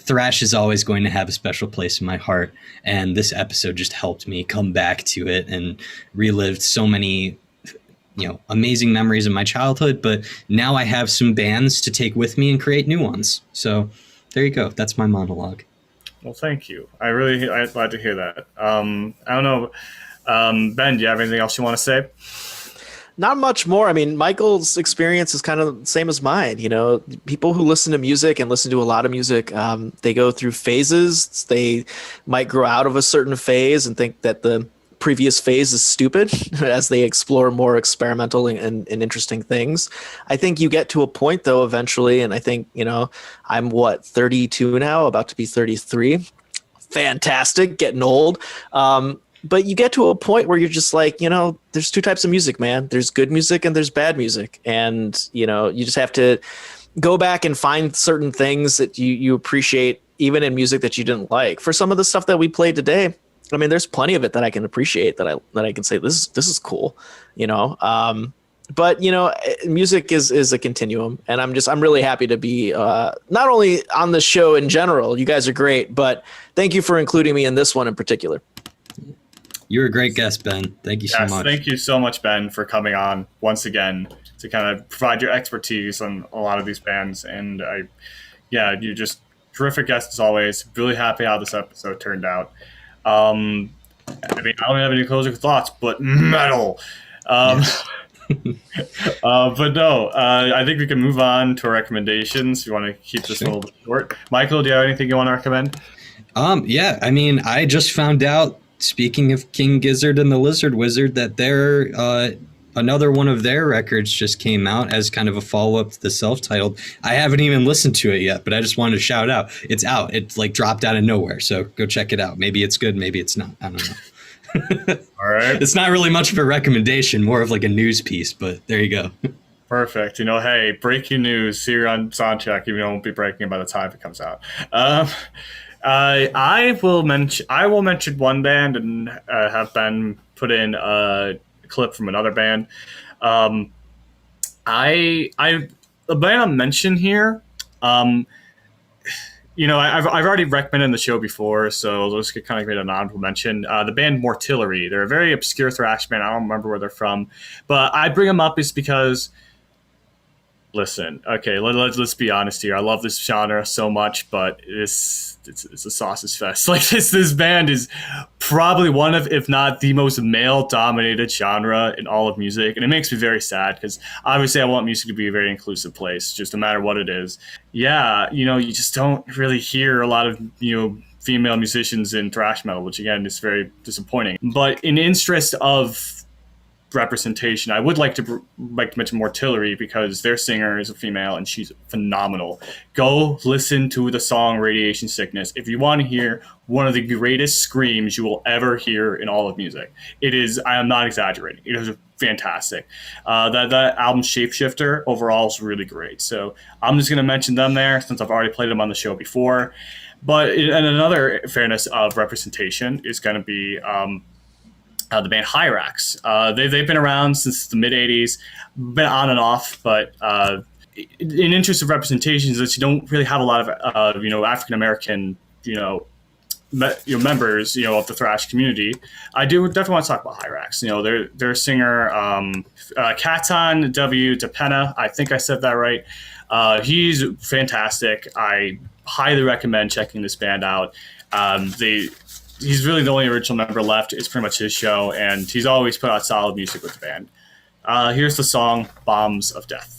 thrash is always going to have a special place in my heart, and this episode just helped me come back to it and relived so many amazing memories of my childhood. But now I have some bands to take with me and create new ones. So there you go. That's my monologue. Well, thank you. I'm glad to hear that. I don't know, Ben, do you have anything else you want to say? Not much more. I mean, Michael's experience is kind of the same as mine. People who listen to music and listen to a lot of music, they go through phases. They might grow out of a certain phase and think that the previous phase is stupid as they explore more experimental and interesting things. I think you get to a point, though, eventually, and I think, I'm 32 now, about to be 33. Fantastic, getting old. But you get to a point where you're just like, there's two types of music, man. There's good music and there's bad music. And, you just have to go back and find certain things that you appreciate, even in music that you didn't like. For some of the stuff that we played today, I mean, there's plenty of it that I can appreciate, that I can say, this is cool, But, music is a continuum, and I'm really happy to be not only on the show in general. You guys are great, but thank you for including me in this one in particular. You're a great guest, Ben. Thank you so much. Thank you so much, Ben, for coming on once again to kind of provide your expertise on a lot of these bands. And you're just terrific guest as always. Really happy how this episode turned out. I don't have any closing thoughts, but metal. But no, I think we can move on to our recommendations. You want to keep this a little bit short. Michael, do you have anything you want to recommend? I just found out, speaking of King Gizzard and the Lizard Wizard, that another one of their records just came out as kind of a follow-up to the self-titled. I haven't even listened to it yet, but I just wanted to shout out. It's out. It's like dropped out of nowhere, so go check it out. Maybe it's good, maybe it's not. I don't know. All right. It's not really much of a recommendation, more of like a news piece, but there you go. Perfect. Hey, breaking news here on Soundcheck, even though it won't be breaking by the time it comes out. I will mention one band and have Ben put in a clip from another band. The band I'll mention here, I've already recommended the show before, so let's kind of make an honorable mention. The band Mortillery. They're a very obscure thrash band. I don't remember where they're from, but I bring them up is because, listen, okay, let's be honest here. I love this genre so much, but it's a sausage fest. Like this band is probably one of, if not the most male-dominated genre in all of music, and it makes me very sad because obviously I want music to be a very inclusive place, just no matter what it is. Yeah, you just don't really hear a lot of female musicians in thrash metal, which again is very disappointing. But in interest of representation, I would like to mention Mortillery because their singer is a female and she's phenomenal. Go listen to the song Radiation Sickness if you want to hear one of the greatest screams you will ever hear in all of music. It is, I am not exaggerating, it is fantastic. That album Shapeshifter overall is really great, so I'm just going to mention them there since I've already played them on the show before. But and another fairness of representation is going to be the band Hyrax. They've been around since the mid-'80s, been on and off, but in interest of representation is that you don't really have a lot of African-American members of the thrash community. I do definitely want to talk about Hyrax. Their singer Cajun W. DePena, I think I said that right. He's fantastic. I highly recommend checking this band out. He's really the only original member left. It's pretty much his show, and he's always put out solid music with the band. Here's the song Bombs of Death.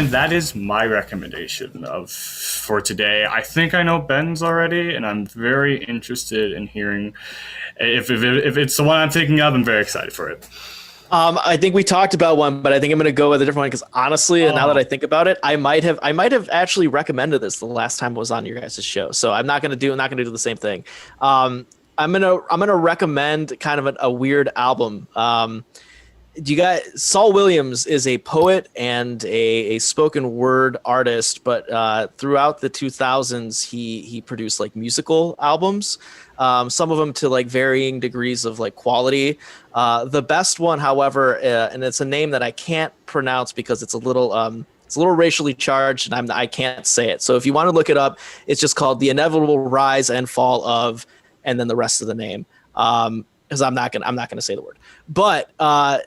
and that is my recommendation for today. I think I know Ben's already, and I'm very interested in hearing if it's the one I'm thinking of. I'm very excited for it. I think we talked about one, but I think I'm going to go with a different one because honestly, now that I think about it, I might have actually recommended this the last time I was on your guys' show. So I'm not going to do the same thing. I'm gonna recommend kind of a weird album. Saul Williams is a poet and a spoken word artist, but throughout the 2000s, he produced like musical albums. Some of them to like varying degrees of like quality. The best one, however, and it's a name that I can't pronounce because it's a little racially charged, and I can't say it. So if you want to look it up, it's just called "The Inevitable Rise and Fall of," and then the rest of the name. Because I'm not gonna say the word. But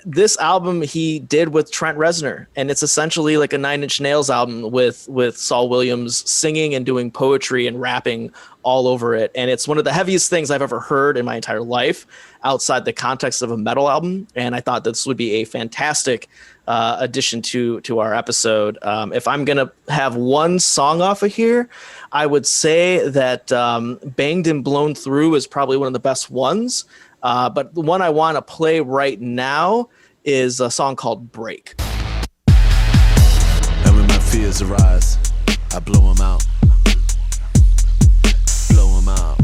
this album he did with Trent Reznor, and it's essentially like a Nine Inch Nails album with Saul Williams singing and doing poetry and rapping all over it. And it's one of the heaviest things I've ever heard in my entire life outside the context of a metal album. And I thought this would be a fantastic addition to our episode. If I'm gonna have one song off of here, I would say that Banged and Blown Through is probably one of the best ones. But the one I want to play right now is a song called Break. And when my fears arise, I blow them out. Blow them out.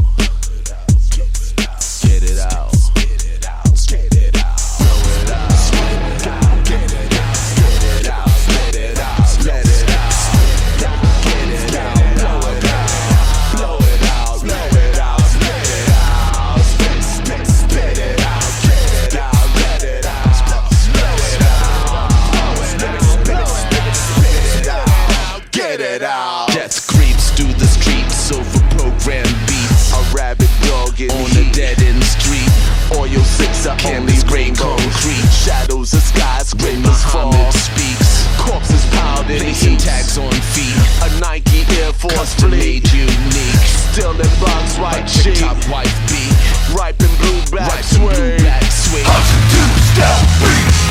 Get it out. Death creeps through the streets over programmed beats. A rabid dog in on the dead end street. Oil six are only gray concrete. Shadows of skyscrapers fall. Speaks. Corpses piled in heat. Tags on feet. A Nike Air Force custom made unique. Still in box white sheet. Top white beat. Ripe and blue black swing. Two-step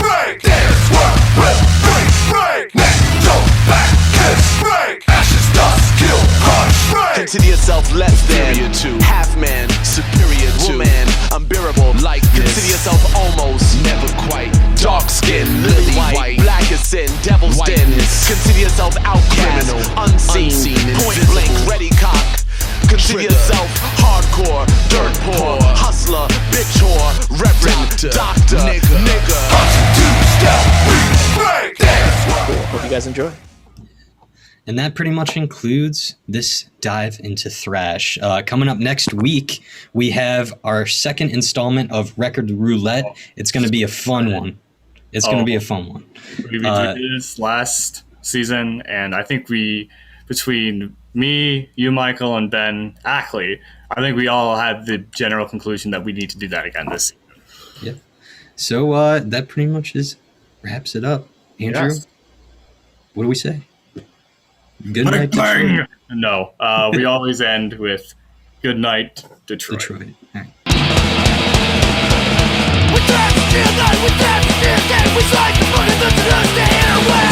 break. Dance work with break. Neck, toe, back, kiss, break. Ashes, dust, kill, crush, break. Consider yourself less than half man, superior to woman, unbearable like this. Consider yourself almost, never quite. Dark skin, lily white, black as sin, devil's den. Consider yourself outcast, unseen, point blank, ready cock. Consider yourself hardcore, dirt poor, hustler, bitch whore, reverend, doctor, nigga. Break, dance. Hope you guys enjoy. And that pretty much includes this dive into thrash. Coming up next week, we have our second installment of Record Roulette. It's going to be a fun one. We did this last season, and I think between me, you, Michael, and Ben Ackley, I think we all had the general conclusion that we need to do that again this season. Yeah. So that pretty much wraps it up. Andrew, yes. What do we say? Good night, Detroit. No, we always end with good night, Detroit. All right. We dance to feel that, we dance to feel that, we slide the foot in the airway.